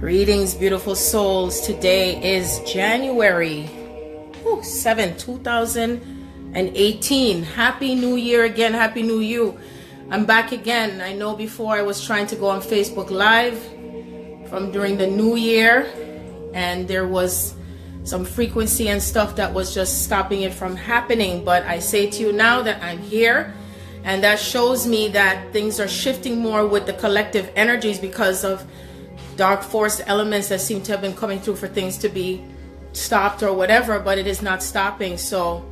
Greetings, beautiful souls. Today is January 7, 2018. Happy New Year again. Happy New You. I'm back again. I know before I was trying to go on Facebook Live from during the New Year, and there was some frequency and stuff that was just stopping it from happening. But I say to you now that I'm here, and that shows me that things are shifting more with the collective energies because of dark force elements that seem to have been coming through for things to be stopped or whatever, but it is not stopping. So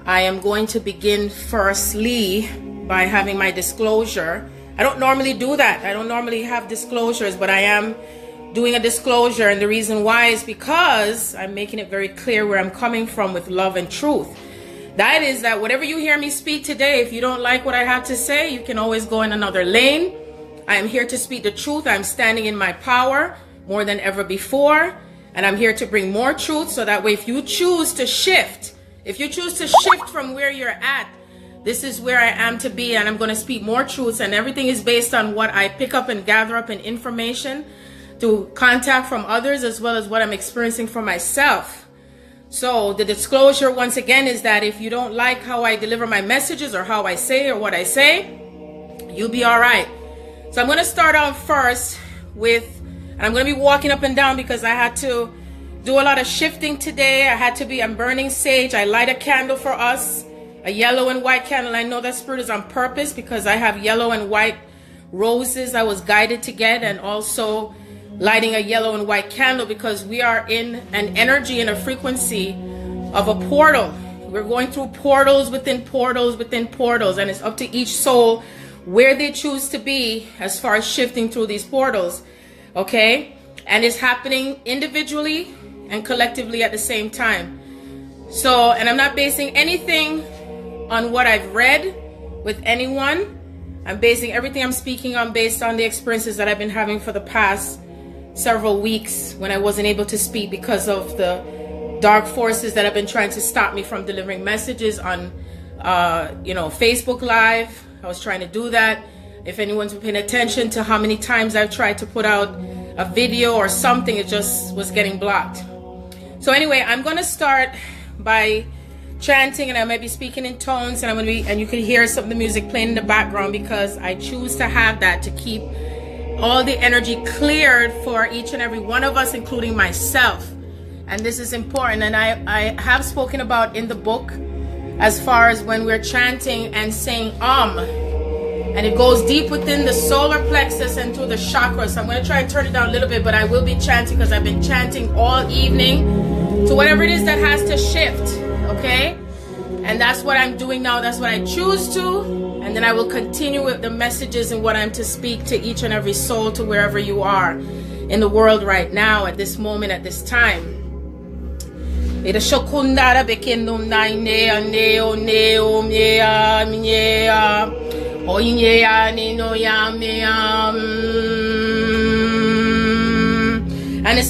I am going to begin firstly by having my disclosure. I don't normally do that. I don't normally have disclosures, but I am doing a disclosure, and the reason why is because I'm making it very clear where I'm coming from with love and truth. That is that whatever you hear me speak today, if you don't like what I have to say, you can always go in another lane. I am here to speak the truth. I'm standing in my power more than ever before. And I'm here to bring more truth so that way if you choose to shift, from where you're at, this is where I am to be, and I'm going to speak more truths, and everything is based on what I pick up and gather up in information through contact from others as well as what I'm experiencing for myself. So the disclosure once again is that if you don't like how I deliver my messages or how I say or what I say, you'll be all right. So I'm going to start off first with, and I'm going to be walking up and down because I had to do a lot of shifting today. I'm burning sage. I light a candle for us, a yellow and white candle. I know that spirit is on purpose because I have yellow and white roses I was guided to get, and also lighting a yellow and white candle because we are in an energy and a frequency of a portal. We're going through portals within portals within portals, and it's up to each soul where they choose to be as far as shifting through these portals, okay? And it's happening individually and collectively at the same time. So, and I'm not basing anything on what I've read with anyone. I'm basing everything I'm speaking on based on the experiences that I've been having for the past several weeks when I wasn't able to speak because of the dark forces that have been trying to stop me from delivering messages on, Facebook Live. I was trying to do that. If anyone's been paying attention to how many times I've tried to put out a video or something, it just was getting blocked. So anyway, I'm going to start by chanting, and I might be speaking in tones, and and you can hear some of the music playing in the background because I choose to have that to keep all the energy cleared for each and every one of us, including myself. And this is important, and I have spoken about in the book as far as when we're chanting and saying and it goes deep within the solar plexus and through the chakras. So I'm going to try and turn it down a little bit, but I will be chanting because I've been chanting all evening to whatever it is that has to shift, okay? And that's what I'm doing now. That's what I choose to, and then I will continue with the messages and what I'm to speak to each and every soul, to wherever you are in the world right now, at this moment, at this time. And it's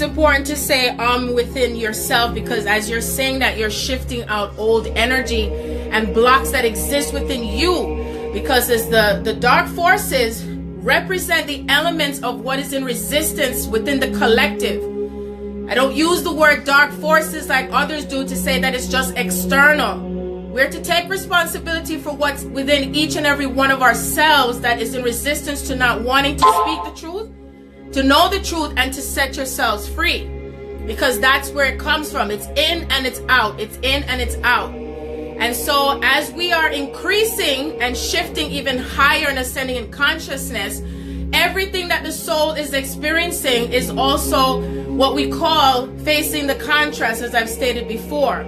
important to say within yourself, because as you're saying that, you're shifting out old energy and blocks that exist within you, because as the dark forces represent the elements of what is in resistance within the collective. I don't use the word dark forces like others do to say that it's just external. We're to take responsibility for what's within each and every one of ourselves that is in resistance to not wanting to speak the truth, to know the truth, and to set yourselves free. Because that's where it comes from. It's in and it's out. It's in and it's out. And so as we are increasing and shifting even higher and ascending in consciousness, everything that the soul is experiencing is also what we call facing the contrast, as I've stated before.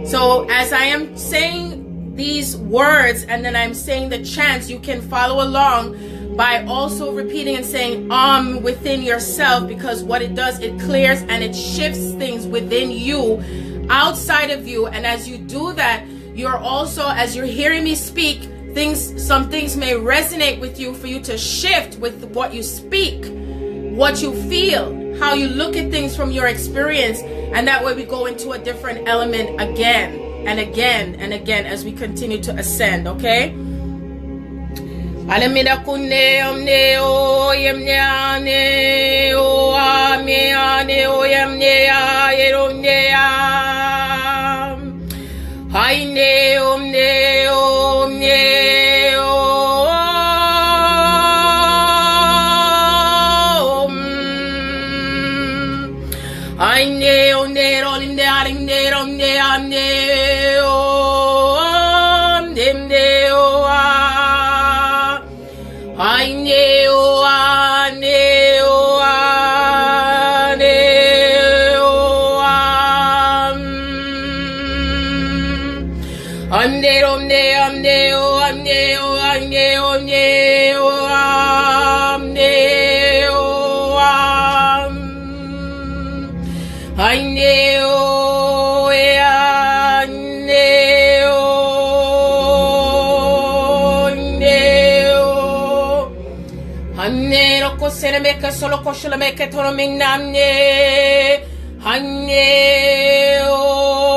So as I am saying these words and then I'm saying the chants, you can follow along by also repeating and saying within yourself, because what it does, it clears and it shifts things within you, outside of you. And as you do that, you're also, as you're hearing me speak, some things may resonate with you for you to shift with what you speak, what you feel, how you look at things from your experience, and that way we go into a different element again and again and again as we continue to ascend, okay? Alamida kunne omne o yemne ane o Solo koshula meke tono mingnamne hanye om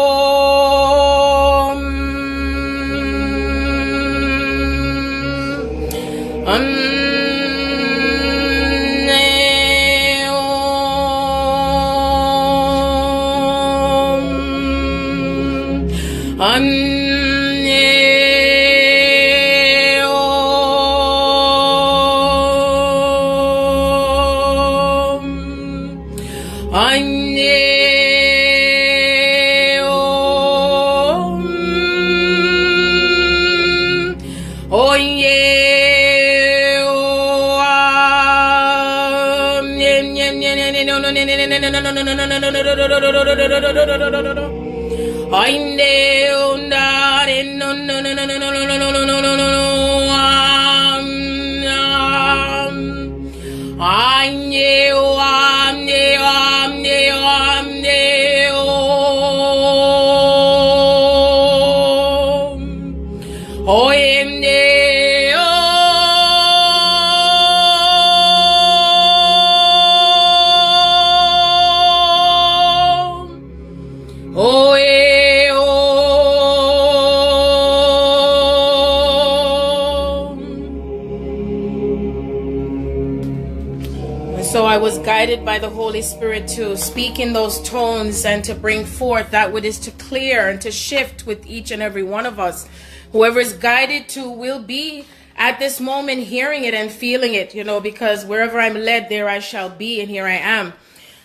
So I was guided by the Holy Spirit to speak in those tones and to bring forth that which is to clear and to shift with each and every one of us. Whoever is guided to will be at this moment hearing it and feeling it, you know, because wherever I'm led, there I shall be, and here I am.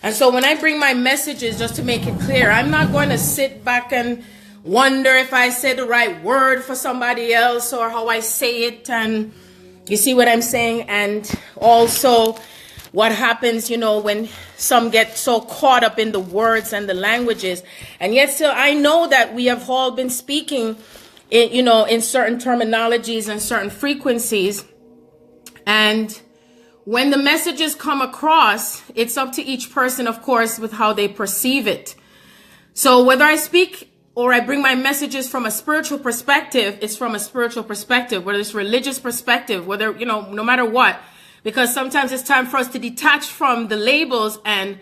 And so when I bring my messages, just to make it clear, I'm not going to sit back and wonder if I said the right word for somebody else or how I say it. And you see what I'm saying? And also what happens, you know, when some get so caught up in the words and the languages. And yet still, I know that we have all been speaking, you know, in certain terminologies and certain frequencies. And when the messages come across, it's up to each person, of course, with how they perceive it. So whether I speak or I bring my messages from a spiritual perspective, it's from a spiritual perspective, whether it's religious perspective, whether, you know, no matter what. Because sometimes it's time for us to detach from the labels and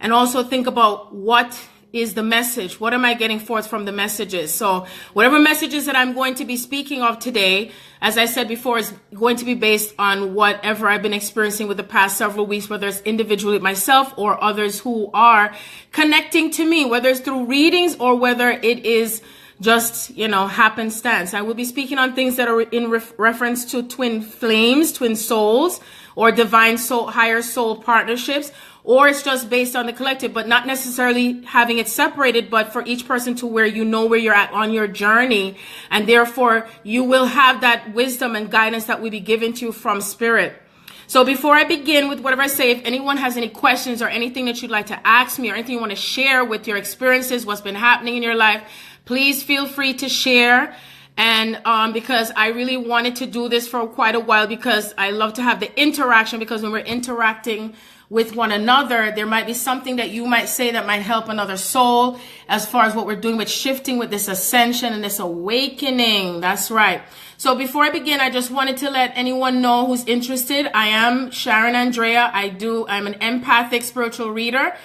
also think about what is the message. What am I getting forth from the messages? So whatever messages that I'm going to be speaking of today, as I said before, is going to be based on whatever I've been experiencing with the past several weeks, whether it's individually myself or others who are connecting to me, whether it's through readings or whether it is just, you know, happenstance. I will be speaking on things that are in reference to twin flames, twin souls, or divine soul, higher soul partnerships, or it's just based on the collective, but not necessarily having it separated, but for each person to where you know where you're at on your journey. And therefore you will have that wisdom and guidance that will be given to you from spirit. So before I begin with whatever I say, if anyone has any questions or anything that you'd like to ask me or anything you want to share with your experiences, what's been happening in your life, please feel free to share. And because I really wanted to do this for quite a while, because I love to have the interaction, because when we're interacting with one another, there might be something that you might say that might help another soul as far as what we're doing with shifting with this ascension and this awakening. That's right. So before I begin, I just wanted to let anyone know who's interested. I am Sharon Andrea. I'm an empathic spiritual reader.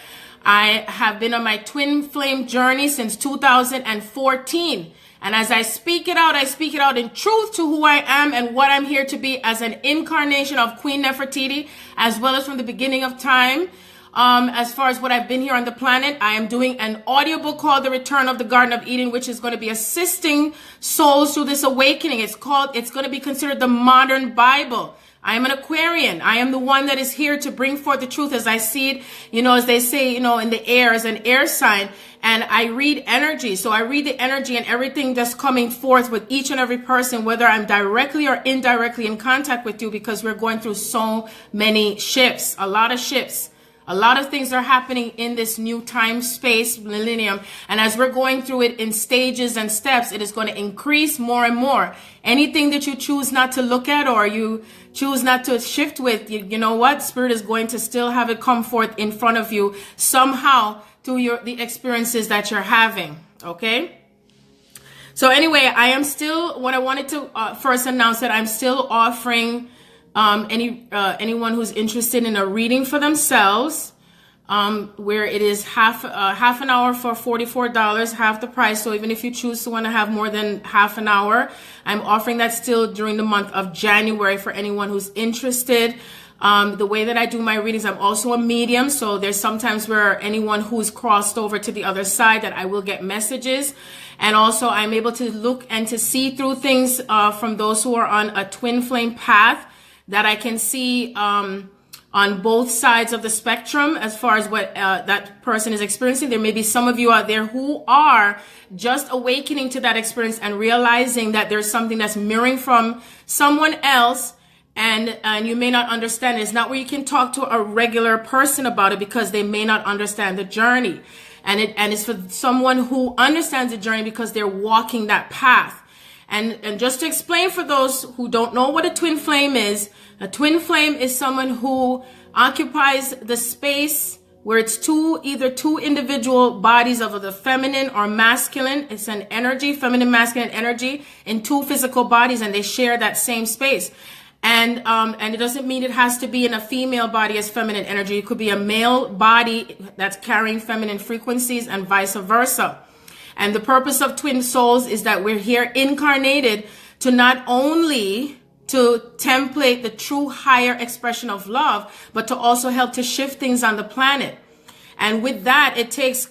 I have been on my twin flame journey since 2014. And as I speak it out in truth to who I am and what I'm here to be as an incarnation of Queen Nefertiti, as well as from the beginning of time. as far as what I've been here on the planet. I am doing an audiobook called The Return of the Garden of Eden, which is going to be assisting souls through this awakening. It's going to be considered the modern Bible. I am an Aquarian. I am the one that is here to bring forth the truth as I see it, as they say, in the air, as an air sign. And I read energy. So I read the energy and everything that's coming forth with each and every person, whether I'm directly or indirectly in contact with you, because we're going through so many shifts, a lot of shifts. A lot of things are happening in this new time space millennium. And as we're going through it in stages and steps, it is going to increase more and more. Anything that you choose not to look at or you choose not to shift with, you know what? Spirit is going to still have it come forth in front of you somehow through the experiences that you're having. Okay? So anyway, I am still, what I wanted to first announce that I'm still offering anyone who's interested in a reading for themselves, where it is half an hour for $44, half the price. So even if you choose to want to have more than half an hour, I'm offering that still during the month of January for anyone who's interested. The way that I do my readings, I'm also a medium. So there's sometimes where anyone who's crossed over to the other side that I will get messages. And also I'm able to look and to see through things from those who are on a twin flame path, that I can see on both sides of the spectrum as far as what that person is experiencing. There may be some of you out there who are just awakening to that experience and realizing that there's something that's mirroring from someone else, and you may not understand it. It's not where you can talk to a regular person about it because they may not understand the journey. And it's for someone who understands the journey because they're walking that path. And just to explain for those who don't know what a twin flame is, a twin flame is someone who occupies the space where it's either two individual bodies of the feminine or masculine. It's an energy, feminine, masculine energy in two physical bodies, and they share that same space. And it doesn't mean it has to be in a female body as feminine energy. It could be a male body that's carrying feminine frequencies and vice versa. And the purpose of twin souls is that we're here incarnated to not only to template the true higher expression of love, but to also help to shift things on the planet. And with that, it takes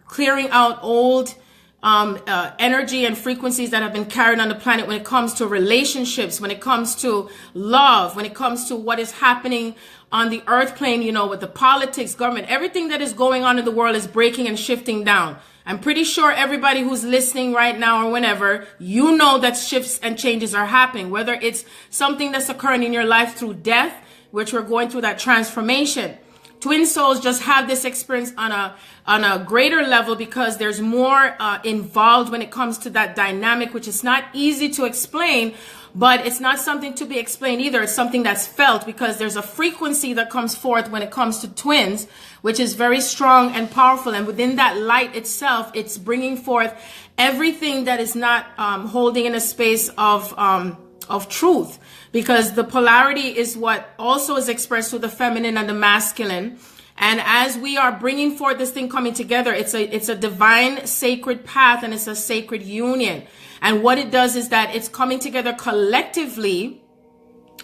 clearing out old energy and frequencies that have been carried on the planet when it comes to relationships, when it comes to love, when it comes to what is happening on the earth plane, with the politics, government, everything that is going on in the world is breaking and shifting down. I'm pretty sure everybody who's listening right now or whenever, that shifts and changes are happening, whether it's something that's occurring in your life through death, which we're going through that transformation. Twin souls just have this experience on a greater level because there's more involved when it comes to that dynamic, which is not easy to explain, but it's not something to be explained either. It's something that's felt because there's a frequency that comes forth when it comes to twins, which is very strong and powerful. And within that light itself, it's bringing forth everything that is not holding in a space of truth, because the polarity is what also is expressed through the feminine and the masculine. And as we are bringing forth this thing coming together, it's a divine sacred path, and it's a sacred union. And what it does is that it's coming together collectively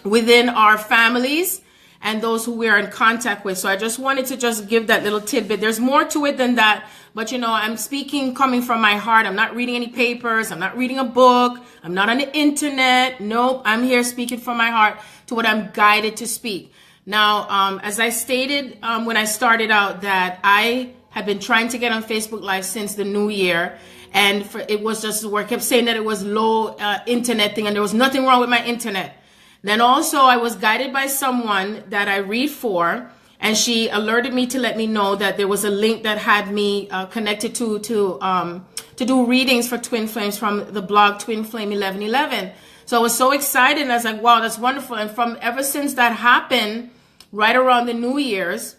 within our families and those who we are in contact with. So I just wanted to just give that little tidbit. There's more to it than that, but I'm speaking coming from my heart. I'm not reading any papers. I'm not reading a book. I'm not on the internet. Nope. I'm here speaking from my heart to what I'm guided to speak. Now, as I stated when I started out, that I had been trying to get on Facebook Live since the new year, and it was just work. I kept saying that it was low internet thing, and there was nothing wrong with my internet. Then also I was guided by someone that I read for, and she alerted me to let me know that there was a link that had me connected to do readings for twin flames from the blog Twin Flame 1111. So I was so excited, and I was like, wow, that's wonderful. And ever since that happened, right around the New Year's,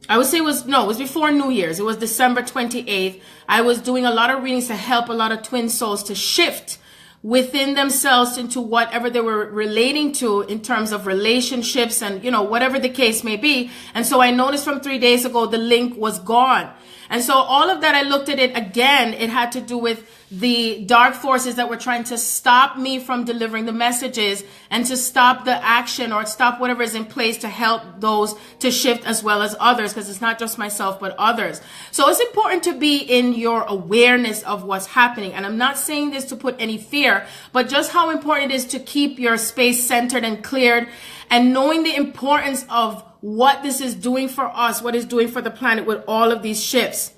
I would say it was before New Year's. It was December 28th. I was doing a lot of readings to help a lot of twin souls to shift within themselves into whatever they were relating to in terms of relationships and, whatever the case may be. And so I noticed from 3 days ago, the link was gone. And so all of that, I looked at it again. It had to do with the dark forces that were trying to stop me from delivering the messages and to stop the action or stop whatever is in place to help those to shift as well as others, because it's not just myself but others. So it's important to be in your awareness of what's happening. And I'm not saying this to put any fear, but just how important it is to keep your space centered and cleared, and knowing the importance of what this is doing for us, what it's doing for the planet with all of these shifts.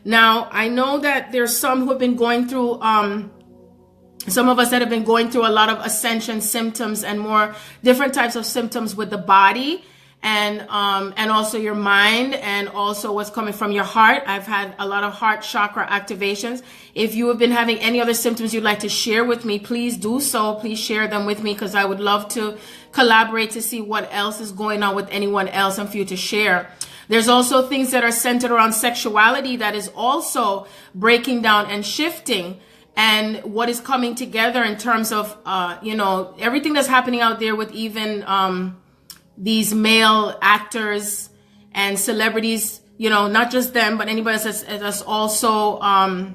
Now, I know that there's some who have been going through, some of us that have been going through a lot of ascension symptoms and more different types of symptoms with the body and also your mind and also what's coming from your heart. I've had a lot of heart chakra activations. If you have been having any other symptoms you'd like to share with me, please do so. Please share them with me, because I would love to collaborate to see what else is going on with anyone else and for you to share. There's also things that are centered around sexuality that is also breaking down and shifting, and what is coming together in terms of, everything that's happening out there with even these male actors and celebrities, not just them, but anybody that's also,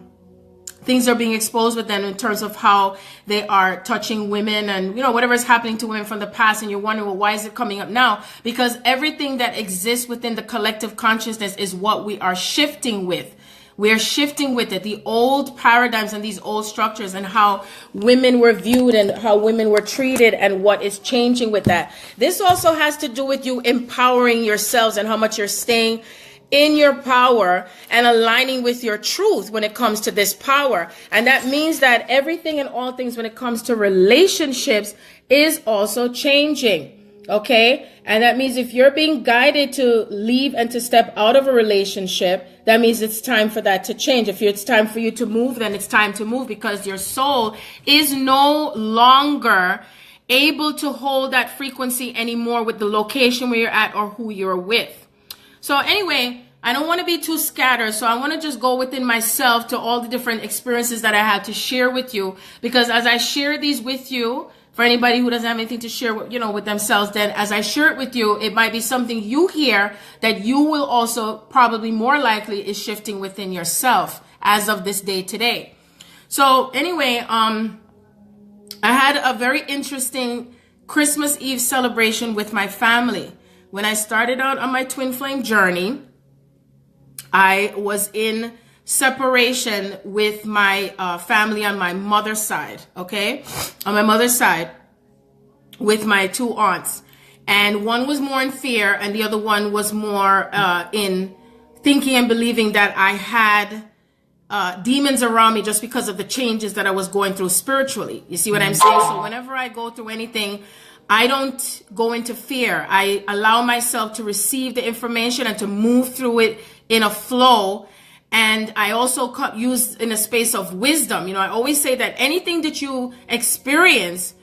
things are being exposed with them in terms of how they are touching women and, whatever is happening to women from the past. And you're wondering, well, why is it coming up now? Because everything that exists within the collective consciousness is what we are shifting with. We are shifting with it. The old paradigms and these old structures and how women were viewed and how women were treated and what is changing with that. This also has to do with you empowering yourselves and how much you're staying in your power and aligning with your truth when it comes to this power. And that means that everything and all things when it comes to relationships is also changing. Okay? And that means if you're being guided to leave and to step out of a relationship, that means it's time for that to change. If it's time for you to move, then it's time to move, because your soul is no longer able to hold that frequency anymore with the location where you're at or who you're with. So anyway, I don't want to be too scattered. So I want to just go within myself to all the different experiences that I had to share with you. Because as I share these with you, for anybody who doesn't have anything to share with, with themselves, then as I share it with you, it might be something you hear that you will also probably more likely is shifting within yourself as of this day today. So anyway, I had a very interesting Christmas Eve celebration with my family. When I started out on my twin flame journey, I was in separation with my family on my mother's side, okay? On my mother's side with my two aunts. And one was more in fear and the other one was more in thinking and believing that I had demons around me just because of the changes that I was going through spiritually. You see what I'm saying? So whenever I go through anything, I don't go into fear. I allow myself to receive the information and to move through it in a flow. And I also use in a space of wisdom. I always say that anything that you experience,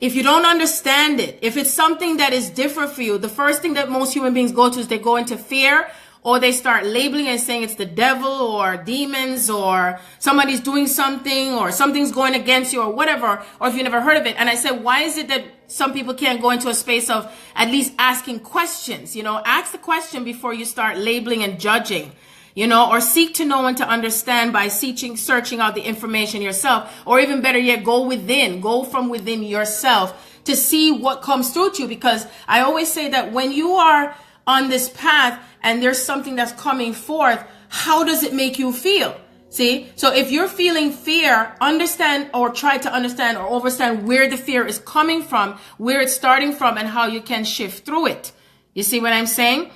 if you don't understand it, if it's something that is different for you, the first thing that most human beings go to is they go into fear, or they start labeling and saying it's the devil or demons or somebody's doing something or something's going against you or whatever, or if you never heard of it. And I said, why is it that some people can't go into a space of at least asking questions? Ask the question before you start labeling and judging, or seek to know and to understand by searching out the information yourself, or even better yet, go from within yourself to see what comes through to you. Because I always say that when you are on this path and there's something that's coming forth, how does it make you feel? See? So if you're feeling fear, understand or try to understand or understand where the fear is coming from, where it's starting from, and how you can shift through it. You see what I'm saying?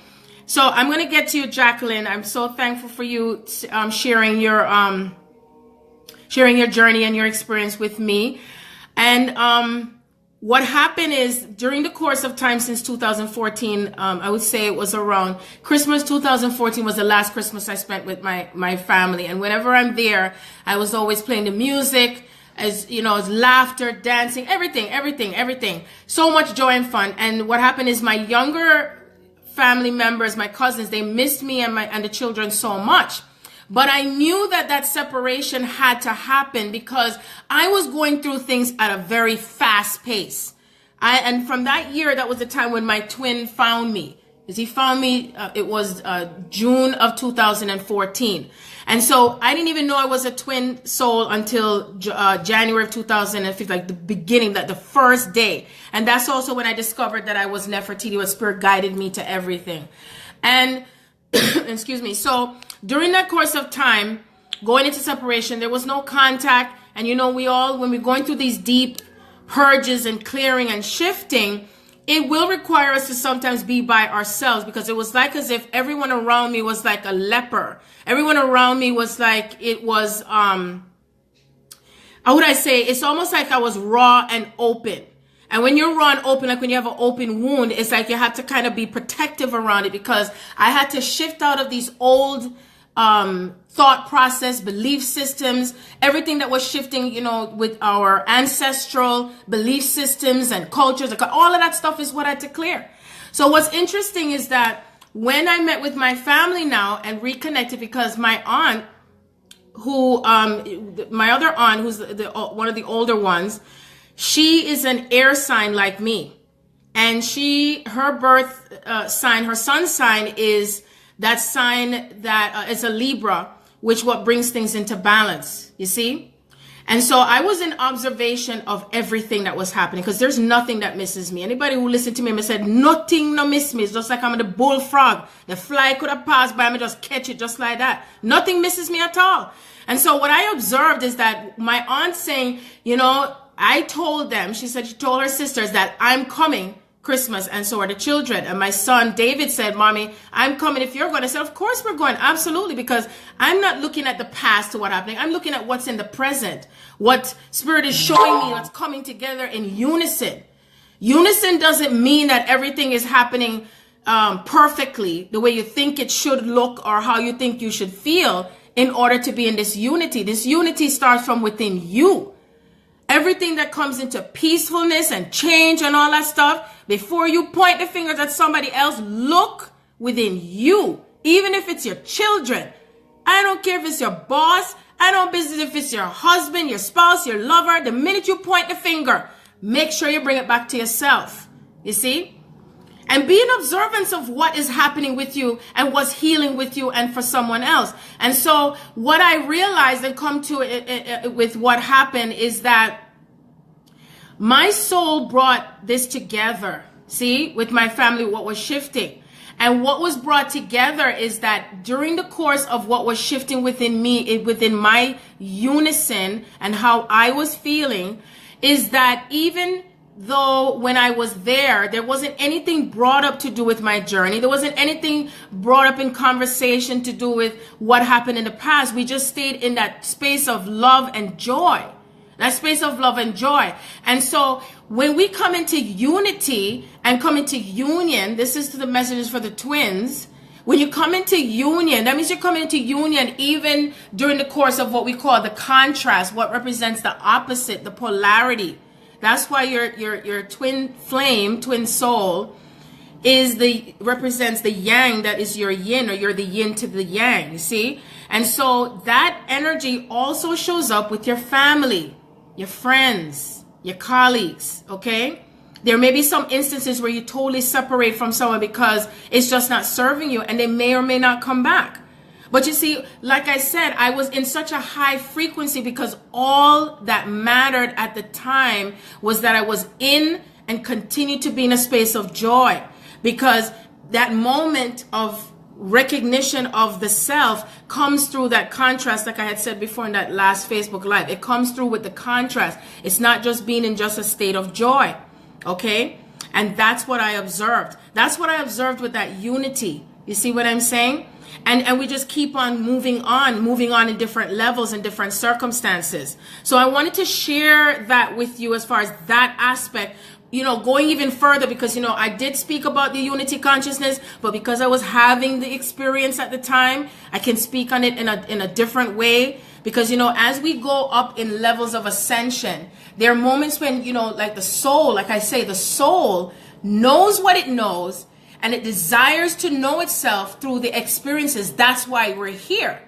So I'm going to get to you, Jacqueline. I'm so thankful for you sharing your journey and your experience with me. And what happened is, during the course of time since 2014, I would say it was around Christmas 2014 was the last Christmas I spent with my family. And whenever I'm there, I was always playing the music, as laughter, dancing, everything. So much joy and fun. And what happened is, my younger family members, my cousins, they missed me and the children so much. But I knew that separation had to happen because I was going through things at a very fast pace. And from that year, that was the time when my twin found me. Because he found me, it was June of 2014. And so I didn't even know I was a twin soul until January of 2015, like the beginning, that the first day. And that's also when I discovered that I was Nefertiti, where spirit guided me to everything. And, excuse me, so during that course of time, going into separation, there was no contact. And you know, when we're going through these deep purges and clearing and shifting, it will require us to sometimes be by ourselves, because it was like as if everyone around me was like a leper. Everyone around me was like, it was, how would I say? It's almost like I was raw and open. And when you're raw and open, like when you have an open wound, it's like you have to kind of be protective around it, because I had to shift out of these old thought process, belief systems, everything that was shifting, you know, with our ancestral belief systems and cultures, all of that stuff is what I had to clear. So what's interesting is that when I met with my family now and reconnected, because my aunt, who, my other aunt, who's one of the older ones, she is an air sign like me. And her birth sign, her sun sign is that sign that is a Libra, which what brings things into balance, you see? And so I was in observation of everything that was happening, because there's nothing that misses me. Anybody who listened to me said, nothing no miss me. It's just like I'm in the bullfrog. The fly could have passed by me, just catch it just like that. Nothing misses me at all. And so what I observed is that my aunt saying, you know, I told them, she said she told her sisters that I'm coming Christmas, and so are the children. And my son David said, Mommy, I'm coming if you're going. I said, of course we're going. Absolutely. Because I'm not looking at the past to what's happening. I'm looking at what's in the present. What spirit is showing me, what's coming together in unison. Unison doesn't mean that everything is happening perfectly the way you think it should look or how you think you should feel in order to be in this unity. This unity starts from within you. Everything that comes into peacefulness and change and all that stuff, before you point the fingers at somebody else, look within you. Even if it's your children. I don't care if it's your boss. I don't business if it's your husband, your spouse, your lover. The minute you point the finger, make sure you bring it back to yourself. You see? And be in observance of what is happening with you and what's healing with you and for someone else. And so what I realized and come to it with what happened is that my soul brought this together, see, with my family, what was shifting. And what was brought together is that during the course of what was shifting within me, within my unison and how I was feeling, is that even though when I was there wasn't anything brought up to do with my journey. There wasn't anything brought up in conversation to do with what happened in the past. We just stayed in that space of love and joy. That space of love and joy. And so when we come into unity and come into union, this is to the messages for the twins. When you come into union, that means you're coming into union even during the course of what we call the contrast, what represents the opposite, the polarity. That's why your twin flame, twin soul, represents the yang, that is your yin, or you're the yin to the yang, you see? And so that energy also shows up with your family, your friends, your colleagues, okay? There may be some instances where you totally separate from someone because it's just not serving you, and they may or may not come back. But you see, like I said, I was in such a high frequency because all that mattered at the time was that I was in and continue to be in a space of joy, because that moment of recognition of the self comes through that contrast, like I had said before in that last Facebook Live. It comes through with the contrast. It's not just being in just a state of joy, okay? And that's what I observed. That's what I observed with that unity. You see what I'm saying? And we just keep on moving on in different levels and different circumstances. So I wanted to share that with you as far as that aspect, you know, going even further, because, you know, I did speak about the unity consciousness, but because I was having the experience at the time, I can speak on it in a different way. Because, you know, as we go up in levels of ascension, there are moments when, you know, like the soul, like I say, the soul knows what it knows, and it desires to know itself through the experiences. That's why we're here.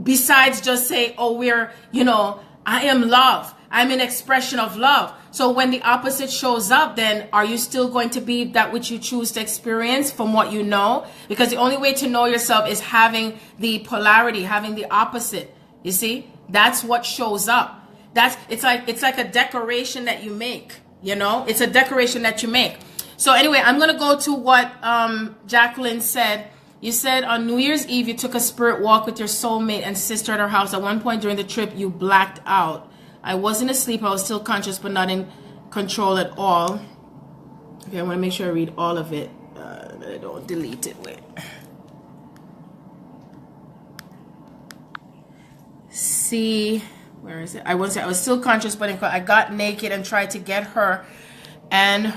Besides just say, oh, we're, you know, I am love. I'm an expression of love. So when the opposite shows up, then are you still going to be that which you choose to experience from what you know? Because the only way to know yourself is having the polarity, having the opposite. You see, that's what shows up. It's like a decoration that you make, you know, it's a decoration that you make. So anyway, I'm going to go to what Jacqueline said. You said on New Year's Eve, you took a spirit walk with your soulmate and sister at her house. At one point during the trip, you blacked out. I wasn't asleep. I was still conscious, but not in control at all. Okay, I want to make sure I read all of it. I don't delete it. Wait. See, where is it? I was still conscious, but I got naked and tried to get her and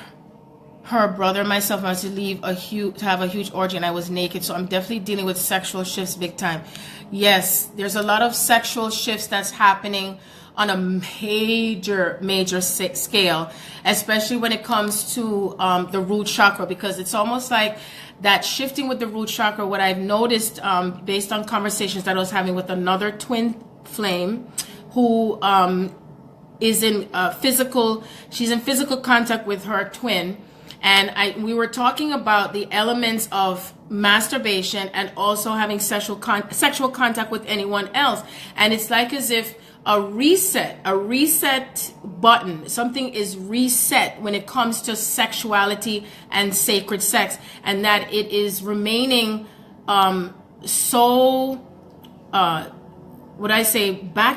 her brother and myself. I was to have a huge orgy, and I was naked. So I'm definitely dealing with sexual shifts big time. Yes, there's a lot of sexual shifts that's happening on a major scale, especially when it comes to the root chakra, because it's almost like that shifting with the root chakra. What I've noticed based on conversations that I was having with another twin flame who is in she's in physical contact with her twin, and we were talking about the elements of masturbation and also having sexual contact with anyone else, and it's like as if a reset button, something is reset when it comes to sexuality and sacred sex, and that it is remaining back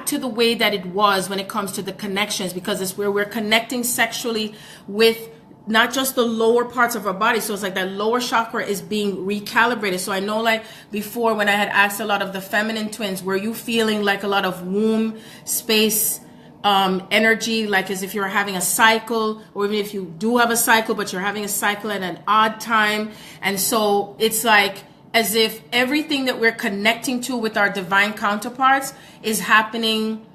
to the way that it was when it comes to the connections, because it's where we're connecting sexually with not just the lower parts of our body. So it's like that lower chakra is being recalibrated. So I know, like before, when I had asked a lot of the feminine twins, were you feeling like a lot of womb space energy, like as if you're having a cycle, or even if you do have a cycle, but you're having a cycle at an odd time? And so it's like as if everything that we're connecting to with our divine counterparts is happening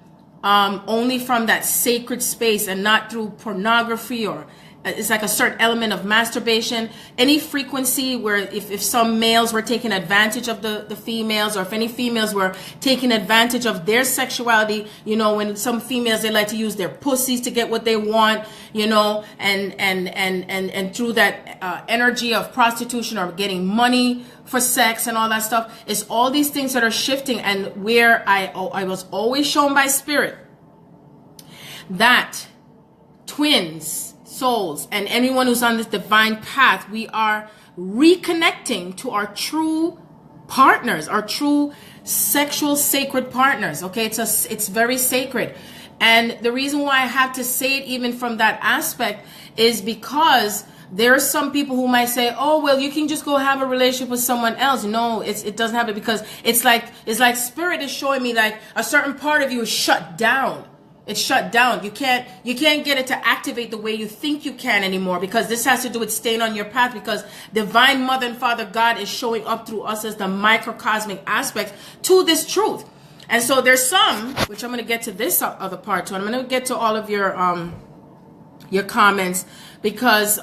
only from that sacred space and not through pornography, or it's like a certain element of masturbation, any frequency where if some males were taking advantage of the females, or if any females were taking advantage of their sexuality, you know, when some females, they like to use their pussies to get what they want, you know, and through that energy of prostitution or getting money for sex and all that stuff, it's all these things that are shifting. And where I was always shown by spirit that twins, souls, and anyone who's on this divine path, we are reconnecting to our true partners, our true sexual sacred partners. Okay, it's very sacred. And the reason why I have to say it even from that aspect is because there are some people who might say, oh, well, you can just go have a relationship with someone else. No, it doesn't happen, because it's like spirit is showing me like a certain part of you is shut down. It's shut down. You can't get it to activate the way you think you can anymore, because this has to do with staying on your path, because divine mother and father God is showing up through us as the microcosmic aspect to this truth. And so there's some, which I'm going to get to this other part too. I'm going to get to all of your comments, because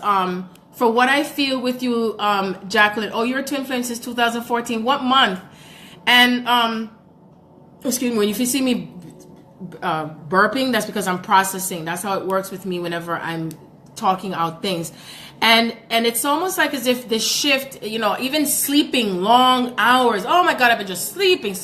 for what I feel with you, Jacqueline, oh, you're a twin flame since 2014. What month? And excuse me, if you see me burping, that's because I'm processing. That's how it works with me whenever I'm talking out things. And it's almost like as if the shift, you know, even sleeping long hours. Oh my God, I've been just sleeping.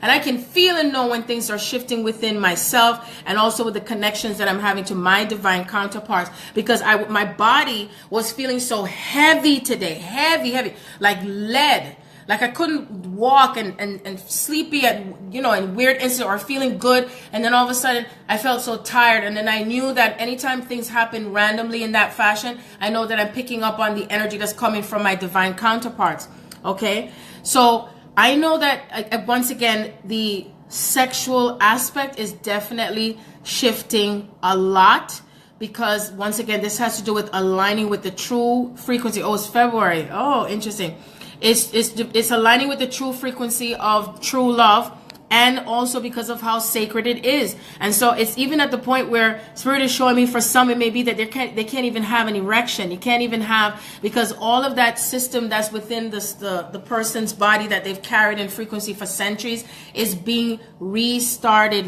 And I can feel and know when things are shifting within myself, and also with the connections that I'm having to my divine counterparts, because my body was feeling so heavy today, heavy, like lead. Like I couldn't walk and sleepy at, you know, in weird instant, or feeling good. And then all of a sudden I felt so tired. And then I knew that anytime things happen randomly in that fashion, I know that I'm picking up on the energy that's coming from my divine counterparts. Okay. So I know that once again, the sexual aspect is definitely shifting a lot, because once again, this has to do with aligning with the true frequency. Oh, it's February. Oh, interesting. It's aligning with the true frequency of true love, and also because of how sacred it is. And so it's even at the point where Spirit is showing me, for some it may be that they can't even have an erection. You can't even have, because all of that system that's within the person's body that they've carried in frequency for centuries is being restarted,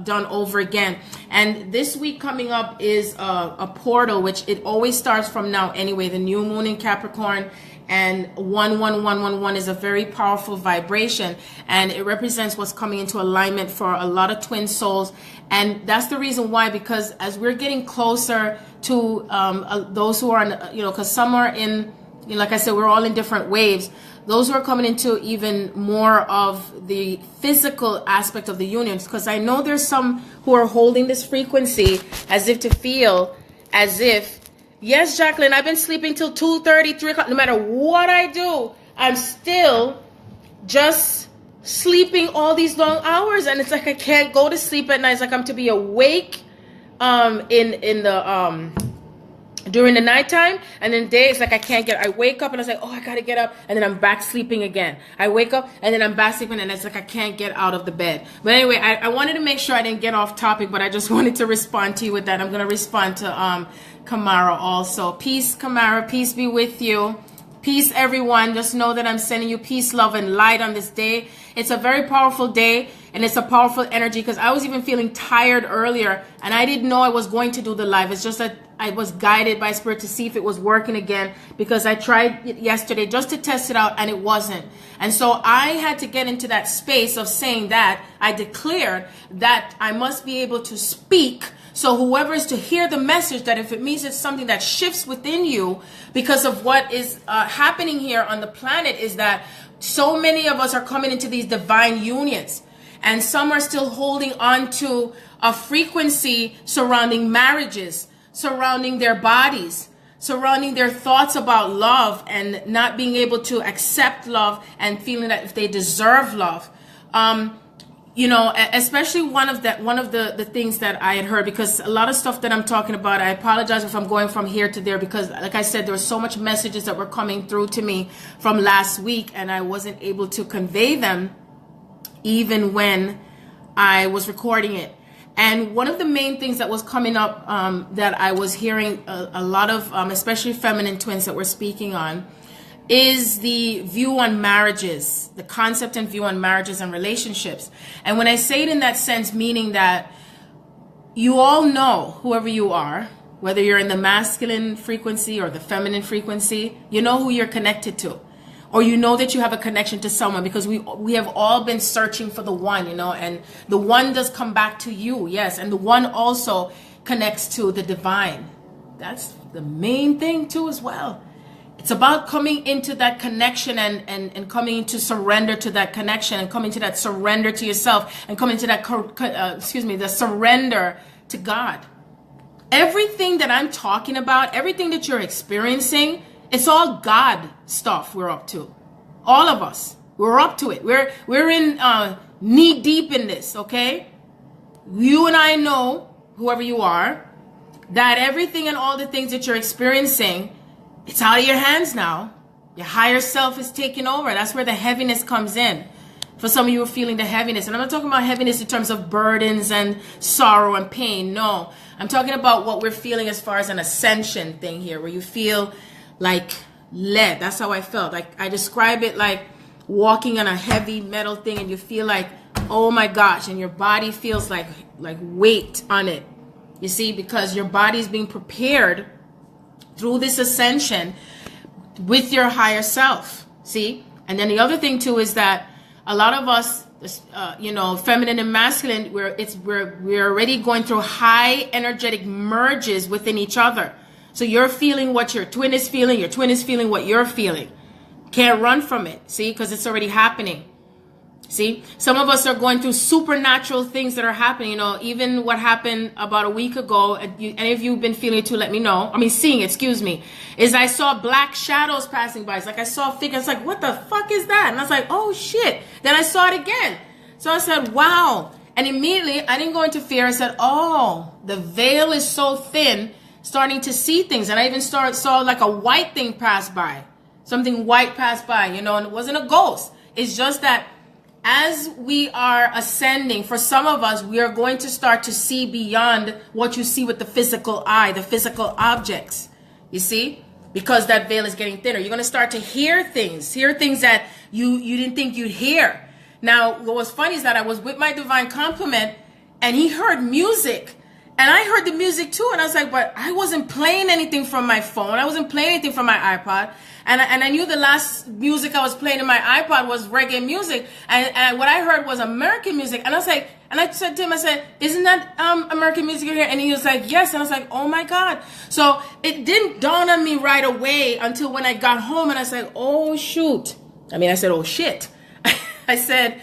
done over again. And this week coming up is a portal, which it always starts from now anyway. The new moon in Capricorn, and 11111 is a very powerful vibration, and it represents what's coming into alignment for a lot of twin souls. And that's the reason why, because as we're getting closer to those who are in, because some are in, like I said, we're all in different waves. Those who are coming into even more of the physical aspect of the union, because I know there's some who are holding this frequency as if to feel as if, yes, Jacqueline, I've been sleeping till 2:30, 3 o'clock. No matter what I do, I'm still just sleeping all these long hours. And it's like I can't go to sleep at night. It's like I'm to be awake during the nighttime, and then day it's like I can't I wake up and it's like, oh, I gotta get up, and then I'm back sleeping again. I wake up and then I'm back sleeping, and it's like I can't get out of the bed. But anyway, I wanted to make sure I didn't get off topic, but I just wanted to respond to you with that. I'm gonna respond to Kamara also. Peace, Kamara, peace be with you. Peace, everyone. Just know that I'm sending you peace, love, and light on this day. It's a very powerful day, and it's a powerful energy, because I was even feeling tired earlier, and I didn't know I was going to do the live. It's just that I was guided by Spirit to see if it was working again, because I tried it yesterday just to test it out, and it wasn't. And so I had to get into that space of saying that I declared that I must be able to speak. So whoever is to hear the message, that if it means it's something that shifts within you because of what is happening here on the planet, is that so many of us are coming into these divine unions, and some are still holding on to a frequency surrounding marriages, surrounding their bodies, surrounding their thoughts about love, and not being able to accept love and feeling that if they deserve love. Especially one of the things that I had heard, because a lot of stuff that I'm talking about, I apologize if I'm going from here to there, because like I said, there were so much messages that were coming through to me from last week, and I wasn't able to convey them even when I was recording it. And one of the main things that was coming up that I was hearing a lot of, especially feminine twins that we're speaking on, is the view on marriages, the concept and view on marriages and relationships. And when I say it in that sense, meaning that you all know, whoever you are, whether you're in the masculine frequency or the feminine frequency, you know who you're connected to, or you know that you have a connection to someone, because we have all been searching for the one, and the one does come back to you, yes, and the one also connects to the divine. That's the main thing too as well. It's about coming into that connection and coming into surrender to that connection, and coming to that surrender to yourself, and coming to that, the surrender to God. Everything that I'm talking about, everything that you're experiencing, it's all God stuff we're up to. All of us, we're up to it. We're in knee deep in this, okay? You and I know, whoever you are, that everything and all the things that you're experiencing, it's out of your hands now. Your higher self is taking over. That's where the heaviness comes in. For some of you are feeling the heaviness. And I'm not talking about heaviness in terms of burdens and sorrow and pain. No. I'm talking about what we're feeling as far as an ascension thing here, where you feel like lead. That's how I felt. Like I describe it like walking on a heavy metal thing, and you feel like, oh my gosh, and your body feels like weight on it. You see, because your body's being prepared through this ascension with your higher self. See? And then the other thing too is that a lot of us, feminine and masculine, we're already going through high energetic merges within each other. So you're feeling what your twin is feeling, your twin is feeling what you're feeling. Can't run from it, see, because it's already happening. See, some of us are going through supernatural things that are happening. Even what happened about a week ago, any of you have been feeling it too, let me know. Seeing, excuse me, is I saw black shadows passing by. It's like I saw figures. It's like, what the fuck is that? And I was like, oh shit. Then I saw it again. So I said, wow. And immediately I didn't go into fear. I said, oh, the veil is so thin, starting to see things. And I even saw like a white thing pass by. Something white passed by, and it wasn't a ghost. It's just that as we are ascending, for some of us, we are going to start to see beyond what you see with the physical eye, the physical objects. You see? Because that veil is getting thinner. You're going to start to hear things that you didn't think you'd hear. Now, what was funny is that I was with my divine complement, and he heard music. And I heard the music too, and I was like, but I wasn't playing anything from my phone. I wasn't playing anything from my iPod. And I knew the last music I was playing in my iPod was reggae music. And what I heard was American music. And I was like, and I said to him, I said, isn't that American music in here? And he was like, yes. And I was like, oh my God. So it didn't dawn on me right away until when I got home, and I said, oh shoot. I said, oh shit. I said,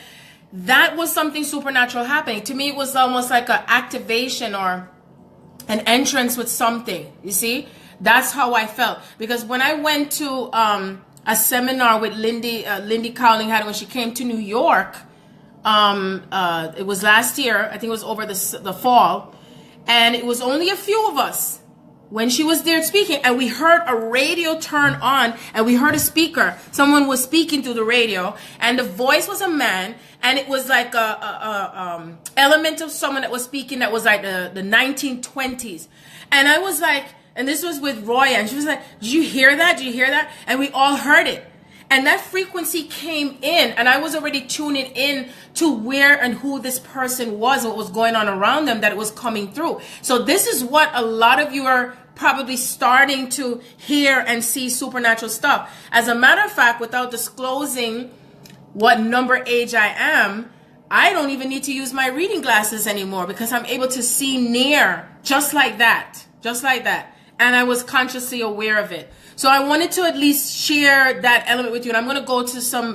that was something supernatural happening. To me, it was almost like an activation or an entrance with something. You see? That's how I felt. Because when I went to a seminar with Lindy Cowling had when she came to New York, it was last year. I think it was over the fall. And it was only a few of us when she was there speaking, and we heard a radio turn on, and we heard a speaker. Someone was speaking through the radio, and the voice was a man, and it was like a element of someone that was speaking that was like the 1920s. And I was like, and this was with Roya, and she was like, did you hear that? Did you hear that? And we all heard it. And that frequency came in, and I was already tuning in to where and who this person was, what was going on around them, that it was coming through. So this is what a lot of you are probably starting to hear and see supernatural stuff. As a matter of fact, without disclosing what number age I am, I don't even need to use my reading glasses anymore, because I'm able to see near, just like that. And I was consciously aware of it. So I wanted to at least share that element with you. And I'm going to go to some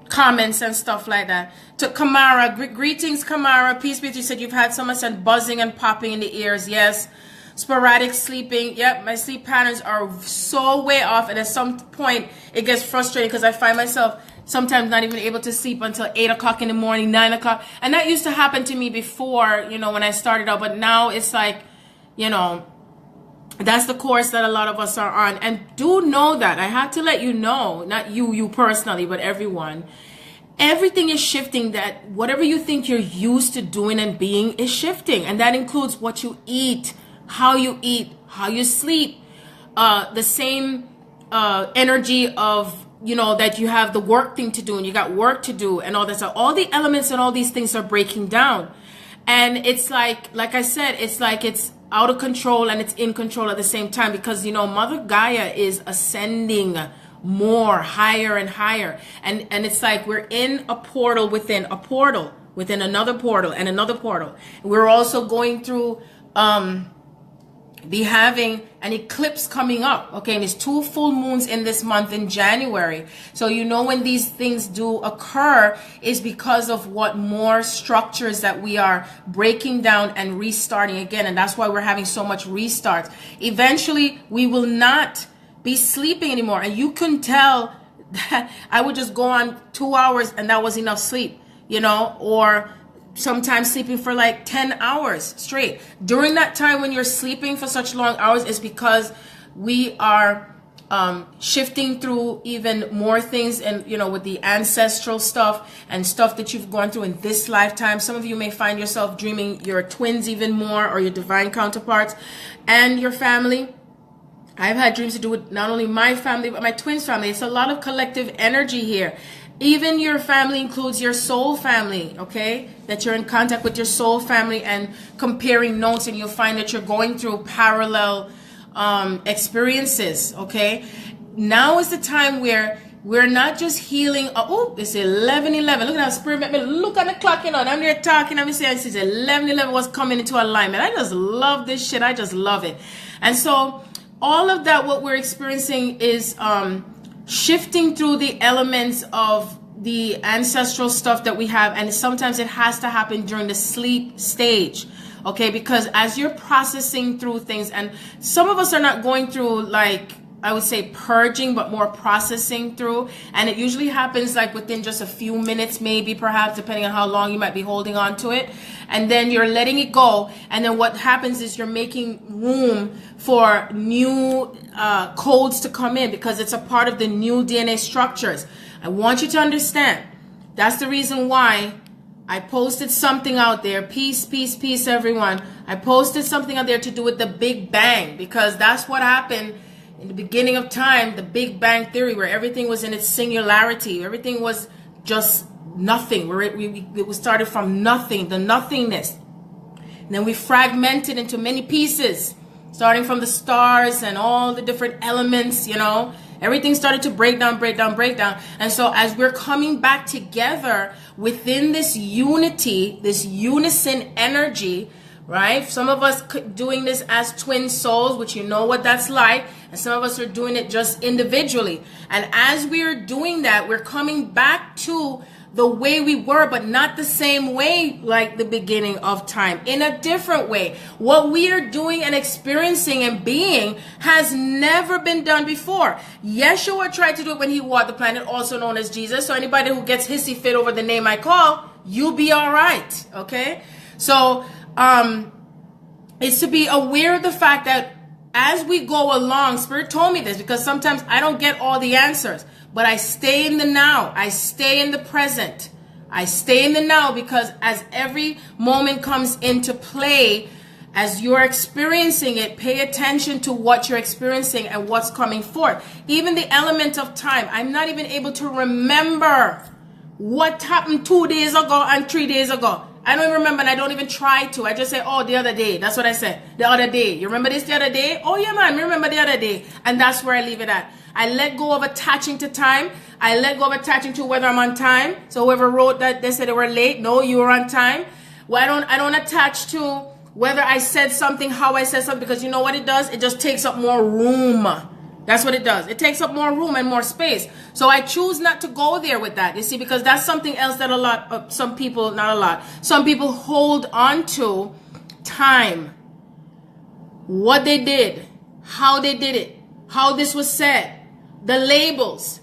comments and stuff like that. To Kamara, greetings, Kamara. Peace be with you. Said you've had so much buzzing and popping in the ears. Yes. Sporadic sleeping. Yep, my sleep patterns are so way off. And at some point, it gets frustrating because I find myself sometimes not even able to sleep until 8 o'clock in the morning, 9 o'clock. And that used to happen to me before, when I started out. But now it's like, that's the course that a lot of us are on. And do know that. I have to let you know, not you personally, but everyone. Everything is shifting. That whatever you think you're used to doing and being is shifting. And that includes what you eat, how you sleep, the same energy of, that you have the work thing to do and you got work to do and all that stuff. All the elements and all these things are breaking down. And it's like I said, it's like it's out of control and it's in control at the same time, because Mother Gaia is ascending more, higher and higher, and it's like we're in a portal within another portal and another portal. We're also going through be having an eclipse coming up, okay? And there's 2 full moons in this month in January. So when these things do occur is because of what more structures that we are breaking down and restarting again. And that's why we're having so much restarts. Eventually, we will not be sleeping anymore. And you can tell that I would just go on 2 hours and that was enough sleep, or sometimes sleeping for like 10 hours straight. During that time when you're sleeping for such long hours is because we are shifting through even more things, and with the ancestral stuff and stuff that you've gone through in this lifetime. Some of you may find yourself dreaming your twins even more, or your divine counterparts and your family. I've had dreams to do with not only my family but my twins' family. It's a lot of collective energy here. Even your family includes your soul family, okay? That you're in contact with your soul family and comparing notes, and you'll find that you're going through parallel experiences, okay? Now is the time where we're not just healing. Oh, it's 11:11. Look at that spirit. Look at the clock, and I'm there talking. I'm saying it's 11:11 was coming into alignment. I just love this shit. I just love it. And so all of that, what we're experiencing is shifting through the elements of the ancestral stuff that we have, and sometimes it has to happen during the sleep stage, okay? Because as you're processing through things, and some of us are not going through like I would say purging, but more processing through. And it usually happens like within just a few minutes, maybe perhaps, depending on how long you might be holding on to it. And then you're letting it go. And then what happens is you're making room for new codes to come in, because it's a part of the new DNA structures. I want you to understand. That's the reason why I posted something out there. Peace, peace, peace, everyone. I posted something out there to do with the Big Bang, because that's what happened in the beginning of time, the Big Bang Theory, where everything was in its singularity. Everything was just nothing. It started from nothing, the nothingness. And then we fragmented into many pieces, starting from the stars and all the different elements, you know. Everything started to break down, break down, break down. And so as we're coming back together within this unity, this unison energy, right? Some of us doing this as twin souls, which you know what that's like. And some of us are doing it just individually. And as we're doing that, we're coming back to the way we were, but not the same way like the beginning of time, in a different way. What we are doing and experiencing and being has never been done before. Yeshua tried to do it when he walked the planet, also known as Jesus. So anybody who gets hissy fit over the name I call, you'll be all right. Okay. So, it's to be aware of the fact that as we go along, Spirit told me this, because sometimes I don't get all the answers. But I stay in the now. I stay in the present. I stay in the now, because as every moment comes into play, as you're experiencing it, pay attention to what you're experiencing and what's coming forth. Even the element of time. I'm not even able to remember what happened 2 days ago and 3 days ago. I don't even remember, and I don't even try to. I just say, oh, the other day. That's what I said. The other day. You remember this the other day? Oh, yeah, man. Remember the other day. And that's where I leave it at. I let go of attaching to time. I let go of attaching to whether I'm on time. So whoever wrote that, they said they were late. No, you were on time. Well, I don't attach to whether I said something, how I said something, because you know what it does? It just takes up more room. That's what it does. It takes up more room and more space. So I choose not to go there with that, you see, because that's something else that some people hold on to. Time. What they did. How they did it. How this was said. The labels.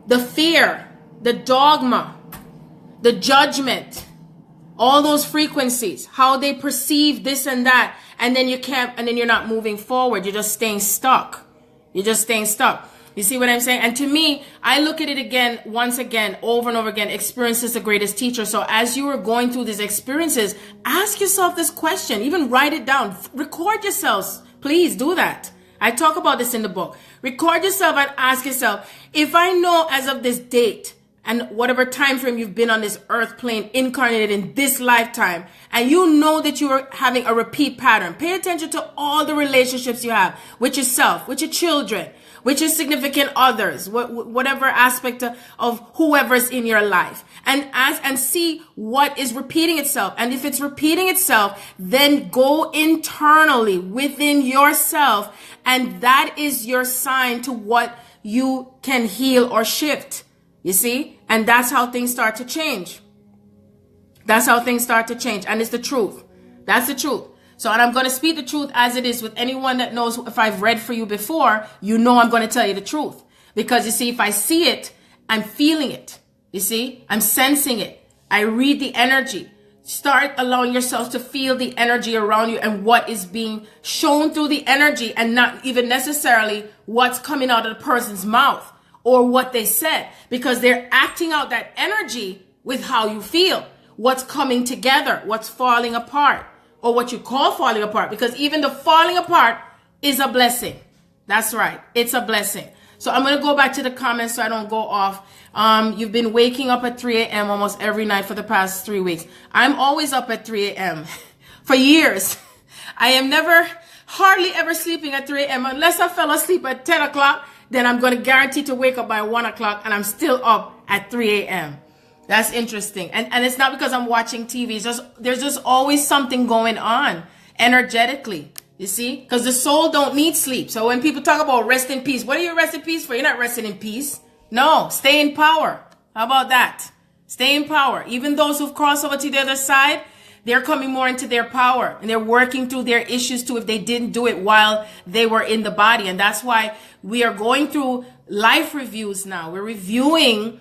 The fear. The dogma. The judgment. All those frequencies. How they perceive this and that. And then you're not moving forward. You're just staying stuck. You're just staying stuck. You see what I'm saying? And to me, I look at it again, once again, over and over again. Experience is the greatest teacher. So as you are going through these experiences, ask yourself this question. Even write it down. Record yourselves. Please do that. I talk about this in the book. Record yourself and ask yourself, if I know as of this date and whatever time frame you've been on this earth plane incarnated in this lifetime, and you know that you are having a repeat pattern, pay attention to all the relationships you have with yourself, with your children, with your significant others, whatever aspect of whoever's in your life, and see what is repeating itself. And if it's repeating itself, then go internally within yourself, and that is your sign to what you can heal or shift. You see? And that's how things start to change. That's how things start to change. And it's the truth. That's the truth. So, and I'm going to speak the truth as it is with anyone that knows. If I've read for you before, you know I'm going to tell you the truth. Because you see, if I see it, I'm feeling it. You see? I'm sensing it. I read the energy. Start allowing yourself to feel the energy around you and what is being shown through the energy, and not even necessarily what's coming out of the person's mouth or what they said, because they're acting out that energy with how you feel, what's coming together, what's falling apart, or what you call falling apart, because even the falling apart is a blessing. That's right. It's a blessing. So I'm going to go back to the comments so I don't go off. You've been waking up at 3 a.m. almost every night for the past 3 weeks. I'm always up at 3 a.m. for years. I am hardly ever sleeping at 3 a.m. unless I fell asleep at 10 o'clock. Then I'm going to guarantee to wake up by 1 o'clock, and I'm still up at 3 a.m. That's interesting. And it's not because I'm watching TV. It's just, there's just always something going on energetically. You see? Because the soul don't need sleep. So when people talk about rest in peace, what are you rest in peace for? You're not resting in peace. No, stay in power. How about that? Stay in power. Even those who've crossed over to the other side, they're coming more into their power, and they're working through their issues too if they didn't do it while they were in the body. And that's why we are going through life reviews now. We're reviewing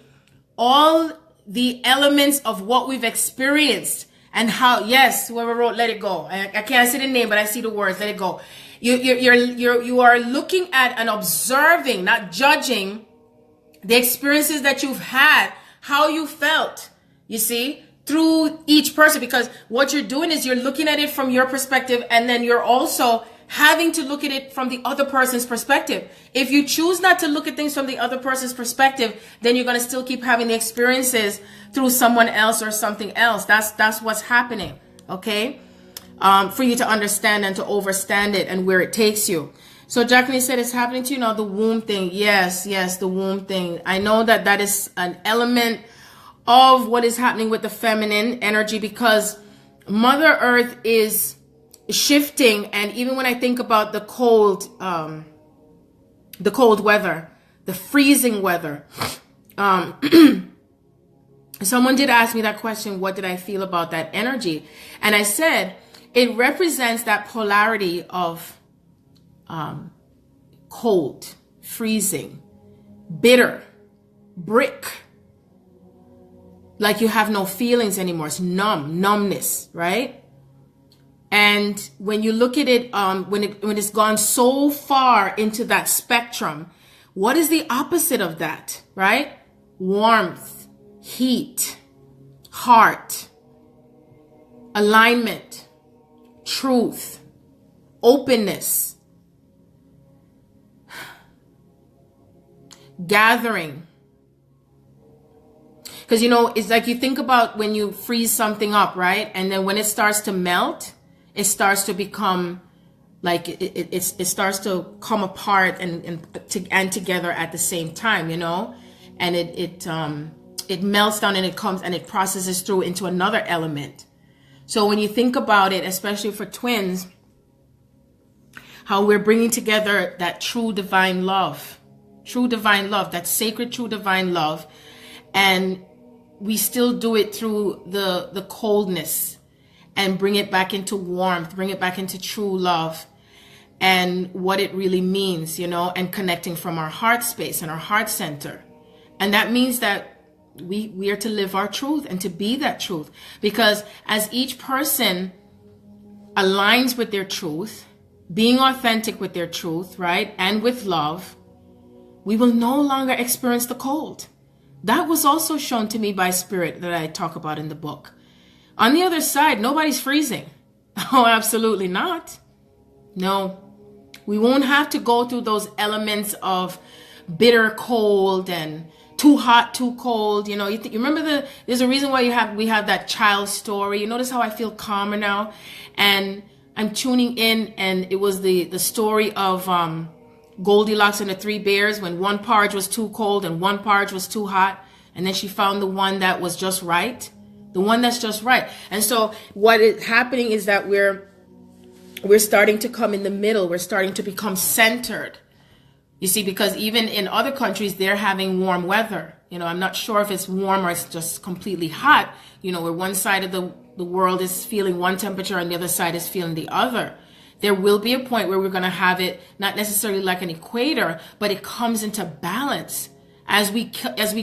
all the elements of what we've experienced and how, yes, whoever wrote Let It Go. I can't see the name, but I see the words, let it go. You are looking at and observing, not judging, the experiences that you've had, how you felt, you see, through each person. Because what you're doing is you're looking at it from your perspective, and then you're also having to look at it from the other person's perspective. If you choose not to look at things from the other person's perspective, then you're going to still keep having the experiences through someone else or something else. That's what's happening, okay? For you to understand and to overstand it and where it takes you. So Jacqueline said it's happening to you now, the womb thing. Yes, the womb thing. I know that is an element of what is happening with the feminine energy, because Mother Earth is shifting. And even when I think about the cold weather, the freezing weather, someone did ask me that question, what did I feel about that energy? And I said, it represents that polarity of cold, freezing, bitter, brick. Like you have no feelings anymore. It's numbness, right? And when you look at it, when it's gone so far into that spectrum, what is the opposite of that, right? Warmth, heat, heart, alignment, truth, openness, gathering. Because, it's like you think about when you freeze something up, right? And then when it starts to melt, it starts to become like it starts to come apart and together at the same time, and it melts down and it comes and it processes through into another element. So when you think about it, especially for twins, how we're bringing together that true divine love, that sacred true divine love, and we still do it through the coldness, and bring it back into warmth, bring it back into true love and what it really means, and connecting from our heart space and our heart center. And that means that we are to live our truth and to be that truth, because as each person aligns with their truth, being authentic with their truth, right, and with love, we will no longer experience the cold. That was also shown to me by Spirit that I talk about in the book. On the other side, nobody's freezing. Oh, absolutely not. No, we won't have to go through those elements of bitter cold and too hot, too cold. You remember there's a reason why we have that child story. You notice how I feel calmer now, and I'm tuning in, and it was the story of Goldilocks and the Three Bears, when one porridge was too cold and one porridge was too hot, and then she found the one that was just right. The one that's just right. And so what is happening is that we're starting to come in the middle. We're starting to become centered. You see, because even in other countries, they're having warm weather. I'm not sure if it's warm or it's just completely hot, where one side of the world is feeling one temperature and the other side is feeling the other. There will be a point where we're going to have it not necessarily like an equator, but it comes into balance. As we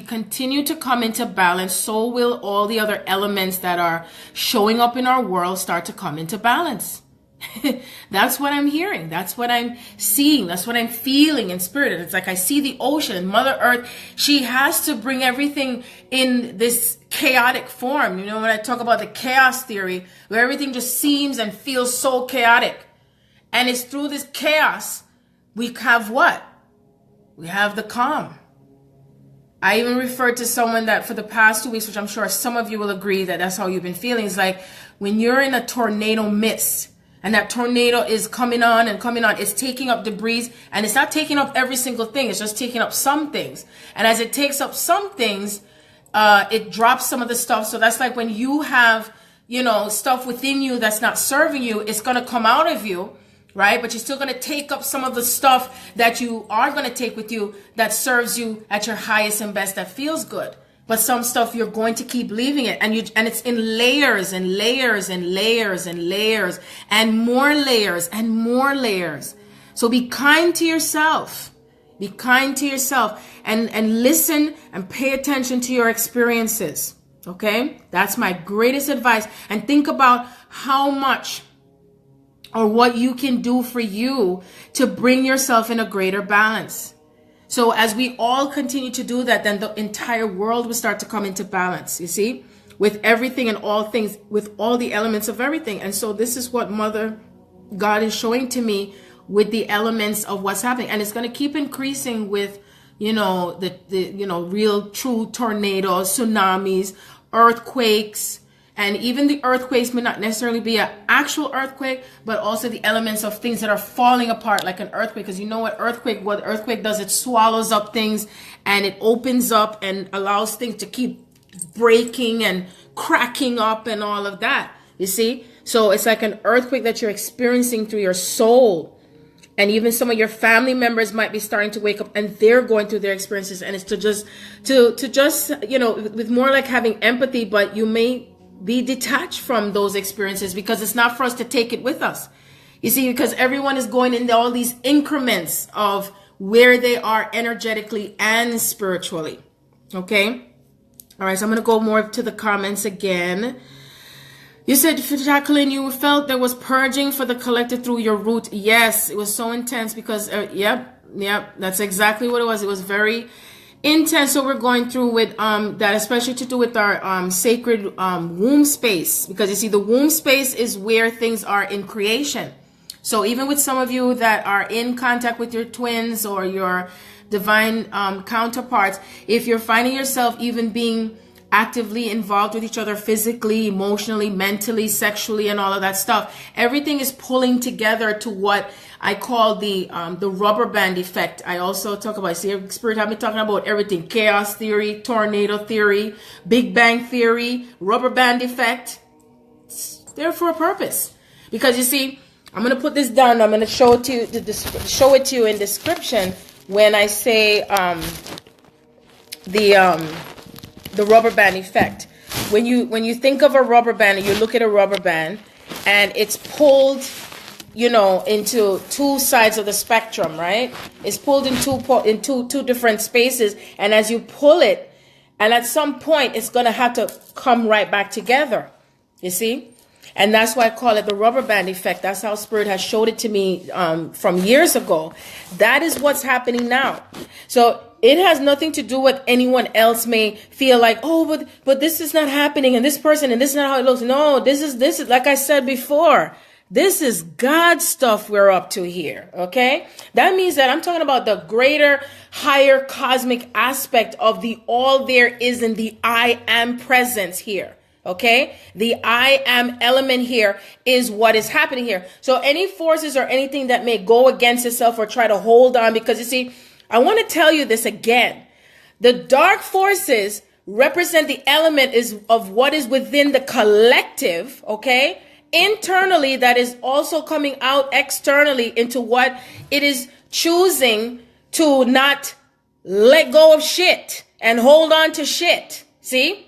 continue to come into balance, so will all the other elements that are showing up in our world start to come into balance. That's what I'm hearing. That's what I'm seeing. That's what I'm feeling in spirit. And it's like I see the ocean, Mother Earth. She has to bring everything in this chaotic form. When I talk about the chaos theory, where everything just seems and feels so chaotic. And it's through this chaos, we have what? We have the calm. I even referred to someone that for the past 2 weeks, which I'm sure some of you will agree that that's how you've been feeling. It's like when you're in a tornado mist and that tornado is coming on and coming on, it's taking up debris, and it's not taking up every single thing. It's just taking up some things. And as it takes up some things, it drops some of the stuff. So that's like when you have, stuff within you that's not serving you, it's going to come out of you. Right? But you're still going to take up some of the stuff that you are going to take with you that serves you at your highest and best, that feels good. But some stuff you're going to keep leaving it, and it's in layers and layers and layers and layers and more layers and more layers. So be kind to yourself. Be kind to yourself and listen and pay attention to your experiences. Okay? That's my greatest advice. And think about how much or what you can do for you to bring yourself in a greater balance. So as we all continue to do that, then the entire world will start to come into balance, you see, with everything and all things, with all the elements of everything. And so this is what Mother God is showing to me with the elements of what's happening. And it's going to keep increasing with, the real true tornadoes, tsunamis, earthquakes. And even the earthquakes may not necessarily be an actual earthquake, but also the elements of things that are falling apart like an earthquake. Because you know what earthquake does, it swallows up things and it opens up and allows things to keep breaking and cracking up and all of that. You see? So it's like an earthquake that you're experiencing through your soul. And even some of your family members might be starting to wake up and they're going through their experiences. And it's to just, with more like having empathy, but you may be detached from those experiences because it's not for us to take it with us. You see, because everyone is going into all these increments of where they are energetically and spiritually. Okay? All right, so I'm going to go more to the comments again. You said, Jacqueline, you felt there was purging for the collective through your root. Yes, it was so intense because, yep, that's exactly what it was. It was very intense. So we're going through with that, especially to do with our sacred womb space, because you see, the womb space is where things are in creation. So even with some of you that are in contact with your twins or your divine counterparts, if you're finding yourself even being actively involved with each other physically, emotionally, mentally, sexually, and all of that stuff, everything is pulling together to what I call the rubber band effect. I also talk about, see, Spirit have been talking about everything: chaos theory, tornado theory, Big Bang theory, rubber band effect. It's there for a purpose. Because you see, I'm going to put this down. I'm going to show it to you in description when I say the rubber band effect. When you think of a rubber band, you look at a rubber band and it's pulled, into two sides of the spectrum, right? It's pulled in two different spaces, and as you pull it, and at some point it's going to have to come right back together. You see? And that's why I call it the rubber band effect. That's how Spirit has showed it to me from years ago. That is what's happening now. So it has nothing to do with anyone else may feel like, oh, but this is not happening, and this person, and this is not how it looks. No, this is like I said before. This is God stuff we're up to here, okay? That means that I'm talking about the greater, higher cosmic aspect of the all there is in the I am presence here. Okay, the I am element here is what is happening here. So any forces or anything that may go against itself or try to hold on, because you see, I want to tell you this again. The dark forces represent the element of what is within the collective, okay, internally, that is also coming out externally into what it is choosing to not let go of shit and hold on to shit. See?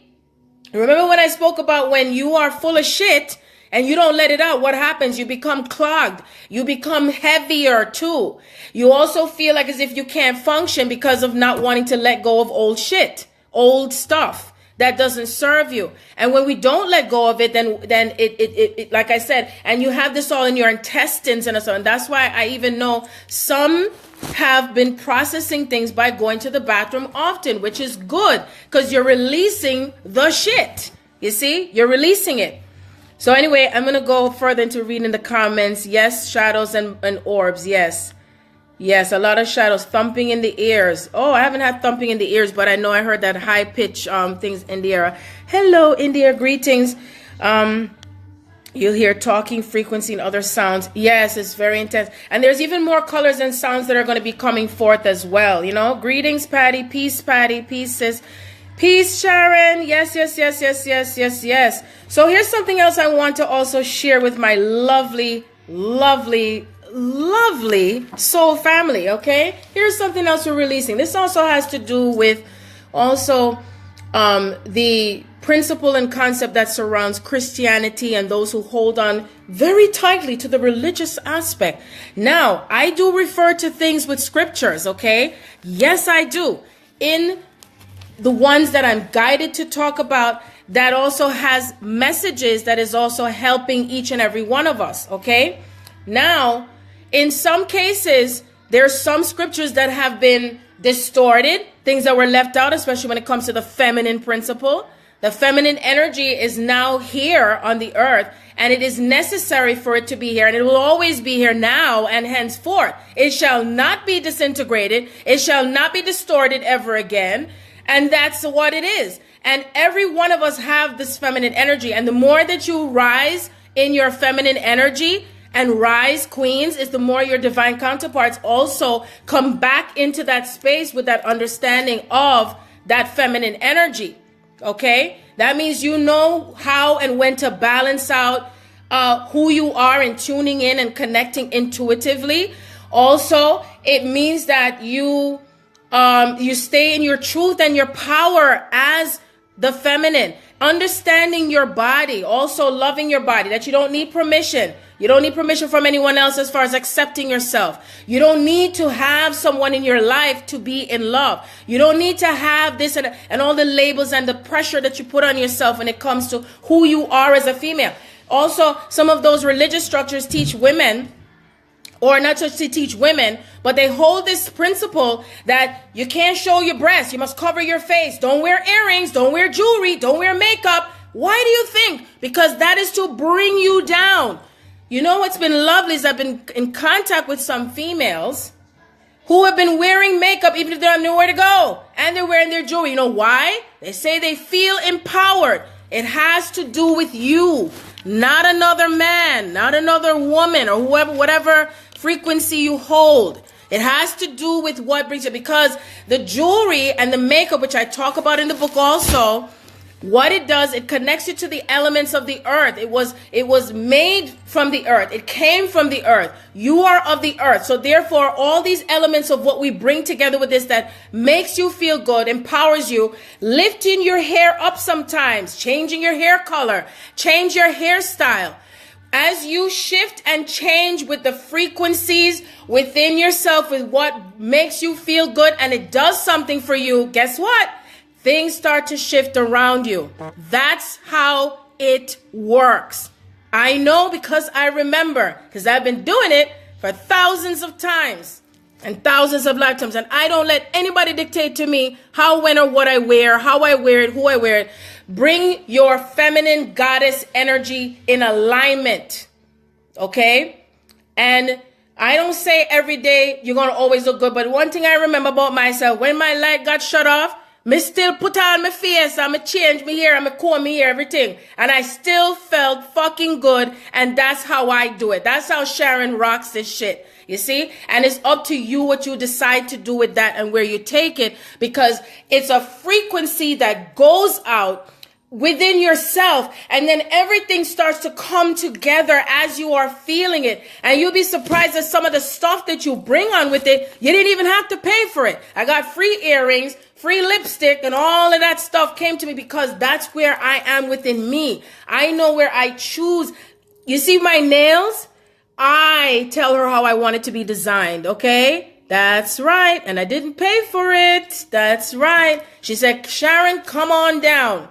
Remember when I spoke about when you are full of shit and you don't let it out, what happens? You become clogged. You become heavier too. You also feel like as if you can't function because of not wanting to let go of old shit, old stuff that doesn't serve you. And when we don't let go of it, then it like I said, and you have this all in your intestines and so on. That's why I even know some have been processing things by going to the bathroom often, which is good because you're releasing the shit. You see, you're releasing it. So anyway, I'm going to go further into reading the comments. Yes, shadows and orbs. Yes. Yes, a lot of shadows. Thumping in the ears. Oh, I haven't had thumping in the ears, but I know I heard that high pitch things in the air. Hello, India. Greetings. You'll hear talking frequency and other sounds. Yes, it's very intense. And there's even more colors and sounds that are going to be coming forth as well. Greetings, Patty. Peace, Patty. Peace, sis. Peace, Sharon. Yes, yes, yes, yes, yes, yes, yes. So here's something else I want to also share with my lovely, lovely, lovely soul family, okay? Here's something else we're releasing. This also has to do with also the principle and concept that surrounds Christianity and those who hold on very tightly to the religious aspect. Now, I do refer to things with scriptures, okay? Yes, I do. In the ones that I'm guided to talk about, that also has messages that is also helping each and every one of us, okay? Now, in some cases, there's some scriptures that have been distorted, things that were left out, especially when it comes to the feminine principle. The feminine energy is now here on the earth, and it is necessary for it to be here, and it will always be here now and henceforth. It shall not be disintegrated. It shall not be distorted ever again. And that's what it is. And every one of us have this feminine energy. And the more that you rise in your feminine energy, and rise, queens, is the more your divine counterparts also come back into that space with that understanding of that feminine energy. Okay? That means you know how and when to balance out who you are and tuning in and connecting intuitively. Also, it means that you stay in your truth and your power as the feminine. Understanding your body, also loving your body, that you don't need permission. You don't need permission from anyone else as far as accepting yourself. You don't need to have someone in your life to be in love. You don't need to have this and all the labels and the pressure that you put on yourself when it comes to who you are as a female. Also, some of those religious structures teach women, or not just to teach women, but they hold this principle that you can't show your breasts. You must cover your face. Don't wear earrings. Don't wear jewelry. Don't wear makeup. Why do you think? Because that is to bring you down. You know what's been lovely is I've been in contact with some females who have been wearing makeup even if they have nowhere to go. And they're wearing their jewelry. You know why? They say they feel empowered. It has to do with you, not another man, not another woman, or whoever, whatever frequency you hold. It has to do with what brings you, because the jewelry and the makeup, which I talk about in the book also, what it does, it connects you to the elements of the earth. It was made from the earth. It came from the earth. You are of the earth. So therefore, all these elements of what we bring together with this that makes you feel good, empowers you, lifting your hair up sometimes, changing your hair color, change your hairstyle. As you shift and change with the frequencies within yourself, with what makes you feel good, and it does something for you, guess what? Things start to shift around you. That's how it works. I know because I remember, because I've been doing it for thousands of times and thousands of lifetimes. And I don't let anybody dictate to me how, when, or what I wear, how I wear it, who I wear it. Bring your feminine goddess energy in alignment. Okay? And I don't say every day you're going to always look good. But one thing I remember about myself, when my light got shut off, me still put on my face, I'ma change me hair, I'ma comb me hair, everything. And I still felt fucking good. And that's how I do it. That's how Sharon rocks this shit. You see? And it's up to you what you decide to do with that and where you take it. Because it's a frequency that goes out within yourself, and then everything starts to come together as you are feeling it. And you'll be surprised at some of the stuff that you bring on with it. You didn't even have to pay for it. I got free earrings, free lipstick, and all of that stuff came to me because that's where I am within me. I know where I choose. You see my nails? I tell her how I want it to be designed, okay? That's right. And I didn't pay for it. That's right. She said, Sharon, come on down.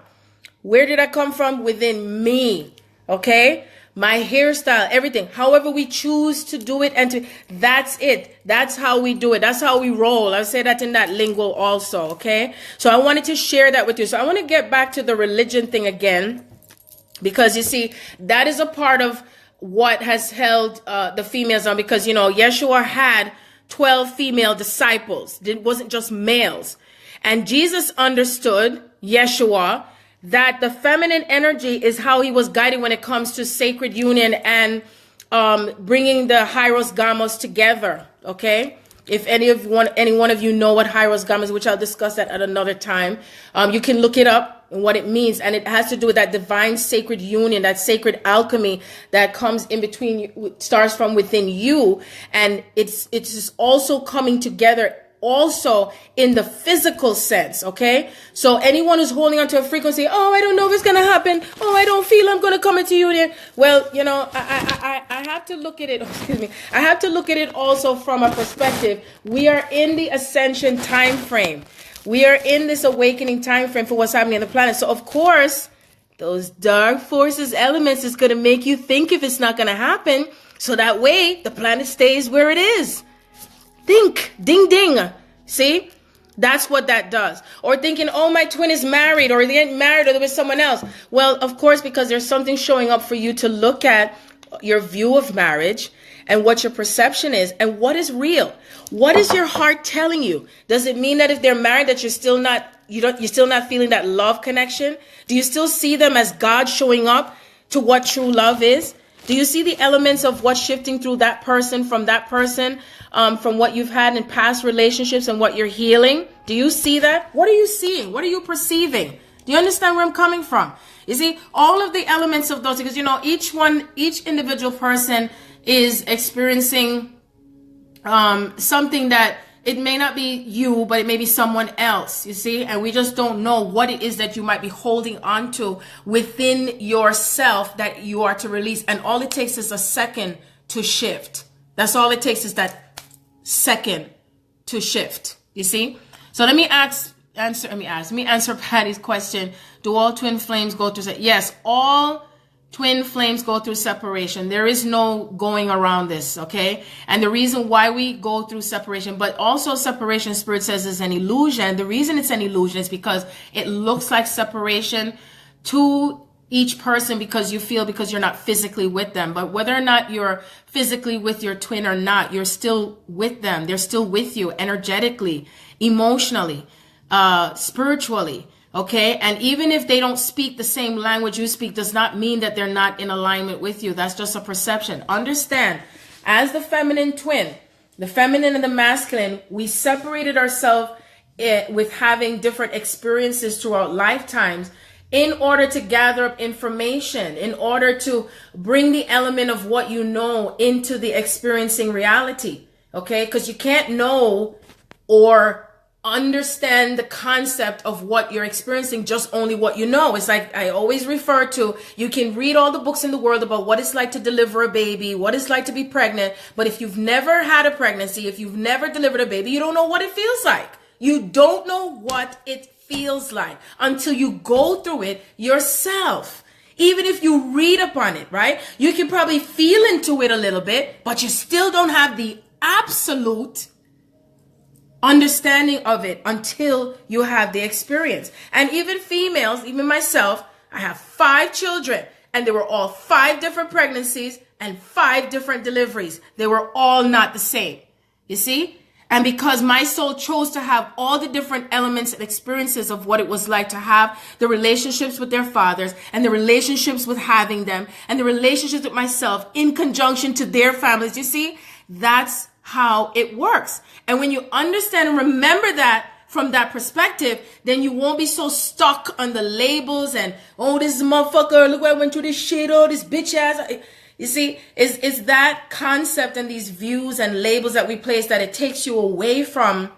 Where did I come from? Within me. Okay? My hairstyle, everything. However we choose to do it, that's it. That's how we do it. That's how we roll. I say that in that lingo also. Okay? So I wanted to share that with you. So I want to get back to the religion thing again, because you see, that is a part of what has held the females on, because, you know, Yeshua had 12 female disciples. It wasn't just males. And Jesus understood, Yeshua, that the feminine energy is how he was guided when it comes to sacred union and bringing the Hyros Gamos together. Okay, if any one of you know what Hyros Gamos is, which I'll discuss that at another time, you can look it up and what it means, and it has to do with that divine sacred union, that sacred alchemy that comes in between you, starts from within you, and it's just also coming together also in the physical sense, okay? So anyone who's holding on to a frequency, oh, I don't know if it's going to happen. Oh, I don't feel I'm going to come into union. Well, you know, I have to look at it, excuse me. I have to look at it also from a perspective. We are in the ascension time frame. We are in this awakening time frame for what's happening on the planet. So, of course, those dark forces elements is going to make you think if it's not going to happen. So that way, the planet stays where it is. Think. Ding, ding. See? That's what that does. Or thinking, oh, my twin is married, or they ain't married, or there was someone else. Well, of course, because there's something showing up for you to look at your view of marriage and what your perception is and what is real. What is your heart telling you? Does it mean that if they're married that you're still not feeling that love connection? Do you still see them as God showing up to what true love is? Do you see the elements of what's shifting through that person, from what you've had in past relationships and what you're healing? Do you see that? What are you seeing? What are you perceiving? Do you understand where I'm coming from? You see, all of the elements of those, because, you know, each individual person is experiencing something that it may not be you, but it may be someone else, you see? And we just don't know what it is that you might be holding on to within yourself that you are to release. And all it takes is a second to shift. That's all it takes, is that second to shift, you see? So let me answer Patty's question. Do all twin flames go through? Yes, all twin flames go through separation. There is no going around this, okay? And the reason why we go through separation, but also separation, Spirit says, is an illusion. The reason it's an illusion is because it looks like separation to each person because you're not physically with them. But whether or not you're physically with your twin or not, you're still with them. They're still with you energetically, emotionally, spiritually. Okay. And even if they don't speak the same language you speak, does not mean that they're not in alignment with you. That's just a perception. Understand, as the feminine twin, the feminine and the masculine, we separated ourselves with having different experiences throughout lifetimes in order to gather up information, in order to bring the element of what you know into the experiencing reality. Okay. Because you can't know or understand the concept of what you're experiencing, just only what you know. It's like I always refer to, you can read all the books in the world about what it's like to deliver a baby, what it's like to be pregnant, but if you've never had a pregnancy, if you've never delivered a baby, you don't know what it feels like. You don't know what it feels like until you go through it yourself. Even if you read upon it, right? You can probably feel into it a little bit, but you still don't have the absolute understanding of it until you have the experience. And even females, even myself, I have 5 children, and they were all 5 different pregnancies and 5 different deliveries. They were all not the same. You see? And because my soul chose to have all the different elements and experiences of what it was like to have the relationships with their fathers and the relationships with having them and the relationships with myself in conjunction to their families, you see, that's how it works. And when you understand and remember that from that perspective, then you won't be so stuck on the labels and, oh, this motherfucker, look what I went through, this shit, oh, this bitch ass. You see, it's that concept and these views and labels that we place that it takes you away from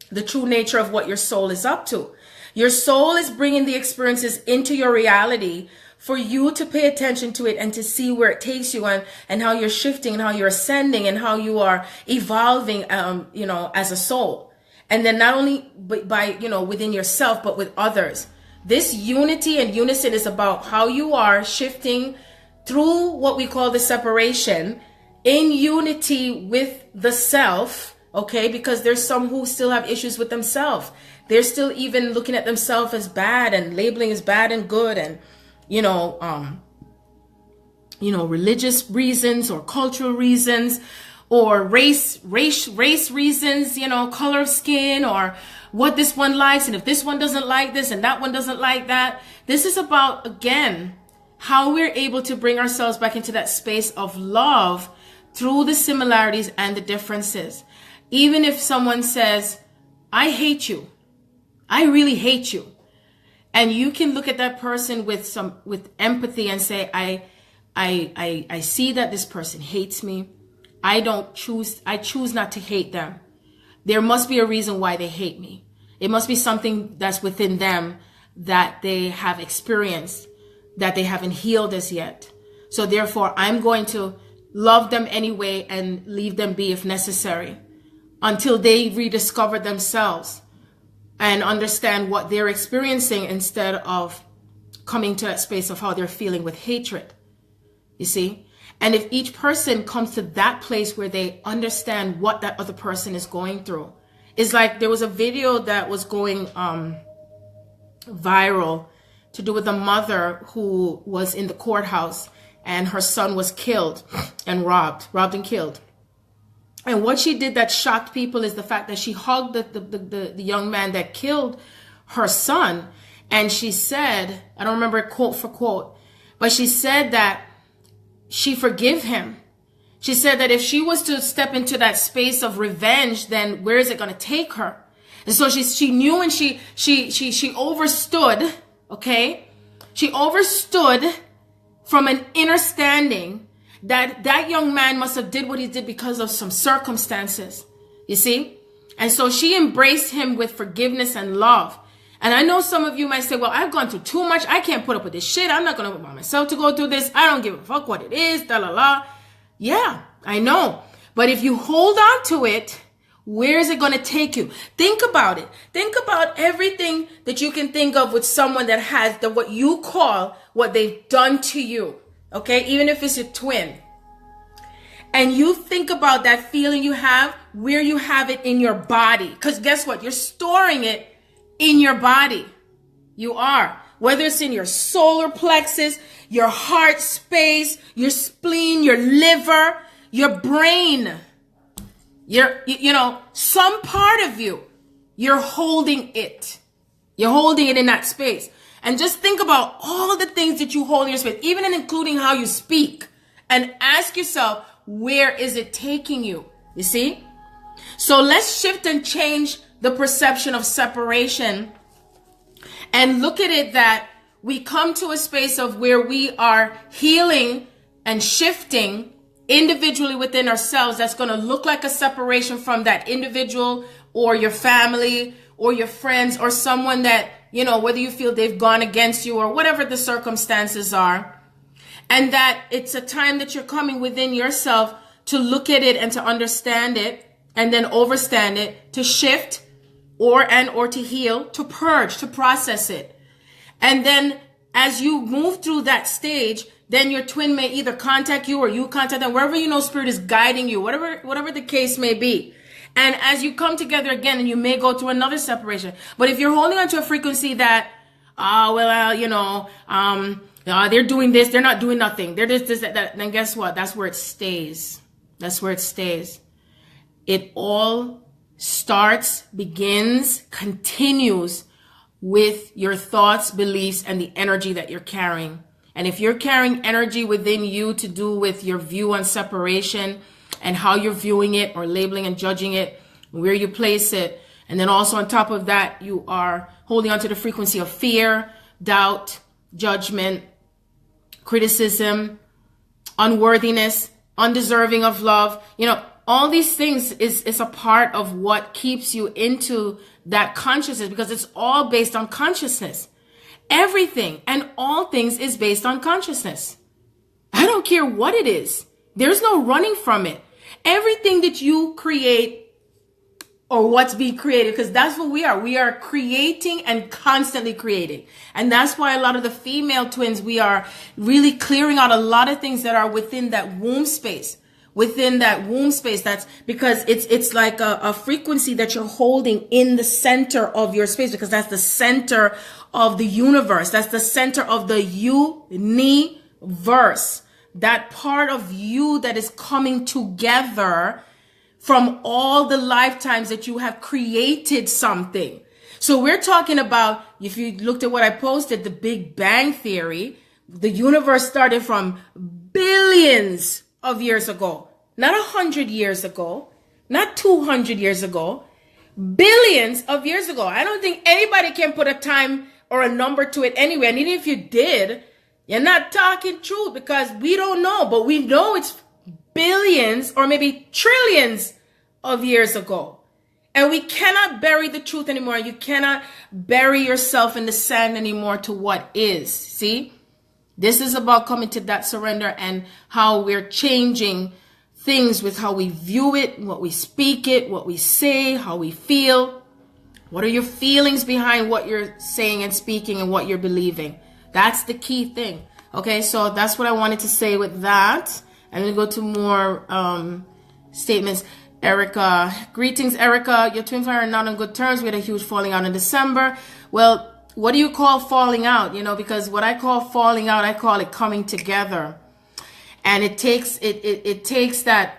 the true nature of what your soul is up to. Your soul is bringing the experiences into your reality for you to pay attention to it and to see where it takes you and how you're shifting and how you're ascending and how you are evolving, as a soul. And then not only by, within yourself, but with others. This unity and unison is about how you are shifting through what we call the separation in unity with the self, okay? Because there's some who still have issues with themselves. They're still even looking at themselves as bad and labeling as bad and good and, religious reasons or cultural reasons or race reasons, color of skin or what this one likes. And if this one doesn't like this and that one doesn't like that, this is about, again, how we're able to bring ourselves back into that space of love through the similarities and the differences. Even if someone says, I hate you, I really hate you. And you can look at that person with empathy and say, I see that this person hates me. I choose not to hate them. there must be a reason why they hate me. It must be something that's within them that they have experienced, that they haven't healed as yet. So therefore, I'm going to love them anyway and leave them be if necessary until they rediscover themselves and understand what they're experiencing instead of coming to that space of how they're feeling with hatred. You see? And if each person comes to that place where they understand what that other person is going through, it's like there was a video that was going viral to do with a mother who was in the courthouse and her son was killed and robbed and killed. And what she did that shocked people is the fact that she hugged the young man that killed her son. And she said, I don't remember it quote for quote, but she said that she forgive him. She said that if she was to step into that space of revenge, then where is it going to take her? And so she knew, and she overstood, okay? She overstood from an understanding that that young man must have did what he did because of some circumstances, you see? And so she embraced him with forgiveness and love. And I know some of you might say, well, I've gone through too much. I can't put up with this shit. I'm not going to allow myself to go through this. I don't give a fuck what it is. Da la la. Yeah, I know. But if you hold on to it, where is it going to take you? Think about it. Think about everything that you can think of with someone that has what you call what they've done to you. Okay? Even if it's your twin. And you think about that feeling you have, where you have it in your body. Because guess what? You're storing it in your body. You are. Whether it's in your solar plexus, your heart space, your spleen, your liver, your brain, some part of you, you're holding it. You're holding it in that space. And just think about all the things that you hold in your space, even including how you speak, and ask yourself, where is it taking you? You see? So let's shift and change the perception of separation and look at it that we come to a space of where we are healing and shifting individually within ourselves. That's going to look like a separation from that individual or your family or your friends or someone that, whether you feel they've gone against you or whatever the circumstances are. And that it's a time that you're coming within yourself to look at it and to understand it and then overstand it, to shift or to heal, to purge, to process it. And then as you move through that stage, then your twin may either contact you or you contact them, wherever spirit is guiding you, whatever the case may be. And as you come together again, and you may go through another separation. But if you're holding on to a frequency that, they're doing this, they're not doing nothing, they're this, that, then guess what? That's where it stays. That's where it stays. It all starts, begins, continues with your thoughts, beliefs, and the energy that you're carrying. And if you're carrying energy within you to do with your view on separation and how you're viewing it or labeling and judging it, where you place it, and then also on top of that, you are holding on to the frequency of fear, doubt, judgment, criticism, unworthiness, undeserving of love, all these things is a part of what keeps you into that consciousness, because it's all based on consciousness. Everything and all things is based on consciousness. I don't care what it is. There's no running from it. Everything that you create or what's being created, because that's what we are. We are creating and constantly creating. And that's why a lot of the female twins, we are really clearing out a lot of things that are within that womb space. That's because it's like a frequency that you're holding in the center of your space, because that's the center of the universe. That's the center of the universe. That part of you that is coming together from all the lifetimes that you have created something. So we're talking about, if you looked at what I posted, the Big Bang Theory, the universe started from billions of years ago, not 100 years ago, not 200 years ago, billions of years ago. I don't think anybody can put a time or a number to it anyway. And even if you did, you're not talking truth, because we don't know, but we know it's billions or maybe trillions of years ago. And we cannot bury the truth anymore. You cannot bury yourself in the sand anymore to what is. See? This is about coming to that surrender and how we're changing things with how we view it, what we speak it, what we say, how we feel. What are your feelings behind what you're saying and speaking and what you're believing? That's the key thing. Okay, so that's what I wanted to say with that. I'm going to go to more statements. Erica, greetings, Erica. Your twin fire are not on good terms. We had a huge falling out in December. Well, what do you call falling out? You know, because what I call falling out, I call it coming together. And it takes it takes that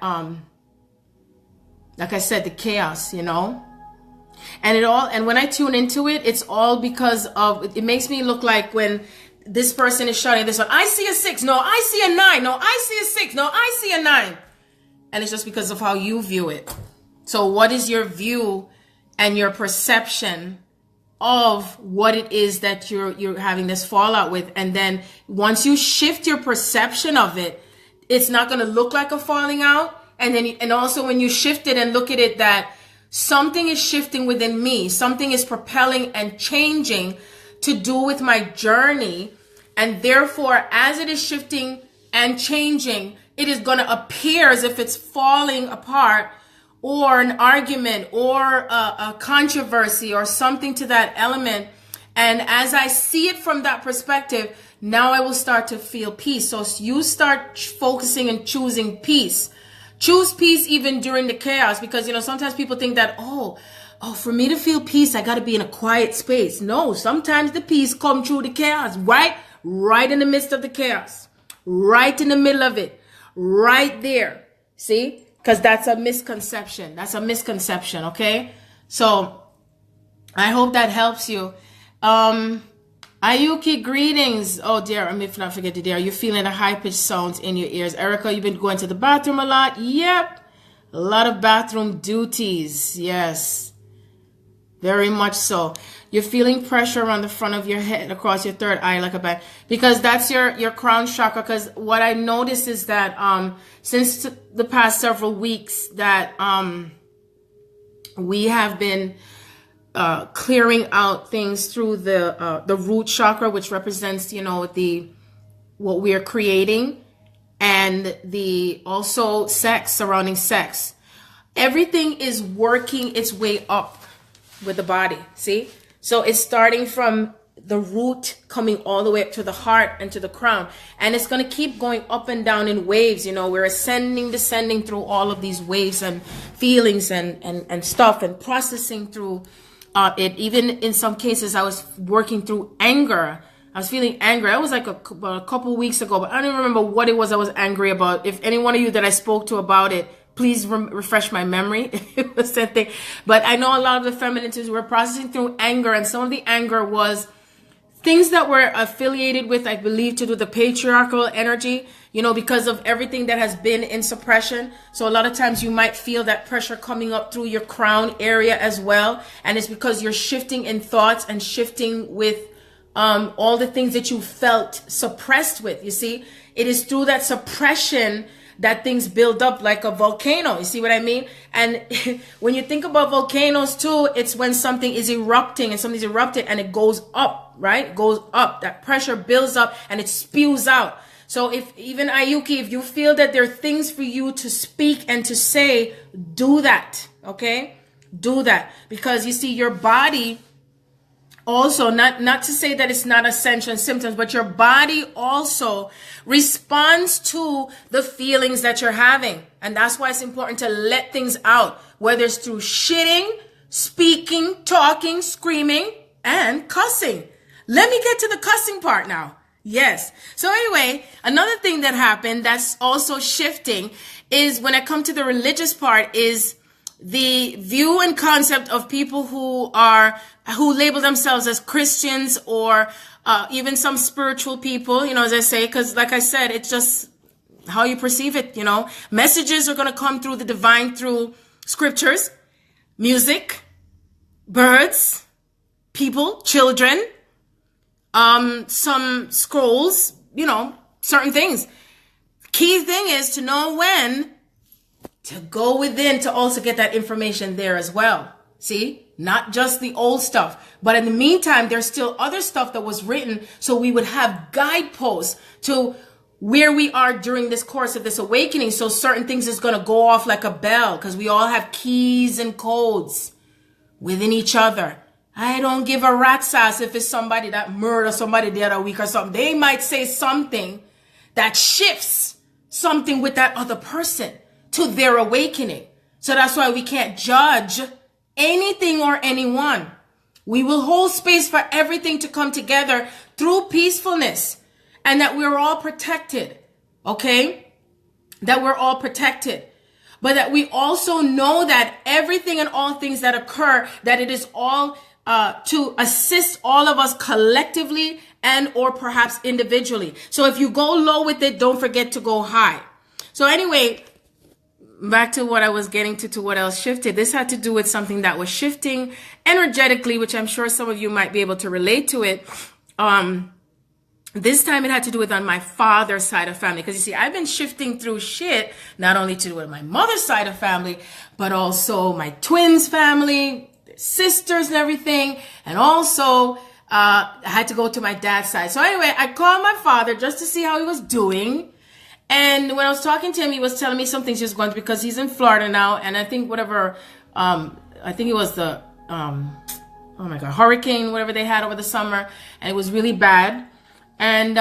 like I said, the chaos, you know. And when I tune into it, it's all because of, it makes me look like when this person is shouting this one, I see a 6, no, I see a 9, no, I see a 6, no, I see a 9. And it's just because of how you view it. So what is your view and your perception of what it is that you're having this fallout with? And then once you shift your perception of it, it's not going to look like a falling out. And also when you shift it and look at it that something is shifting within me, something is propelling and changing to do with my journey. And therefore, as it is shifting and changing, it is going to appear as if it's falling apart, or an argument or a controversy or something to that element. And as I see it from that perspective, now I will start to feel peace. So you start focusing and choosing peace. Choose peace even during the chaos, because, you know, sometimes people think that, oh, for me to feel peace, I got to be in a quiet space. No, sometimes the peace come through the chaos, right in the midst of the chaos, right in the middle of it, right there. See? Because that's a misconception. That's a misconception. Okay. So I hope that helps you. Ayuki, greetings. Oh dear, I may not forget the dear. Are you feeling the high-pitched sounds in your ears? Erica, you've been going to the bathroom a lot? Yep. A lot of bathroom duties. Yes. Very much so. You're feeling pressure around the front of your head, across your third eye like a bag. Because that's your crown chakra. Because what I noticed is that since the past several weeks that we have been clearing out things through the root chakra, which represents, you know, what we are creating, and the also sex, surrounding sex. Everything is working its way up with the body. See? So it's starting from the root, coming all the way up to the heart and to the crown. And it's going to keep going up and down in waves. You know, we're ascending, descending through all of these waves and feelings and stuff, and processing through it. Even in some cases, I was working through anger. I was feeling angry. That was like a couple weeks ago, but I don't even remember what it was I was angry about. If any one of you that I spoke to about it, please refresh my memory. It was something. But I know a lot of the feminines were processing through anger, and some of the anger was things that were affiliated with, I believe, to do with the patriarchal energy, you know, because of everything that has been in suppression. So a lot of times you might feel that pressure coming up through your crown area as well. And it's because you're shifting in thoughts and shifting with all the things that you felt suppressed with. You see, it is through that suppression that things build up like a volcano. You see what I mean? And when you think about volcanoes too, it's when something is erupting and something's erupted and it goes up, right? It goes up. That pressure builds up and it spews out. So if even Ayuki, if you feel that there are things for you to speak and to say, do that. Okay? Do that. Because you see, your body also, not to say that it's not Ascension symptoms, but your body also responds to the feelings that you're having. And that's why it's important to let things out, whether it's through shitting, speaking, talking, screaming, and cussing. Let me get to the cussing part now. Yes. So anyway, another thing that happened that's also shifting is when I come to the religious part is the view and concept of people who label themselves as Christians or even some spiritual people, you know, as I say, because like I said, it's just how you perceive it, you know. Messages are going to come through the divine through scriptures, music, birds, people, children, some scrolls, you know, certain things. Key thing is to know when to go within to also get that information there as well. See, not just the old stuff. But in the meantime, there's still other stuff that was written so we would have guideposts to where we are during this course of this awakening. So certain things is going to go off like a bell because we all have keys and codes within each other. I don't give a rat's ass if it's somebody that murdered somebody the other week or something. They might say something that shifts something with that other person to their awakening. So that's why we can't judge anything or anyone. We will hold space for everything to come together through peacefulness, and that we're all protected. Okay? That we're all protected. But that we also know that everything and all things that occur, that it is all to assist all of us collectively and or perhaps individually. So if you go low with it, don't forget to go high. So anyway, back to what I was getting to what else shifted. This had to do with something that was shifting energetically, which I'm sure some of you might be able to relate to it. This time it had to do with on my father's side of family. Because you see, I've been shifting through shit, not only to do with my mother's side of family, but also my twins' family, sisters and everything. And also, I had to go to my dad's side. So anyway, I called my father just to see how he was doing. And when I was talking to him, he was telling me some things he was going through because he's in Florida now. And I think whatever, I think it was the, oh my God, hurricane, whatever they had over the summer. And it was really bad. And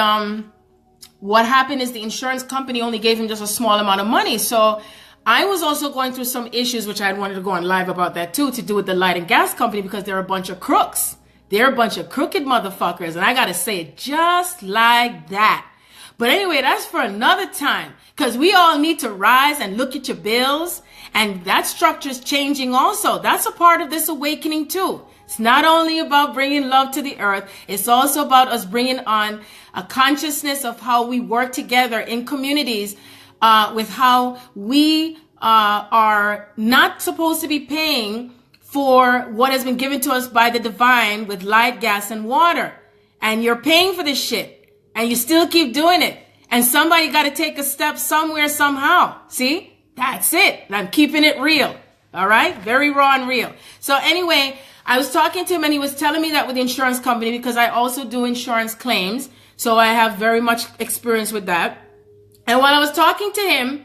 what happened is the insurance company only gave him just a small amount of money. So I was also going through some issues, which I wanted to go on live about that too, to do with the light and gas company, because they're a bunch of crooks. They're a bunch of crooked motherfuckers. And I got to say it just like that. But anyway, that's for another time, because we all need to rise and look at your bills. And that structure is changing also. That's a part of this awakening too. It's not only about bringing love to the earth. It's also about us bringing on a consciousness of how we work together in communities, with how we are not supposed to be paying for what has been given to us by the divine with light, gas, and water. And you're paying for this shit, and you still keep doing it. And somebody got to take a step somewhere, somehow. See? That's it. And I'm keeping it real. All right? Very raw and real. So anyway, I was talking to him, and he was telling me that with the insurance company, because I also do insurance claims. So I have very much experience with that. And while I was talking to him,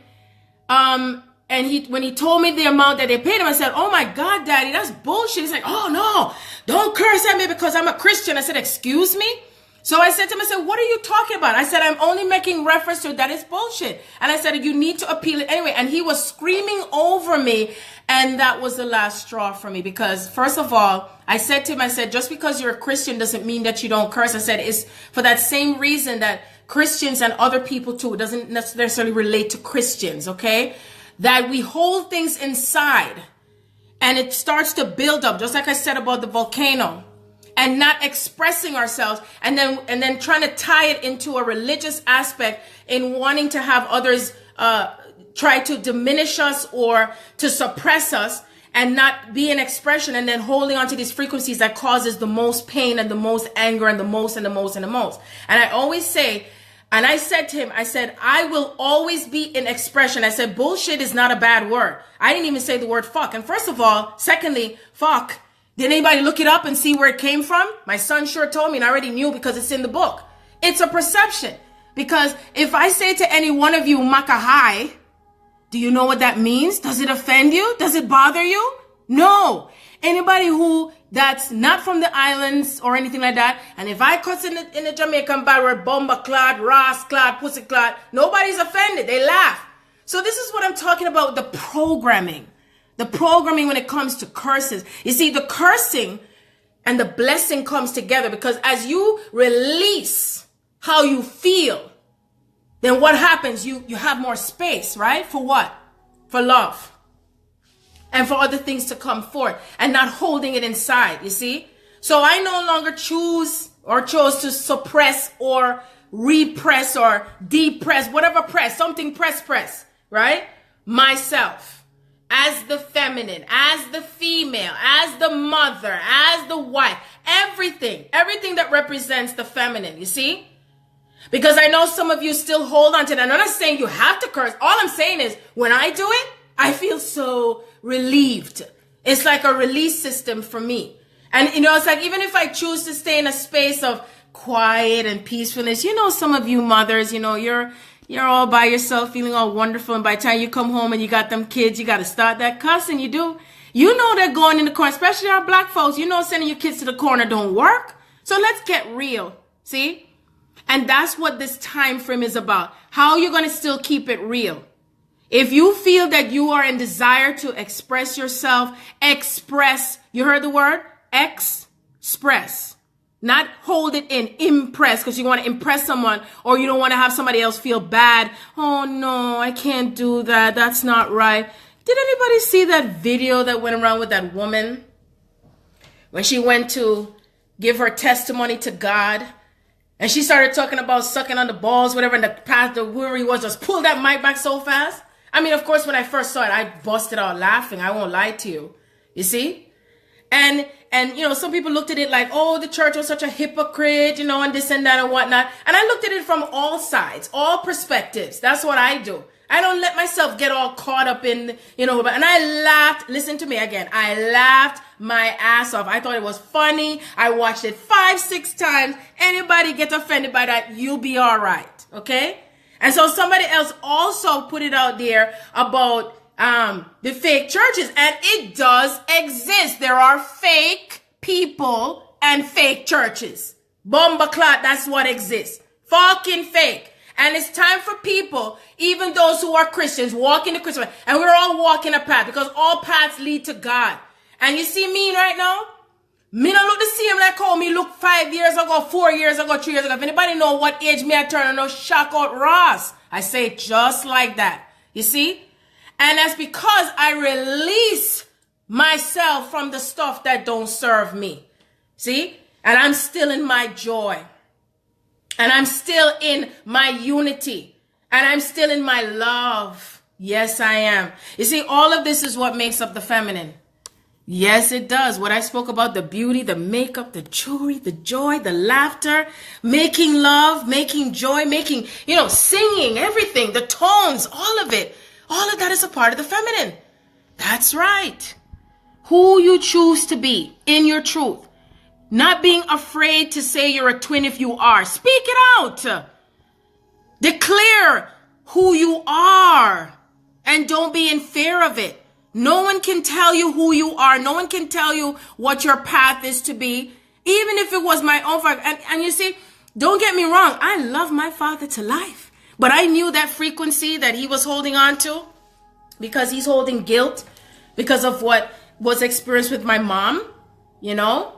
and when he told me the amount that they paid him, I said, "Oh my God, Daddy, that's bullshit." He's like, "Oh no, don't curse at me because I'm a Christian." I said, "Excuse me?" So I said to him, I said, "What are you talking about?" I said, "I'm only making reference to that it's bullshit." And I said, "You need to appeal it anyway." And he was screaming over me. And that was the last straw for me, because first of all, I said to him, I said, just because you're a Christian doesn't mean that you don't curse. I said, it's for that same reason that Christians and other people too, it doesn't necessarily relate to Christians, okay? That we hold things inside and it starts to build up, just like I said about the volcano, and not expressing ourselves, and then trying to tie it into a religious aspect in wanting to have others try to diminish us or to suppress us and not be an expression, and then holding on to these frequencies that causes the most pain and the most anger and the most and the most and the most. And I always say, and I said to him, I said, I will always be an expression. I said, bullshit is not a bad word. I didn't even say the word fuck. And first of all, secondly, fuck. Did anybody look it up and see where it came from? My son sure told me, and I already knew because it's in the book. It's a perception. Because if I say to any one of you, makahai, do you know what that means? Does it offend you? Does it bother you? No. Anybody who that's not from the islands or anything like that, and if I cuss in the Jamaican bar word, bomba clad, ras clad, pussy clad, nobody's offended. They laugh. So this is what I'm talking about, the programming. The programming when it comes to curses. You see, the cursing and the blessing comes together, because as you release how you feel, then what happens? You have more space, right? For what? For love. And for other things to come forth, and not holding it inside, you see? So I no longer chose to suppress or repress or depress, whatever press, something press, right? Myself. As the feminine, as the female, as the mother, as the wife, everything that represents the feminine, you see? Because I know some of you still hold on to that. I'm not saying you have to curse. All I'm saying is when I do it, I feel so relieved. It's like a release system for me. And, you know, it's like, even if I choose to stay in a space of quiet and peacefulness, you know, some of you mothers, you know, you're all by yourself feeling all wonderful. And by the time you come home and you got them kids, you got to start that cussing. You do. You know they're going in the corner, especially our black folks. You know sending your kids to the corner don't work. So let's get real. See? And that's what this time frame is about. How you're going to still keep it real. If you feel that you are in desire to express yourself, express. You heard the word? Express. Not hold it in, impress, because you want to impress someone or you don't want to have somebody else feel bad. Oh no, I can't do that. That's not right. Did anybody see that video that went around with that woman when she went to give her testimony to God and she started talking about sucking on the balls, whatever, and the pastor, whoever he was, just pulled that mic back so fast? I mean, of course, when I first saw it, I busted out laughing. I won't lie to you. You see? And you know, some people looked at it like, oh, the church was such a hypocrite, you know, and this and that and whatnot. And I looked at it from all sides, all perspectives. That's what I do. I don't let myself get all caught up in, you know, and I laughed. Listen to me again. I laughed my ass off. I thought it was funny. I watched it 5-6 times. Anybody get offended by that, you'll be all right. Okay? And so somebody else also put it out there about the fake churches, and it does exist. There are fake people and fake churches. Bomba clot, that's what exists. Fucking fake. And it's time for people, even those who are Christians, walking the Christian path. And we're all walking a path because all paths lead to God. And you see me right now? Me don't look the same like how me look 5 years ago, 4 years ago, 3 years ago. If anybody know what age me I turn, no shock out Ross. I say it just like that. You see? And that's because I release myself from the stuff that don't serve me. See? And I'm still in my joy. And I'm still in my unity. And I'm still in my love. Yes, I am. You see, all of this is what makes up the feminine. Yes, it does. What I spoke about, the beauty, the makeup, the jewelry, the joy, the laughter, making love, making joy, making, you know, singing, everything, the tones, all of it. All of that is a part of the feminine. That's right. Who you choose to be in your truth. Not being afraid to say you're a twin if you are. Speak it out. Declare who you are. And don't be in fear of it. No one can tell you who you are. No one can tell you what your path is to be. Even if it was my own father. And you see, don't get me wrong. I love my father to life. But I knew that frequency that he was holding on to because he's holding guilt because of what was experienced with my mom. You know,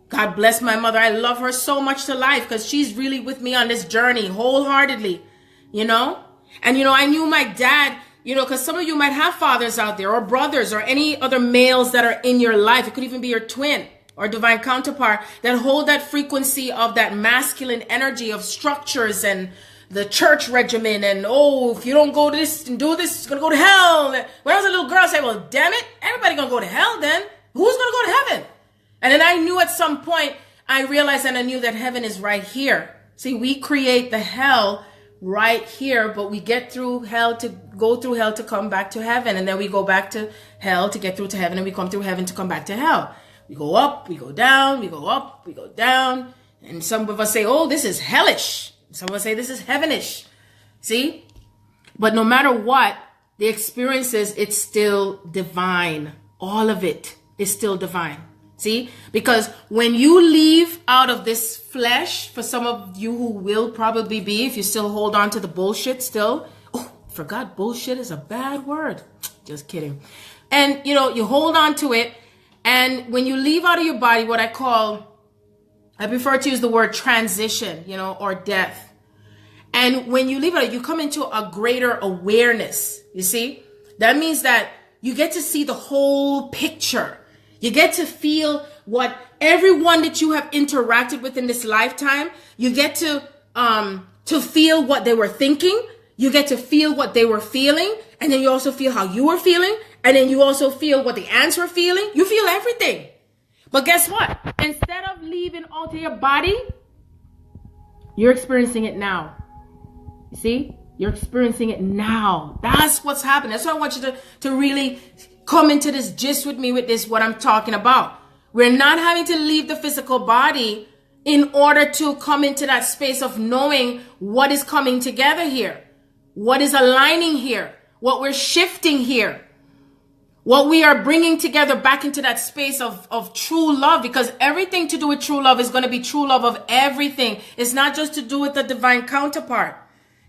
God bless my mother. I love her so much to life because she's really with me on this journey wholeheartedly, you know. And, you know, I knew my dad, you know, because some of you might have fathers out there or brothers or any other males that are in your life. It could even be your twin or divine counterpart that hold that frequency of that masculine energy of structures and the church regimen and, oh, if you don't go to this and do this, it's going to go to hell. When I was a little girl, I said, well, damn it, everybody going to go to hell then. Who's going to go to heaven? And then I knew at some point, I realized and I knew that heaven is right here. See, we create the hell right here, but we get through hell to go through hell to come back to heaven. And then we go back to hell to get through to heaven, and we come through heaven to come back to hell. We go up, we go down, we go up, we go down. And some of us say, oh, this is hellish. Some of us say this is heavenish. See? But no matter what the experience is, it's still divine. All of it is still divine. See? Because when you leave out of this flesh, for some of you who will probably be, if you still hold on to the bullshit still. Oh, forgot bullshit is a bad word. Just kidding. And, you know, you hold on to it. And when you leave out of your body, what I prefer to use the word transition, you know, or death. And when you leave it, you come into a greater awareness. You see, that means that you get to see the whole picture. You get to feel what everyone that you have interacted with in this lifetime, you get to feel what they were thinking. You get to feel what they were feeling. And then you also feel how you were feeling. And then you also feel what the ants were feeling. You feel everything. But guess what? Instead of leaving out of your body, you're experiencing it now. You see? You're experiencing it now. That's what's happening. That's why I want you to really come into this gist with me with this, what I'm talking about. We're not having to leave the physical body in order to come into that space of knowing what is coming together here, what is aligning here, what we're shifting here, what we are bringing together back into that space of true love, because everything to do with true love is going to be true love of everything. It's not just to do with the divine counterpart.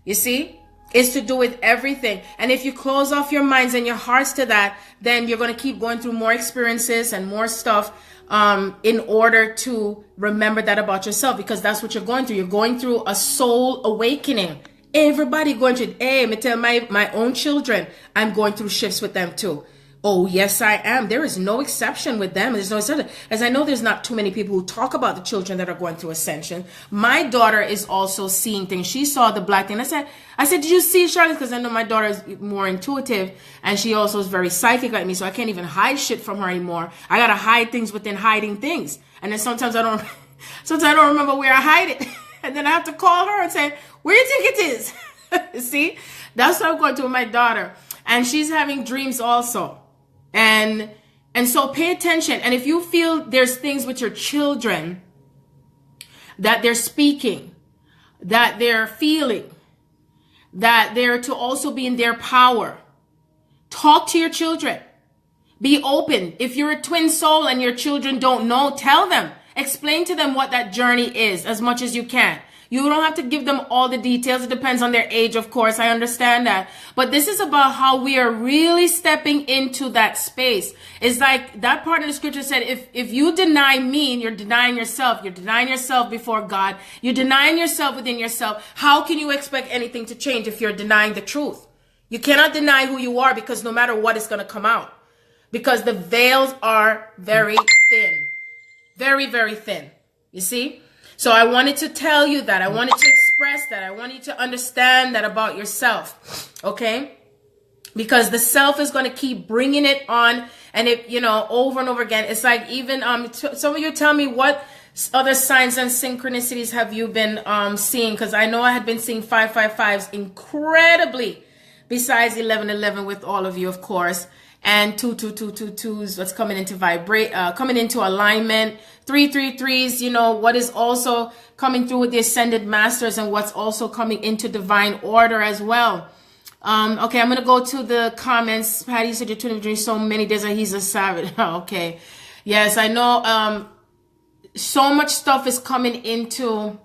You see? It's to do with everything. And if you close off your minds and your hearts to that, then you're going to keep going through more experiences and more stuff in order to remember that about yourself, because that's what you're going through. You're going through a soul awakening. Everybody going through it. Hey, me tell my own children, I'm going through shifts with them too. Oh, yes, I am. There is no exception with them. There's no exception. As I know, there's not too many people who talk about the children that are going through ascension. My daughter is also seeing things. She saw the black thing. I said, did you see Charlotte? Because I know my daughter is more intuitive, and she also is very psychic like me, so I can't even hide shit from her anymore. I got to hide things within hiding things. And then sometimes I don't remember where I hide it. And then I have to call her and say, where do you think it is? See? That's what I'm going through with my daughter. And she's having dreams also. And so pay attention. And if you feel there's things with your children that they're speaking, that they're feeling, that they're to also be in their power, talk to your children. Be open. If you're a twin soul and your children don't know, tell them. Explain to them what that journey is as much as you can. You don't have to give them all the details. It depends on their age, of course. I understand that. But this is about how we are really stepping into that space. It's like that part of the scripture said, if you deny me, you're denying yourself. You're denying yourself before God. You're denying yourself within yourself. How can you expect anything to change if you're denying the truth? You cannot deny who you are, because no matter what, it's going to come out. Because the veils are very thin. Very, very thin. You see? So I wanted to tell you that. I wanted to express that. I want you to understand that about yourself. Okay? Because the self is going to keep bringing it on. And it, over and over again. It's like even, some of you tell me what other signs and synchronicities have you been seeing? Because I know I had been seeing 555s incredibly. Besides 1111 with all of you, of course. And 22222s, what's coming into coming into alignment. 333s, what is also coming through with the ascended masters, and what's also coming into divine order as well. Okay, I'm gonna go to the comments. Patty said you're tuning during so many days and he's a savage. Okay, yes, I know. So much stuff is coming into,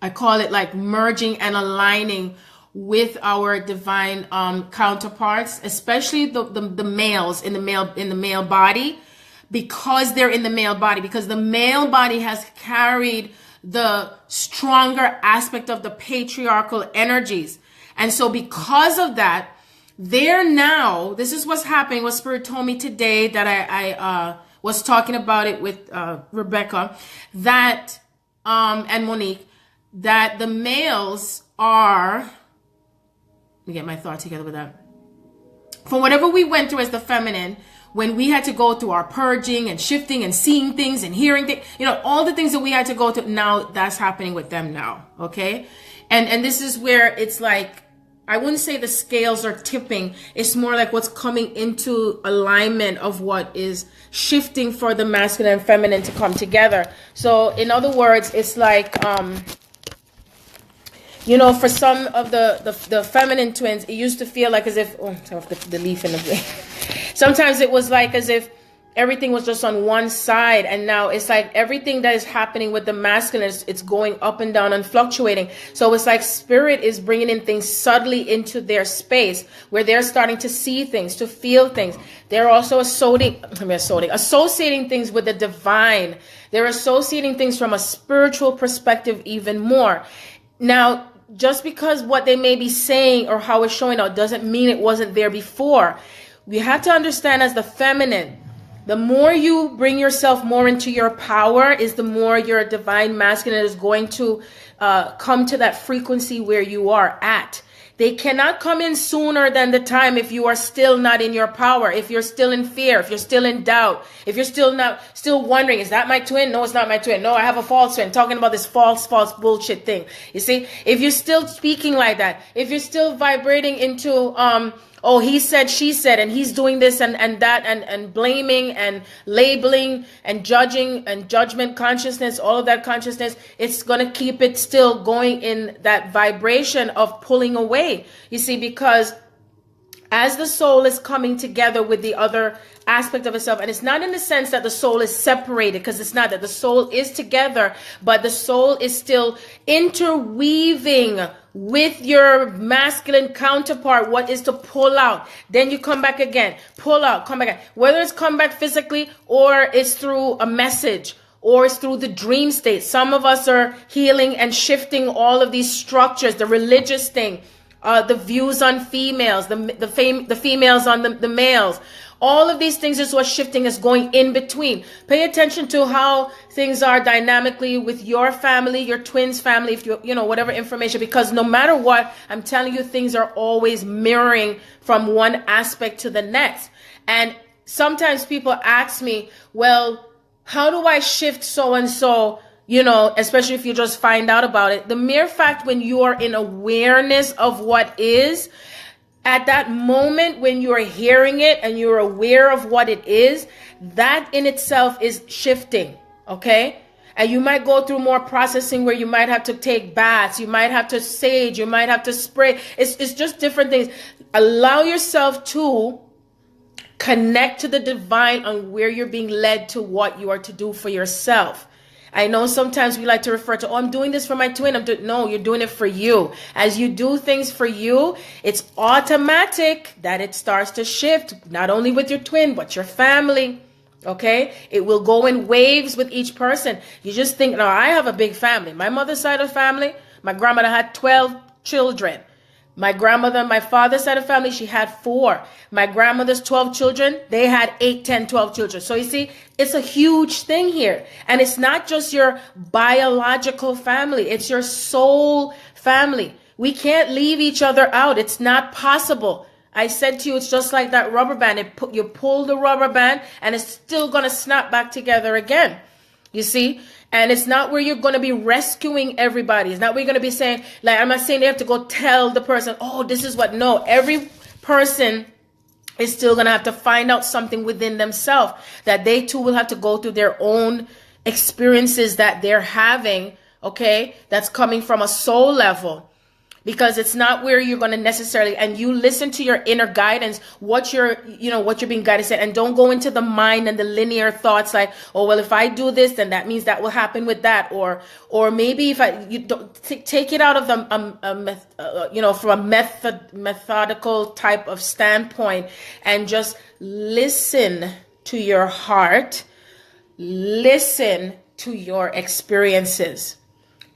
I call it like merging and aligning with our divine counterparts, especially the males in the male body, because they're in the male body, because the male body has carried the stronger aspect of the patriarchal energies. And so because of that, they're now, this is what's happening, what Spirit told me today, that I was talking about it with Rebecca, that and Monique, that the males are, let me get my thought together with that. From whatever we went through as the feminine, when we had to go through our purging and shifting and seeing things and hearing things, all the things that we had to go through, now that's happening with them now, okay? And this is where it's like, I wouldn't say the scales are tipping. It's more like what's coming into alignment of what is shifting for the masculine and feminine to come together. So in other words, it's like, for some of the feminine twins, it used to feel like as if, the leaf in the way. Sometimes it was like as if everything was just on one side, and now it's like everything that is happening with the masculine, it's going up and down and fluctuating. So it's like Spirit is bringing in things subtly into their space where they're starting to see things, to feel things. They're also associating things with the divine. They're associating things from a spiritual perspective even more. Now, just because what they may be saying or how it's showing out doesn't mean it wasn't there before. We have to understand, as the feminine, the more you bring yourself more into your power is the more your divine masculine is going to come to that frequency where you are at. They cannot come in sooner than the time if you are still not in your power, if you're still in fear, if you're still in doubt, if you're still wondering, is that my twin? No, it's not my twin. No, I have a false twin. Talking about this false bullshit thing. You see, if you're still speaking like that, if you're still vibrating into, oh, he said, she said, and he's doing this and that, and blaming and labeling and judging and judgment consciousness, all of that consciousness, it's going to keep it still going in that vibration of pulling away. You see, because as the soul is coming together with the other aspect of itself, and it's not in the sense that the soul is separated, because it's not that. The soul is together, but the soul is still interweaving with your masculine counterpart. What is to pull out? Then you come back again, pull out, come back again. Whether it's come back physically, or it's through a message, or it's through the dream state. Some of us are healing and shifting all of these structures, the religious thing, the views on females, the females on the males. All of these things is what shifting is going in between. Pay attention to how things are dynamically with your family, your twins family, if you know, whatever information, because no matter what, I'm telling you, things are always mirroring from one aspect to the next. And sometimes people ask me, well, how do I shift so and so? You know, especially if you just find out about it. The mere fact when you are in awareness of what is, at that moment when you are hearing it and you're aware of what it is, that in itself is shifting, okay? And you might go through more processing where you might have to take baths, you might have to sage, you might have to spray. It's just different things. Allow yourself to connect to the divine on where you're being led to what you are to do for yourself. I know sometimes we like to refer to, oh, I'm doing this for my twin. No, you're doing it for you. As you do things for you, it's automatic that it starts to shift, not only with your twin, but your family. Okay? It will go in waves with each person. You just think, no, I have a big family. My mother's side of family, my grandmother had 12 children. My grandmother, my father's side of family, she had 4. My grandmother's 12 children, they had 8, 10, 12 children. So you see, it's a huge thing here. And it's not just your biological family. It's your soul family. We can't leave each other out. It's not possible. I said to you, it's just like that rubber band. You pull the rubber band and it's still going to snap back together again. You see? And it's not where you're going to be rescuing everybody. It's not where you're going to be saying, like, I'm not saying they have to go tell the person, oh, this is what. No, every person is still going to have to find out something within themselves, that they too will have to go through their own experiences that they're having, okay, that's coming from a soul level. Because it's not where you're going to necessarily, and you listen to your inner guidance, what you're being guided to, and don't go into the mind and the linear thoughts like, oh, well, if I do this, then that means that will happen with that. Or maybe if you don't take it out of the, from a methodical type of standpoint, and just listen to your heart, listen to your experiences.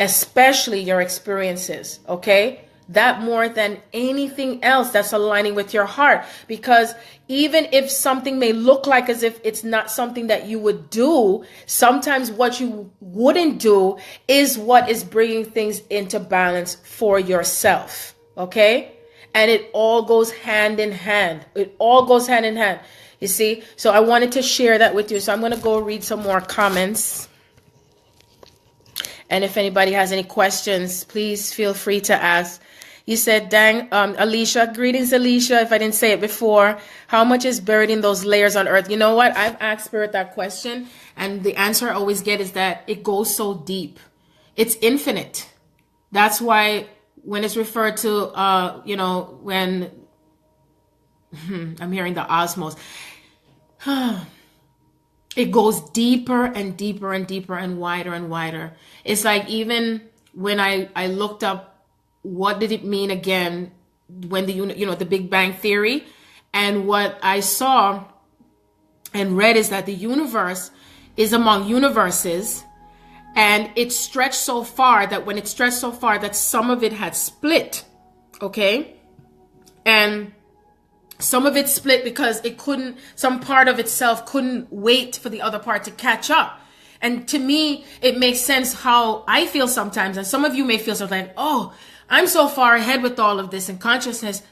Especially your experiences, okay? That more than anything else that's aligning with your heart. Because even if something may look like as if it's not something that you would do, sometimes what you wouldn't do is what is bringing things into balance for yourself, okay? And it all goes hand in hand. It all goes hand in hand, you see? So I wanted to share that with you. So I'm going to go read some more comments. And if anybody has any questions, please feel free to ask. You said, dang, Alicia, greetings, Alicia. If I didn't say it before, how much is buried in those layers on earth? You know what? I've asked Spirit that question, and the answer I always get is that it goes so deep. It's infinite. That's why when it's referred to, when I'm hearing the osmos, it goes deeper and deeper and deeper and wider and wider. It's like even when I looked up what did it mean again when the Big Bang Theory, and what I saw and read is that the universe is among universes, and it stretched so far that when it stretched so far that some of it had split, okay? And some of it split because some part of itself couldn't wait for the other part to catch up. And to me, it makes sense how I feel sometimes. And some of you may feel something like, oh, I'm so far ahead with all of this in consciousness,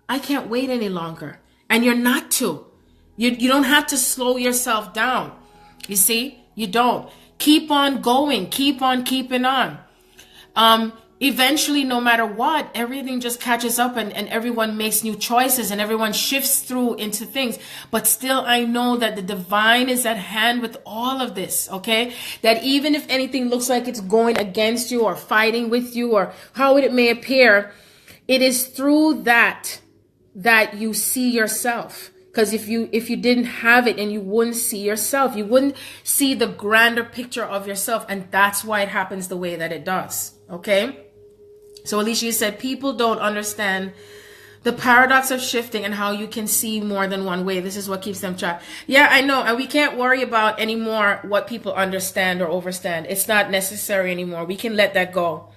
I can't wait any longer. And you're not to. You don't have to slow yourself down. You see, you don't. Keep on going. Keep on keeping on. eventually, no matter what, everything just catches up and everyone makes new choices and everyone shifts through into things. But still, I know that the divine is at hand with all of this, okay? That even if anything looks like it's going against you or fighting with you or how it may appear, it is through that you see yourself. Because if you didn't have it, and you wouldn't see yourself, you wouldn't see the grander picture of yourself. And that's why it happens the way that it does, okay? So Alicia, you said people don't understand the paradox of shifting and how you can see more than one way. This is what keeps them trapped. Yeah, I know. And we can't worry about anymore what people understand or overstand. It's not necessary anymore. We can let that go.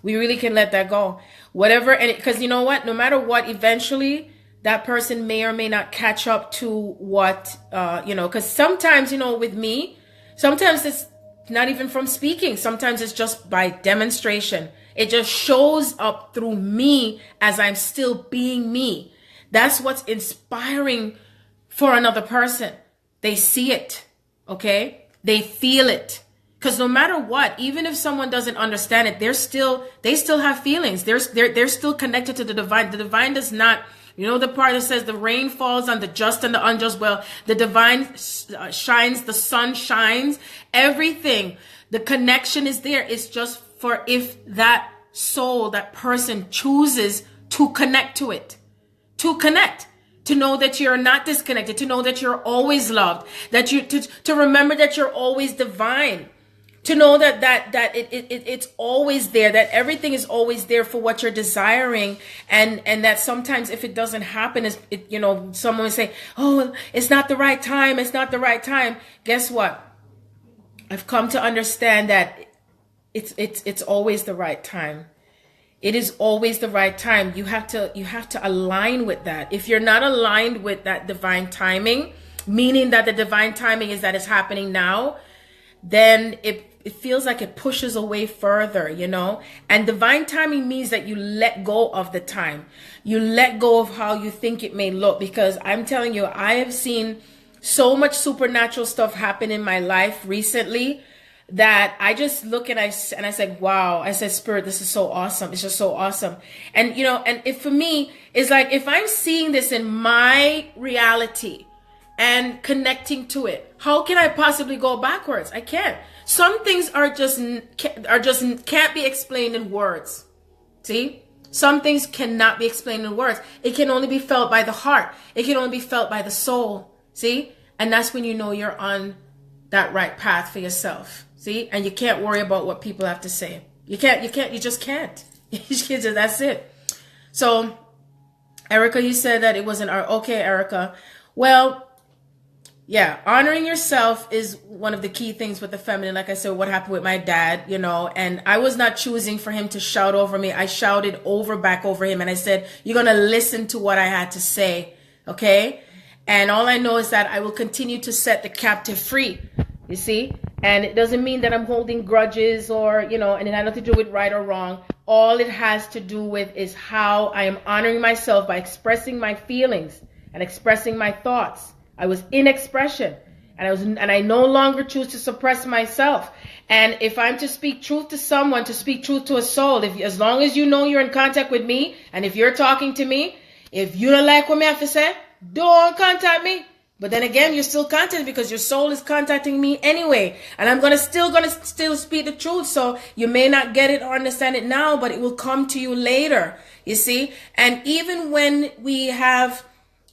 We really can let that go. Whatever. And because you know what? No matter what, eventually that person may or may not catch up to what, because sometimes, with me, sometimes it's not even from speaking. Sometimes it's just by demonstration. It just shows up through me as I'm still being me. That's what's inspiring for another person. They see it, okay? They feel it. Because no matter what, even if someone doesn't understand it, they still have feelings. They're still connected to the divine. The divine does not, the part that says the rain falls on the just and the unjust. Well, the divine shines, the sun shines, everything. The connection is there. It's just for if that soul, that person chooses to connect to it, to connect, to know that you're not disconnected, to know that you're always loved, that to remember that you're always divine, to know that it's always there, that everything is always there for what you're desiring, and that sometimes if it doesn't happen, someone will say, oh, it's not the right time, it's not the right time. Guess what? I've come to understand that it's always the right time. It is always the right time. You have to align with that. If you're not aligned with that divine timing, meaning that the divine timing is that it's happening now, then it feels like it pushes away further, and divine timing means that you let go of the time. You let go of how you think it may look, because I'm telling you, I have seen so much supernatural stuff happen in my life recently that I just look and I said, wow, I said, Spirit, this is so awesome. It's just so awesome. And, and if for me, it's like, if I'm seeing this in my reality and connecting to it, how can I possibly go backwards? I can't. Some things can't be explained in words. See? Some things cannot be explained in words. It can only be felt by the heart. It can only be felt by the soul. See? And that's when you know you're on that right path for yourself. See? And you can't worry about what people have to say. You just can't. That's it. So, Erica, you said that it wasn't okay, Erica. Well, yeah, honoring yourself is one of the key things with the feminine. Like I said, what happened with my dad, and I was not choosing for him to shout over me. I shouted back over him, and I said, you're going to listen to what I had to say, okay? And all I know is that I will continue to set the captive free, you see? And it doesn't mean that I'm holding grudges or, and it had nothing to do with right or wrong. All it has to do with is how I am honoring myself by expressing my feelings and expressing my thoughts. I was in expression, and I no longer choose to suppress myself. And if I'm to speak truth to someone, to speak truth to a soul, as long as you know you're in contact with me, and if you're talking to me, if you don't like what I have to say, don't contact me. But then again, you're still contacting because your soul is contacting me anyway, and I'm still speak the truth. So you may not get it or understand it now, but it will come to you later. You see, and even when we have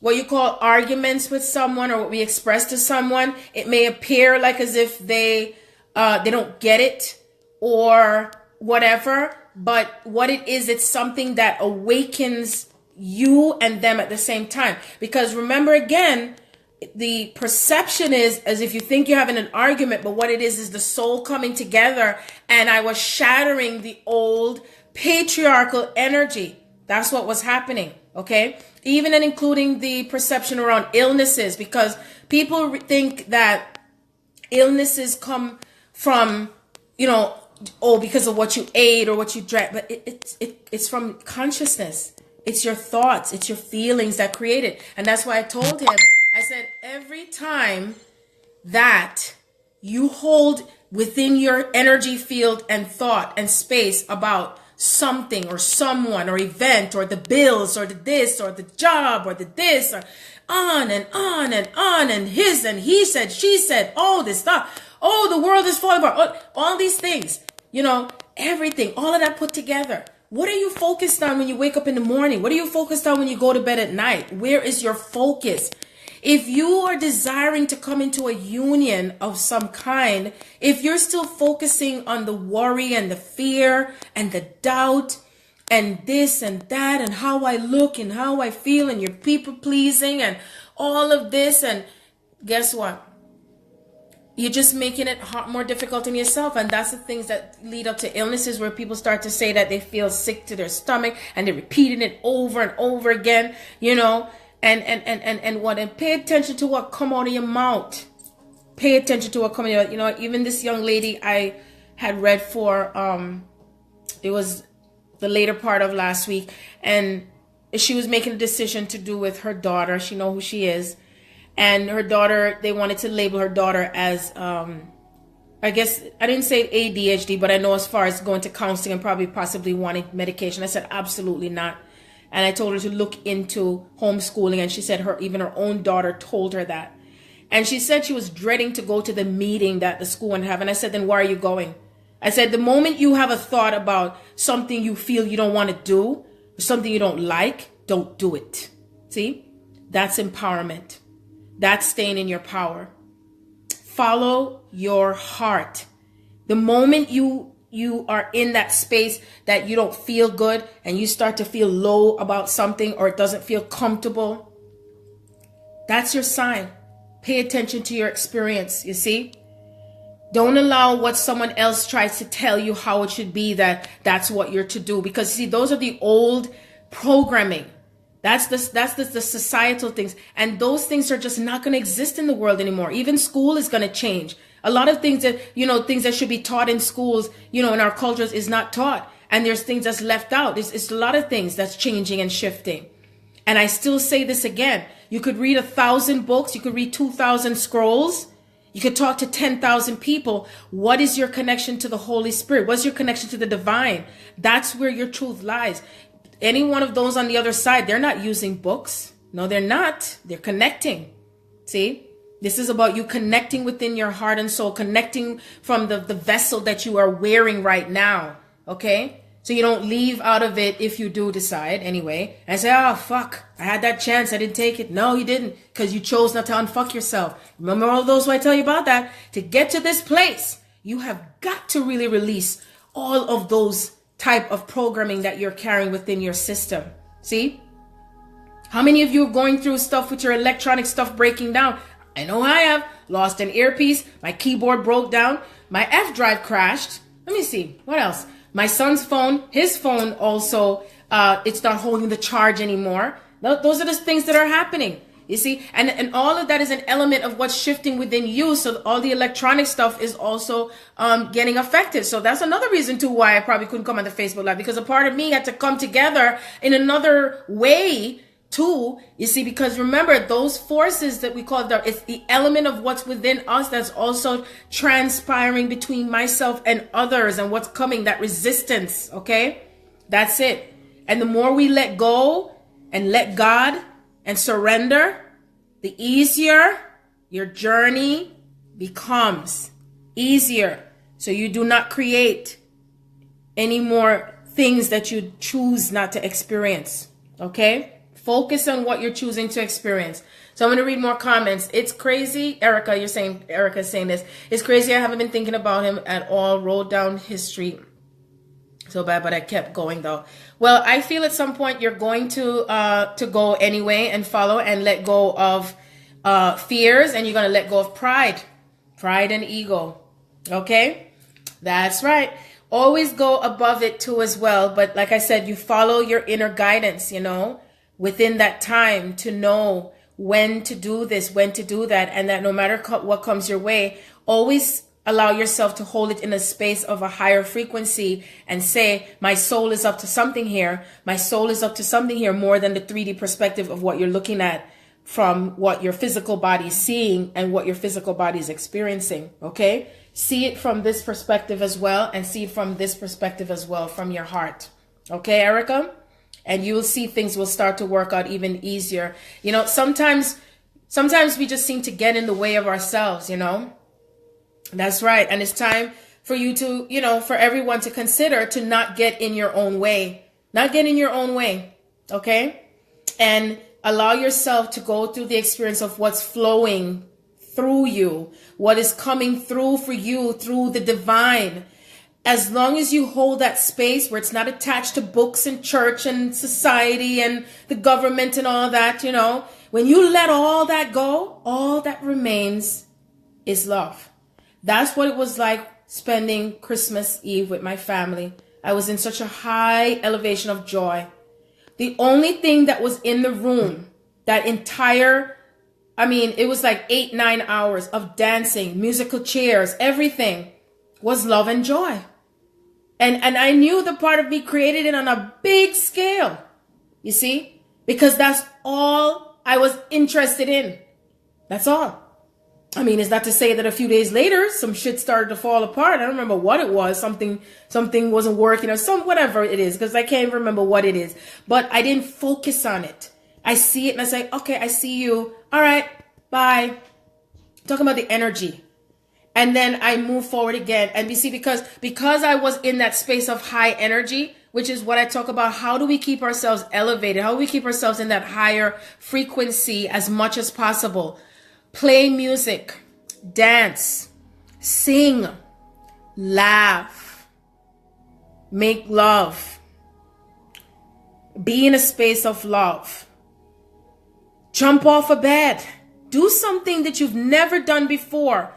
what you call arguments with someone, or what we express to someone, it may appear like as if they don't get it or whatever. But what it is, it's something that awakens you and them at the same time. Because remember, again, the perception is as if you think you're having an argument, but what it is the soul coming together, and I was shattering the old patriarchal energy. That's what was happening, okay? Even and including the perception around illnesses, because people think that illnesses come from, because of what you ate or what you drank, but it's from consciousness. It's your thoughts, it's your feelings that create it. And that's why I told him, I said, every time that you hold within your energy field and thought and space about something or someone or event or the bills or the this or the job or the this, or on and on and on, and his and he said, she said, all this stuff. Oh, the world is falling apart. All these things, you know, everything, all of that put together. What are you focused on when you wake up in the morning? What are you focused on when you go to bed at night? Where is your focus? If you are desiring to come into a union of some kind, if you're still focusing on the worry and the fear and the doubt and this and that and how I look and how I feel and you're people pleasing and all of this, and guess what? You're just making it more difficult on yourself. And that's the things that lead up to illnesses, where people start to say that they feel sick to their stomach and they're repeating it over and over again, you know. And pay attention to what come out of your mouth. Pay attention to what come out of your mouth. You know, even this young lady I had read for, it was the later part of last week, and she was making a decision to do with her daughter. She know who she is. And her daughter, they wanted to label her daughter as, I guess, I didn't say ADHD, but I know as far as going to counseling and probably possibly wanting medication. I said, absolutely not. And I told her to look into homeschooling. And she said even her own daughter told her that. And she said she was dreading to go to the meeting that the school would have. And I said, then why are you going? I said, the moment you have a thought about something you feel you don't want to do, or something you don't like, don't do it. See, that's empowerment. That's staying in your power. Follow your heart. The moment you are in that space that you don't feel good and you start to feel low about something, or it doesn't feel comfortable, that's your sign. Pay attention to your experience, you see? Don't allow what someone else tries to tell you how it should be, that's what you're to do. Because see, those are the old programming. That's the societal things. And those things are just not going to exist in the world anymore. Even school is going to change. A lot of things that, you know, things that should be taught in schools, you know, in our cultures is not taught. And there's things that's left out. It's a lot of things that's changing and shifting. And I still say this again. You could read 1,000 books. You could read 2,000 scrolls. You could talk to 10,000 people. What is your connection to the Holy Spirit? What's your connection to the divine? That's where your truth lies. Any one of those on the other side, they're not using books. No, they're not. They're connecting. See? This is about you connecting within your heart and soul, connecting from the vessel that you are wearing right now. Okay? So you don't leave out of it if you do decide anyway and say, oh, fuck, I had that chance. I didn't take it. No, you didn't, because you chose not to unfuck yourself. Remember all those who I tell you about that? To get to this place, you have got to really release all of those type of programming that you're carrying within your system. See? How many of you are going through stuff with your electronic stuff breaking down? I know I have. Lost an earpiece. My keyboard broke down. My F drive crashed. Let me see. What else? My son's phone, his phone also, it's not holding the charge anymore. Those are the things that are happening. You see, and all of that is an element of what's shifting within you. So all the electronic stuff is also getting affected. So that's another reason too why I probably couldn't come on the Facebook Live, because a part of me had to come together in another way too. You see, because remember, those forces that we call it's the element of what's within us that's also transpiring between myself and others, and what's coming, that resistance. Okay, that's it. And the more we let go and let God and surrender, the easier your journey becomes. Easier. So you do not create any more things that you choose not to experience. Okay? Focus on what you're choosing to experience. So I'm going to read more comments. It's crazy. Erica's saying this. It's crazy. I haven't been thinking about him at all. Wrote down history. So bad, but I kept going though. Well, I feel at some point you're going to go anyway and follow and let go of fears, and you're going to let go of pride and ego. Okay? That's right. Always go above it too as well. But like I said, you follow your inner guidance, you know, within that time to know when to do this, when to do that, and that no matter what comes your way, always allow yourself to hold it in a space of a higher frequency and say, my soul is up to something here. My soul is up to something here, more than the 3D perspective of what you're looking at from what your physical body is seeing and what your physical body is experiencing. Okay? see it from this perspective as well, and see it from this perspective as well, from your heart. Okay, Erica? And you will see things will start to work out even easier. You know, sometimes we just seem to get in the way of ourselves, you know? That's right. And it's time for you to, you know, for everyone to consider to not get in your own way. Not get in your own way. Okay? And allow yourself to go through the experience of what's flowing through you, what is coming through for you through the divine. As long as you hold that space where it's not attached to books and church and society and the government and all that, you know, when you let all that go, all that remains is love. That's what it was like spending Christmas Eve with my family. I was in such a high elevation of joy. The only thing that was in the room, that entire, I mean, it was like 8-9 hours of dancing, musical chairs, everything was love and joy. And I knew the part of me created it on a big scale, you see, because that's all I was interested in. That's all. I mean, it's not to say that a few days later, some shit started to fall apart. I don't remember what it was. Something wasn't working or whatever it is, because I can't remember what it is. But I didn't focus on it. I see it and I say, okay, I see you. All right, bye. Talking about the energy. And then I move forward again. And you see, because I was in that space of high energy, which is what I talk about, how do we keep ourselves elevated? How do we keep ourselves in that higher frequency as much as possible? Play music, dance, sing, laugh, make love, be in a space of love, jump off a bed, do something that you've never done before.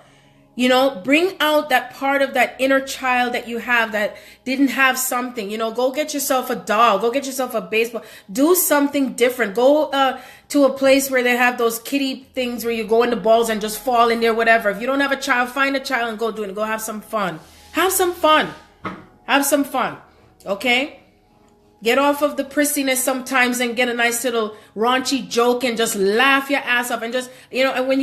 You know, bring out that part of that inner child that you have that didn't have something. You know, go get yourself a doll. Go get yourself a baseball. Do something different. Go to a place where they have those kiddie things where you go in the balls and just fall in there, whatever. If you don't have a child, find a child and go do it. Go have some fun. Have some fun. Have some fun. Okay? Get off of the prissiness sometimes and get a nice little raunchy joke and just laugh your ass off and just, you know, and when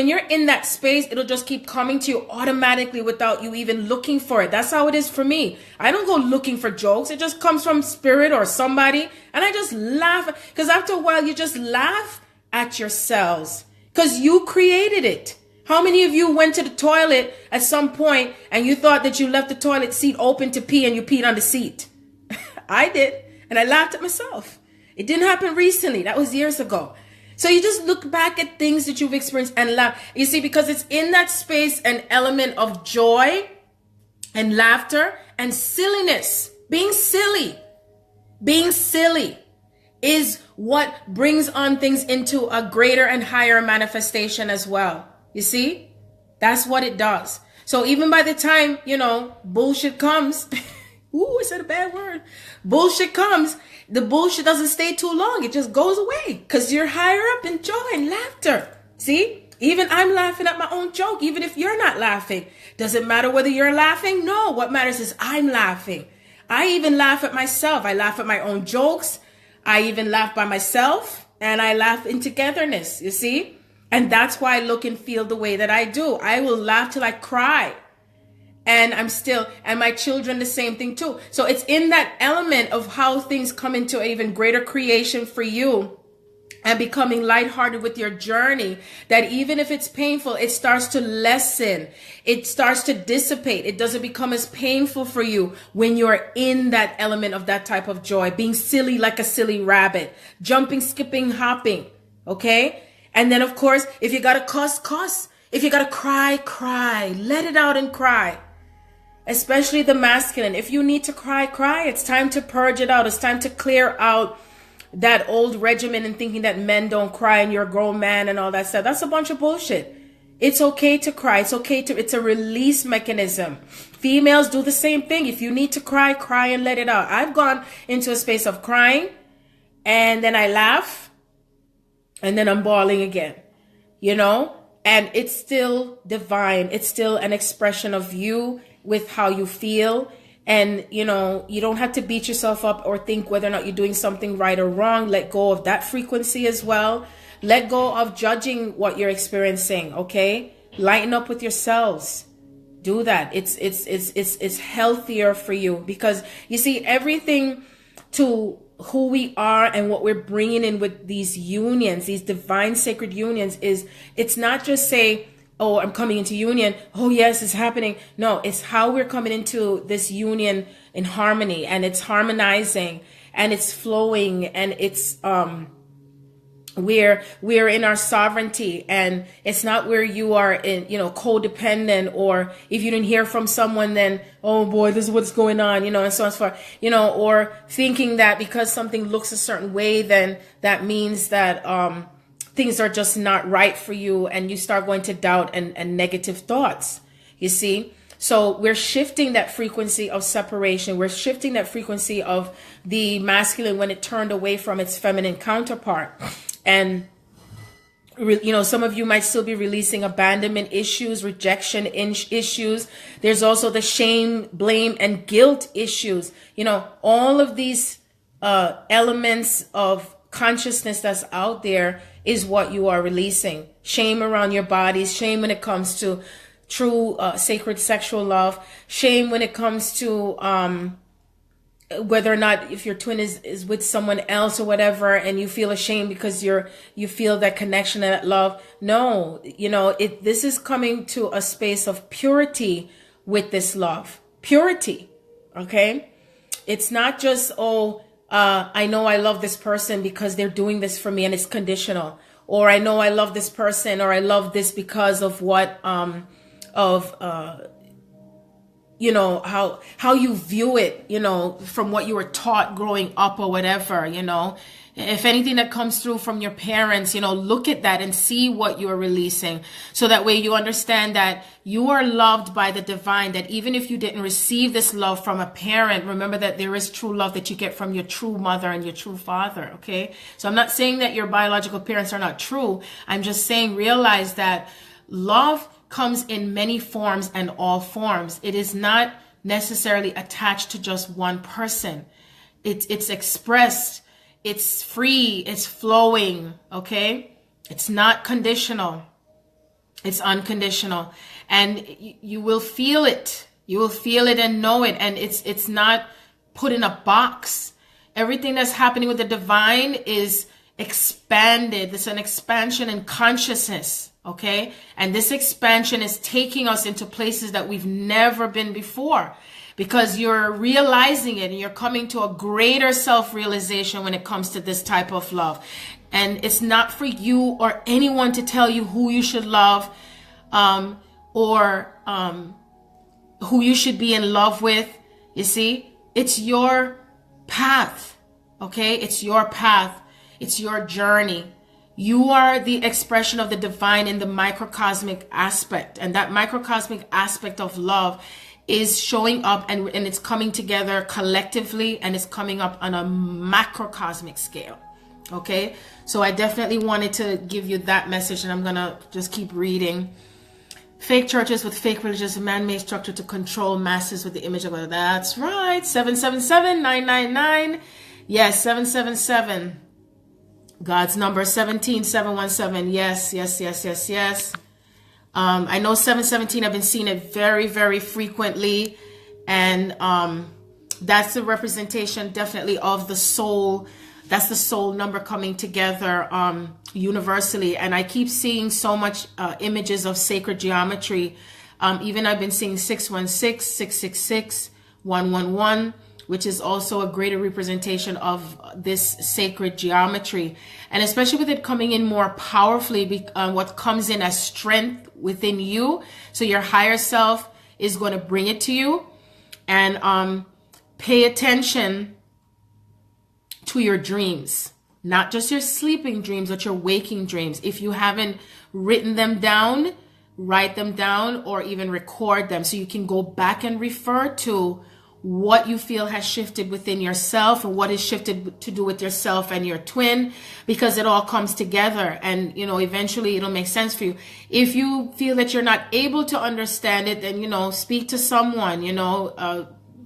you're in that space, it'll just keep coming to you automatically without you even looking for it. That's how it is for me. I don't go looking for jokes. It just comes from spirit or somebody. And I just laugh, because after a while you just laugh at yourselves because you created it. How many of you went to the toilet at some point and you thought that you left the toilet seat open to pee and you peed on the seat? I did. And I laughed at myself. It didn't happen recently. That was years ago. So you just look back at things that you've experienced and laugh. You see, because it's in that space an element of joy and laughter and silliness. Being silly. Being silly is what brings on things into a greater and higher manifestation as well. You see? That's what it does. So even by the time, you know, bullshit comes... Ooh, I said a bad word. Bullshit comes. The bullshit doesn't stay too long. It just goes away because you're higher up in joy and laughter. See? Even I'm laughing at my own joke, even if you're not laughing. Does it matter whether you're laughing? No. What matters is I'm laughing. I even laugh at myself. I laugh at my own jokes. I even laugh by myself. And I laugh in togetherness, you see? And that's why I look and feel the way that I do. I will laugh till I cry. And and my children, the same thing too. So it's in that element of how things come into an even greater creation for you and becoming lighthearted with your journey, that even if it's painful, it starts to lessen. It starts to dissipate. It doesn't become as painful for you when you're in that element of that type of joy, being silly like a silly rabbit, jumping, skipping, hopping. Okay. And then of course, if you got to cuss. If you got to cry. Let it out and cry. Especially the masculine. If you need to cry. It's time to purge it out. It's time to clear out that old regimen and thinking that men don't cry and you're a grown man and all that stuff. That's a bunch of bullshit. It's okay to cry. It's a release mechanism. Females do the same thing. If you need to cry and let it out. I've gone into a space of crying and then I laugh and then I'm bawling again, you know, and it's still divine. It's still an expression of you with how you feel. And, you know, you don't have to beat yourself up or think whether or not you're doing something right or wrong. Let go of that frequency as well. Let go of judging what you're experiencing, okay? Lighten up with yourselves. Do that. It's healthier for you, because you see, everything to who we are and what we're bringing in with these unions, these divine sacred unions, is it's not just say, oh, I'm coming into union, oh yes, it's happening. No, it's how we're coming into this union in harmony, and it's harmonizing, and it's flowing, and it's we're in our sovereignty, and it's not where you are in, codependent, or if you didn't hear from someone, then, oh boy, this is what's going on, and so on and so forth, or thinking that because something looks a certain way, then that means that things are just not right for you, and you start going to doubt and negative thoughts, you see. So we're shifting that frequency of separation. We're shifting that frequency of the masculine when it turned away from its feminine counterpart. And, some of you might still be releasing abandonment issues, rejection issues. There's also the shame, blame, and guilt issues. All of these elements of consciousness that's out there is what you are releasing. Shame around your bodies, shame when it comes to true sacred sexual love, shame when it comes to whether or not if your twin is with someone else or whatever, and you feel ashamed because you feel that connection and that love. No, this is coming to a space of purity with this love. Purity, okay? It's not just, I know I love this person because they're doing this for me and it's conditional. Or I know I love this person, or I love this because of what, how you view it, from what you were taught growing up or whatever, if anything that comes through from your parents, look at that and see what you are releasing. So that way you understand that you are loved by the divine, that even if you didn't receive this love from a parent, remember that there is true love that you get from your true mother and your true father. Okay. So I'm not saying that your biological parents are not true. I'm just saying, realize that love comes in many forms and all forms. It is not necessarily attached to just one person. It's expressed, it's free, it's flowing, okay? It's not conditional. It's unconditional. And you will feel it. You will feel it and know it. And it's not put in a box. Everything that's happening with the divine is expanded. It's an expansion in consciousness. Okay. And this expansion is taking us into places that we've never been before, because you're realizing it and you're coming to a greater self-realization when it comes to this type of love. And it's not for you or anyone to tell you who you should love, or who you should be in love with. You see, it's your path. Okay. It's your path. It's your journey. You are the expression of the divine in the microcosmic aspect. And that microcosmic aspect of love is showing up, and it's coming together collectively, and it's coming up on a macrocosmic scale. Okay. So I definitely wanted to give you that message, and I'm going to just keep reading. Fake churches with fake religious man-made structure to control masses with the image of God. That's right. 777-999. Yes, 777. God's number 17717. Yes. I know 717. I've been seeing it very, very frequently, and that's the representation definitely of the soul. That's the soul number coming together universally. And I keep seeing so much images of sacred geometry. Even I've been seeing 616, 666, 111. Which is also a greater representation of this sacred geometry. And especially with it coming in more powerfully, what comes in as strength within you. So your higher self is going to bring it to you. And pay attention to your dreams. Not just your sleeping dreams, but your waking dreams. If you haven't written them down, write them down, or even record them so you can go back and refer to what you feel has shifted within yourself, or what is shifted to do with yourself and your twin, because it all comes together, and eventually it'll make sense for you. If you feel that you're not able to understand it, then speak to someone,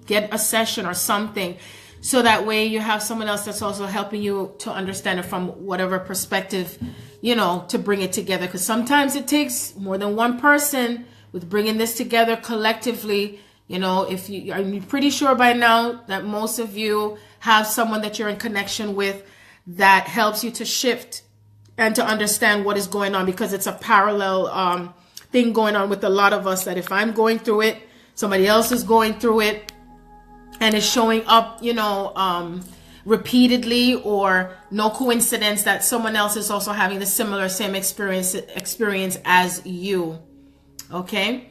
get a session or something, so that way you have someone else that's also helping you to understand it from whatever perspective, to bring it together. Because sometimes it takes more than one person with bringing this together collectively. You know, if you, I'm pretty sure by now that most of you have someone that you're in connection with that helps you to shift and to understand what is going on, because it's a parallel thing going on with a lot of us, that if I'm going through it, somebody else is going through it, and it's showing up, you know, repeatedly, or no coincidence that someone else is also having the same experience as you. Okay.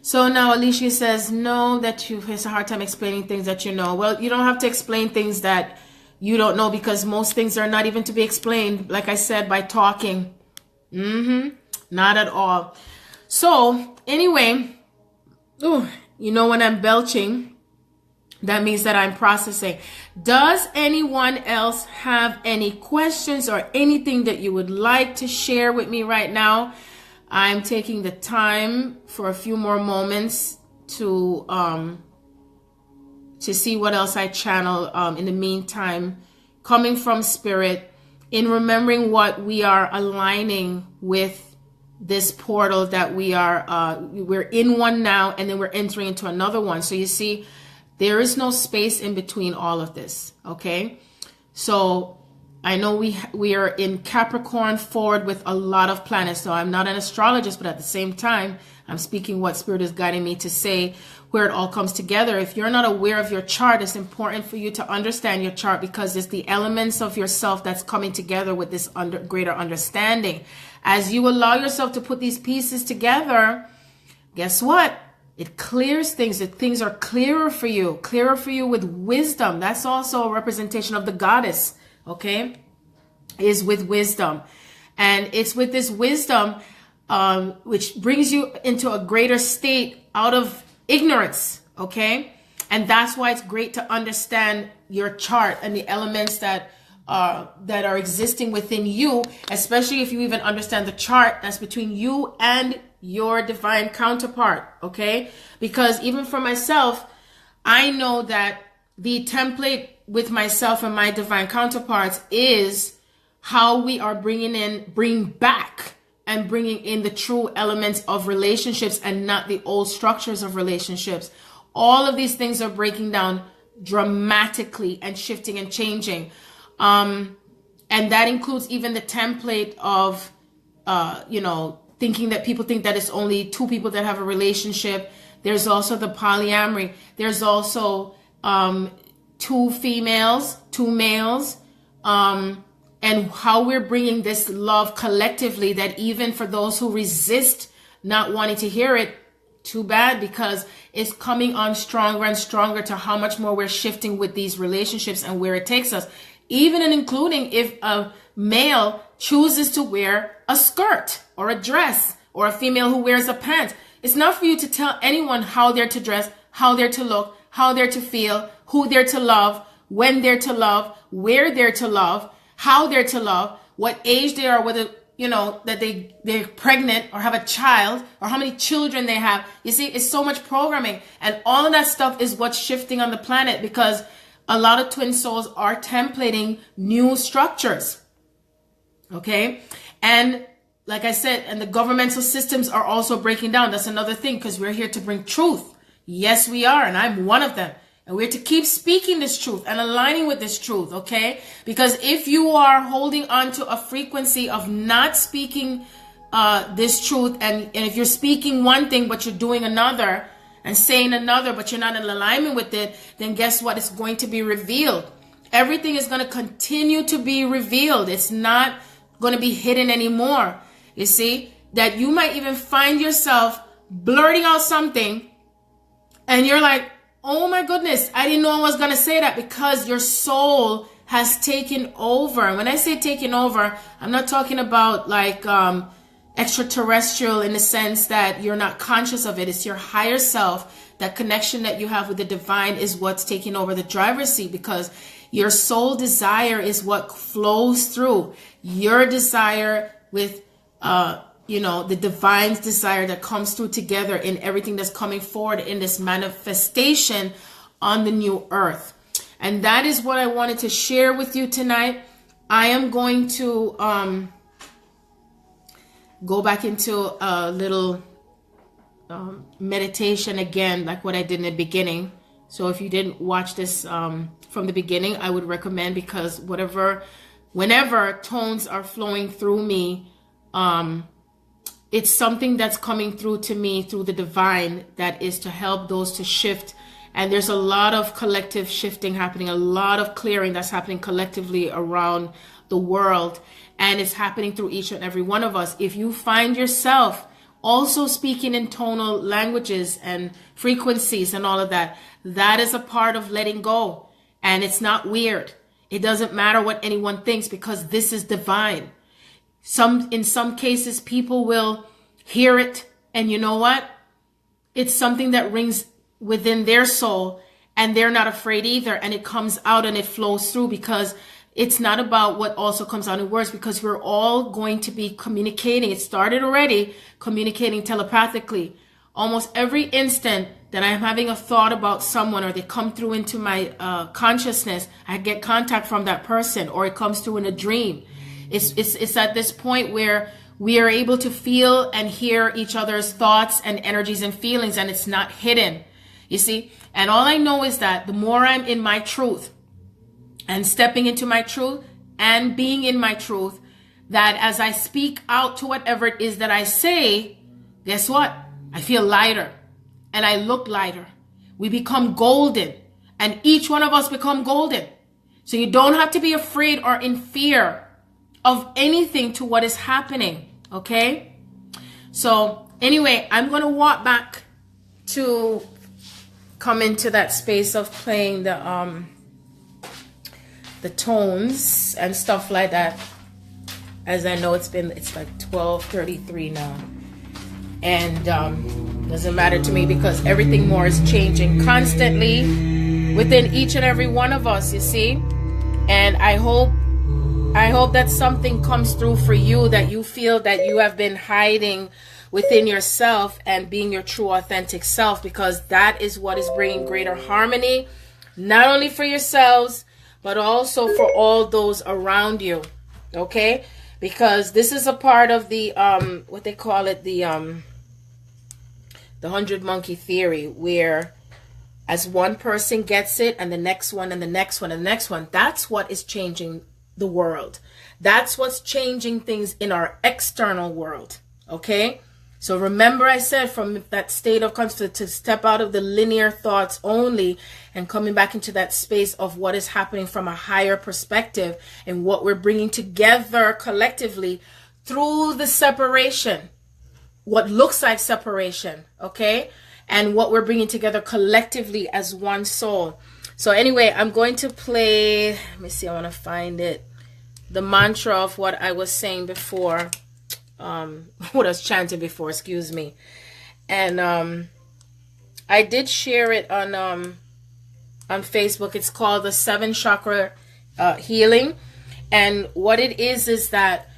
So now Alicia says, no, that you face a hard time explaining things that you know. Well, you don't have to explain things that you don't know, because most things are not even to be explained, like I said, by talking. Not at all. So anyway, you know, when I'm belching, that means that I'm processing. Does anyone else have any questions or anything that you would like to share with me right now? I'm taking the time for a few more moments to see what else I channel in the meantime, coming from spirit, in remembering what we are aligning with this portal that we're in one now, and then we're entering into another one. So you see, there is no space in between all of this. Okay. So I know we are in Capricorn forward with a lot of planets. So I'm not an astrologist, but at the same time, I'm speaking what spirit is guiding me to say, where it all comes together. If you're not aware of your chart, it's important for you to understand your chart, because it's the elements of yourself that's coming together with this greater understanding. As you allow yourself to put these pieces together, guess what? It clears things. That things are clearer for you with wisdom. That's also a representation of the goddess. Okay, is with wisdom, and it's with this wisdom which brings you into a greater state out of ignorance. Okay, and that's why it's great to understand your chart and the elements that are existing within you, especially if you even understand the chart that's between you and your divine counterpart. Okay, because even for myself, I know that the template with myself and my divine counterparts is how we are bringing back and bringing in the true elements of relationships, and not the old structures of relationships. All of these things are breaking down dramatically and shifting and changing. And that includes even the template of, you know, thinking that people think that it's only two people that have a relationship. There's also the polyamory. There's also two females, two males, and how we're bringing this love collectively, that even for those who resist not wanting to hear it, too bad, because it's coming on stronger and stronger to how much more we're shifting with these relationships and where it takes us, even and including if a male chooses to wear a skirt or a dress, or a female who wears a pant. It's not for you to tell anyone how they're to dress, how they're to look, how they're to feel, who they're to love, when they're to love, where they're to love, how they're to love, what age they are, whether, you know, that they're pregnant or have a child, or how many children they have. You see, it's so much programming, and all of that stuff is what's shifting on the planet, because a lot of twin souls are templating new structures. Okay. And like I said, and the governmental systems are also breaking down. That's another thing, because we're here to bring truth. Yes, we are. And I'm one of them. And we're to keep speaking this truth and aligning with this truth. Okay. Because if you are holding on to a frequency of not speaking this truth, and if you're speaking one thing, but you're doing another and saying another, but you're not in alignment with it, then guess what? It's going to be revealed. Everything is going to continue to be revealed. It's not going to be hidden anymore. You see, that you might even find yourself blurting out something and you're like, oh my goodness, I didn't know I was going to say that, because your soul has taken over. And when I say taken over, I'm not talking about like extraterrestrial in the sense that you're not conscious of it. It's your higher self. That connection that you have with the divine is what's taking over the driver's seat, because your soul desire is what flows through. Your desire with you know, the divine's desire that comes through together in everything that's coming forward in this manifestation on the new earth. And that is what I wanted to share with you tonight. I am going to go back into a little meditation again, like what I did in the beginning. So if you didn't watch this from the beginning, I would recommend, because whenever tones are flowing through me, it's something that's coming through to me through the divine that is to help those to shift. And there's a lot of collective shifting happening, a lot of clearing that's happening collectively around the world. And it's happening through each and every one of us. If you find yourself also speaking in tonal languages and frequencies and all of that, that is a part of letting go. And it's not weird. It doesn't matter what anyone thinks, because this is divine. In some cases, people will hear it, and you know what? It's something that rings within their soul, and they're not afraid either, and it comes out and it flows through, because it's not about what also comes out in words, because we're all going to be communicating. It started already, communicating telepathically. Almost every instant that I'm having a thought about someone, or they come through into my consciousness, I get contact from that person, or it comes through in a dream. It's at this point where we are able to feel and hear each other's thoughts and energies and feelings, and it's not hidden, you see. And all I know is that the more I'm in my truth and stepping into my truth and being in my truth, that as I speak out to whatever it is that I say, guess what? I feel lighter and I look lighter. We become golden, and each one of us become golden. So you don't have to be afraid or in fear of anything to what is happening. Okay. So anyway, I'm going to walk back to come into that space of playing the tones and stuff like that. As I know, it's like 12:33 now, and doesn't matter to me, because everything more is changing constantly within each and every one of us, you see. And I hope that something comes through for you, that you feel that you have been hiding within yourself and being your true authentic self, because that is what is bringing greater harmony, not only for yourselves, but also for all those around you. Okay? Because this is a part of the what they call it, the 100 monkey theory, where as one person gets it, and the next one, and the next one, and the next one, that's what is changing the world. That's what's changing things in our external world. Okay? So remember, I said, from that state of consciousness to step out of the linear thoughts only and coming back into that space of what is happening from a higher perspective, and what we're bringing together collectively through the separation, what looks like separation, okay? And what we're bringing together collectively as one soul. So anyway, I'm going to play, let me see, I want to find it, the mantra of what I was saying before, what I was chanting before, excuse me. And I did share it on Facebook. It's called the 7 chakra healing. And what it is that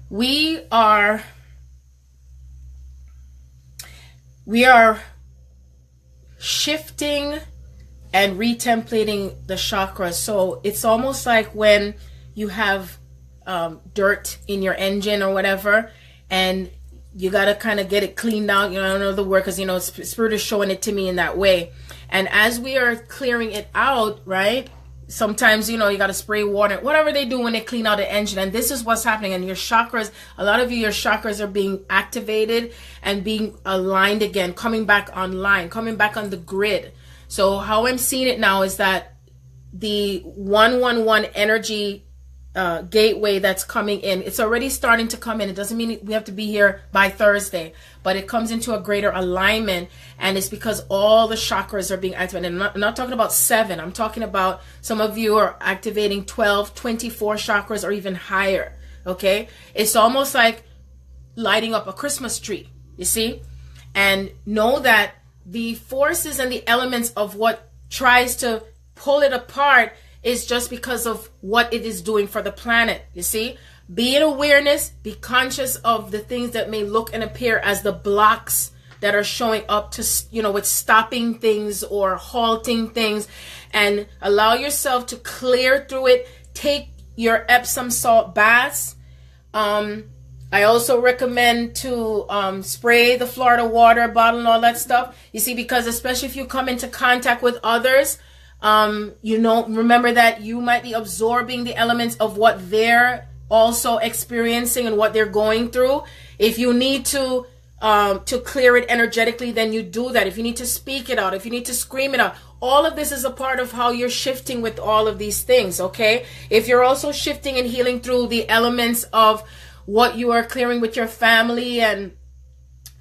we are shifting and retemplating the chakras. So it's almost like when you have dirt in your engine or whatever, and you got to kind of get it cleaned out. You know, I don't know the word, because, you know, Spirit is showing it to me in that way. And as we are clearing it out, right, sometimes, you know, you got to spray water, whatever they do when they clean out the engine. And this is what's happening. And your chakras, a lot of you, your chakras are being activated and being aligned again, coming back online, coming back on the grid. So how I'm seeing it now is that the 111 energy gateway that's coming in, it's already starting to come in. It doesn't mean we have to be here by Thursday, but it comes into a greater alignment, and it's because all the chakras are being activated. And I'm not talking about 7. I'm talking about some of you are activating 12, 24 chakras or even higher. Okay? It's almost like lighting up a Christmas tree, you see? And know that the forces and the elements of what tries to pull it apart is just because of what it is doing for the planet, you see? Be in awareness, be conscious of the things that may look and appear as the blocks that are showing up to, you know, with stopping things or halting things, and allow yourself to clear through it. Take your Epsom salt baths, I also recommend to spray the Florida water bottle and all that stuff. You see, because especially if you come into contact with others, remember that you might be absorbing the elements of what they're also experiencing and what they're going through. If you need to clear it energetically, then you do that. If you need to speak it out, if you need to scream it out, all of this is a part of how you're shifting with all of these things, okay? If you're also shifting and healing through the elements of what you are clearing with your family and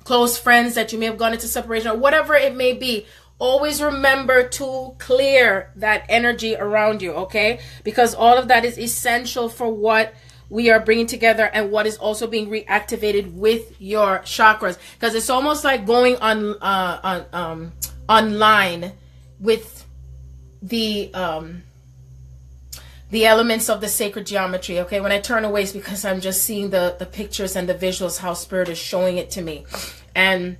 close friends that you may have gone into separation or whatever it may be, always remember to clear that energy around you, okay? Because all of that is essential for what we are bringing together and what is also being reactivated with your chakras. Because it's almost like going online with the elements of the sacred geometry, okay? When I turn away, it's because I'm just seeing the pictures and the visuals, how spirit is showing it to me. And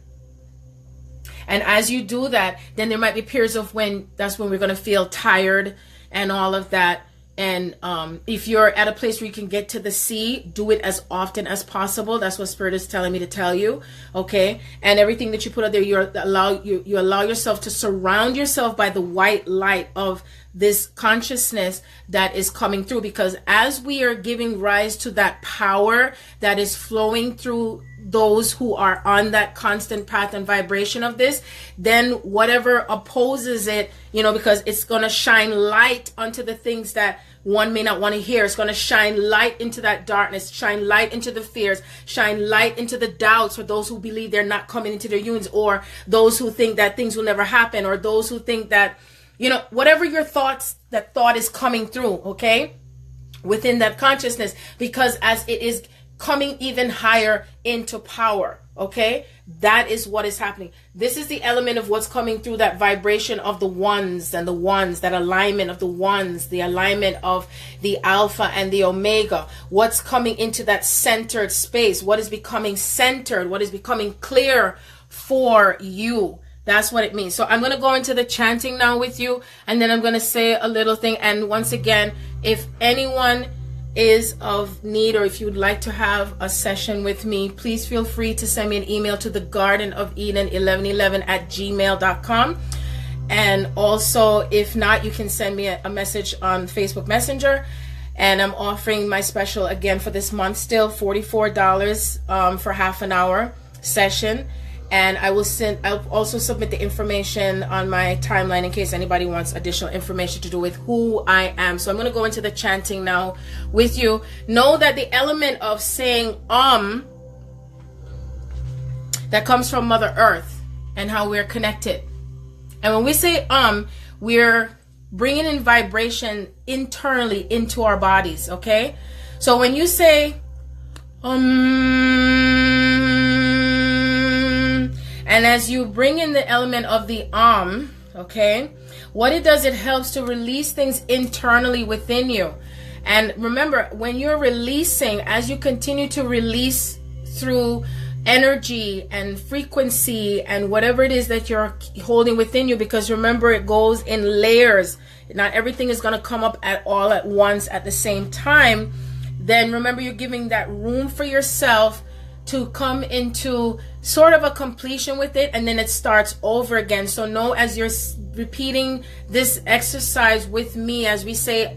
as you do that, then there might be periods of that's when we're going to feel tired and all of that. And if you're at a place where you can get to the sea, do it as often as possible. That's what spirit is telling me to tell you, okay? And everything that you put out there, you allow yourself to surround yourself by the white light of this consciousness that is coming through. Because as we are giving rise to that power that is flowing through those who are on that constant path and vibration of this, then whatever opposes it, because it's going to shine light onto the things that one may not want to hear. It's going to shine light into that darkness, shine light into the fears, shine light into the doubts for those who believe they're not coming into their unions, or those who think that things will never happen, or those who think that, whatever your thoughts, that thought is coming through, okay, within that consciousness, because as it is coming even higher into power, okay, that is what is happening. This is the element of what's coming through, that vibration of the ones and the ones, that alignment of the ones, the alignment of the alpha and the omega, what's coming into that centered space, what is becoming centered, what is becoming clear for you. That's what it means. So I'm going to go into the chanting now with you, and then I'm going to say a little thing. And once again, if anyone is of need, or if you'd like to have a session with me, please feel free to send me an email to thegardenofeden1111@gmail.com. And also, if not, you can send me a message on Facebook Messenger. And I'm offering my special again for this month still, $44 for half an hour session. And I'll also submit the information on my timeline in case anybody wants additional information to do with who I am. So I'm going to go into the chanting now with you. Know that the element of saying that comes from Mother Earth and how we're connected. And when we say we're bringing in vibration internally into our bodies, okay? So when you say and as you bring in the element of the okay, what it does, it helps to release things internally within you. And remember, when you're releasing, as you continue to release through energy and frequency and whatever it is that you're holding within you, because remember, it goes in layers. Not everything is going to come up all at once at the same time. Then remember, you're giving that room for yourself to come into sort of a completion with it, and then it starts over again. So know, as you're repeating this exercise with me, as we say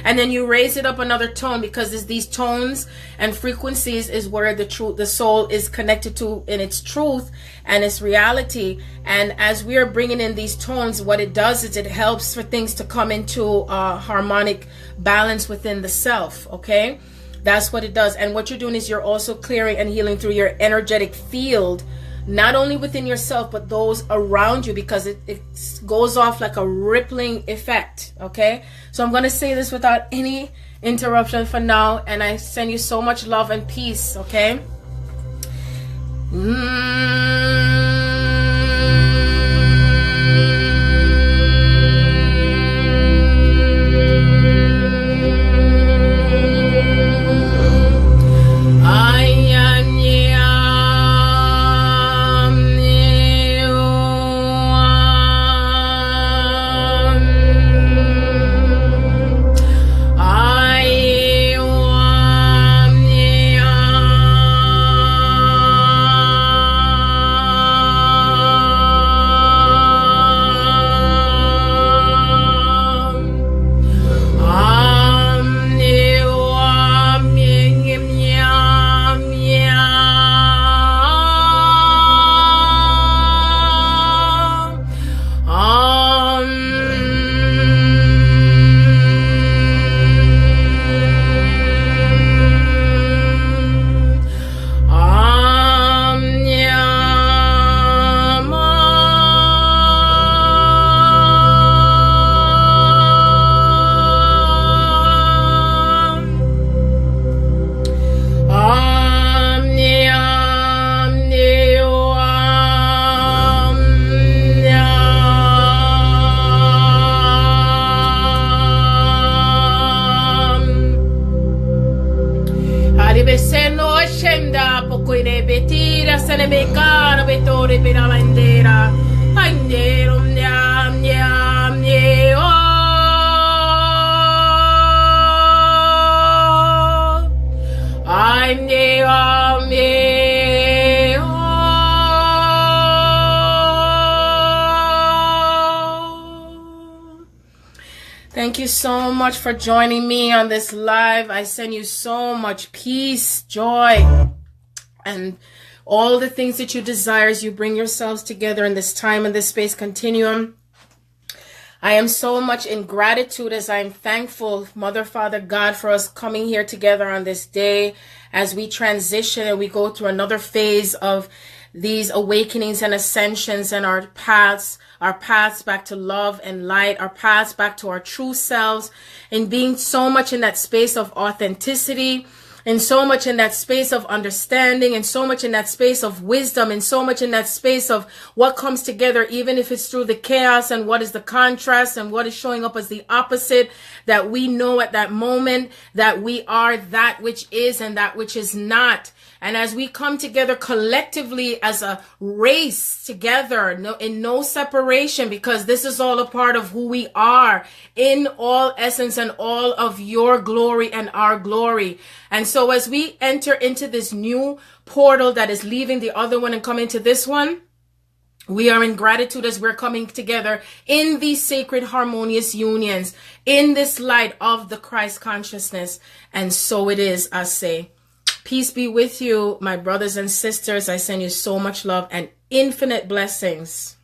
and then you raise it up another tone, because these tones and frequencies is where the soul is connected to in its truth and its reality. And as we are bringing in these tones, what it does is it helps for things to come into harmonic balance within the self, okay? That's what it does. And what you're doing is you're also clearing and healing through your energetic field, not only within yourself, but those around you, because it goes off like a rippling effect, okay? So I'm going to say this without any interruption for now, and I send you so much love and peace, okay? I Thank you so much for joining me on this live. I send you so much peace, joy, and all the things that you desire as you bring yourselves together in this time and this space continuum. I am so much in gratitude as I'm thankful, Mother, Father, God, for us coming here together on this day as we transition and we go through another phase of these awakenings and ascensions and our paths back to love and light, our paths back to our true selves, and being so much in that space of authenticity, and so much in that space of understanding, and so much in that space of wisdom, and so much in that space of what comes together, even if it's through the chaos, and what is the contrast, and what is showing up as the opposite, that we know at that moment that we are that which is and that which is not. And as we come together collectively as a race together, in no separation, because this is all a part of who we are in all essence and all of your glory and our glory. And so as we enter into this new portal that is leaving the other one and coming to this one, we are in gratitude as we're coming together in these sacred harmonious unions, in this light of the Christ consciousness. And so it is, I say. Peace be with you, my brothers and sisters. I send you so much love and infinite blessings.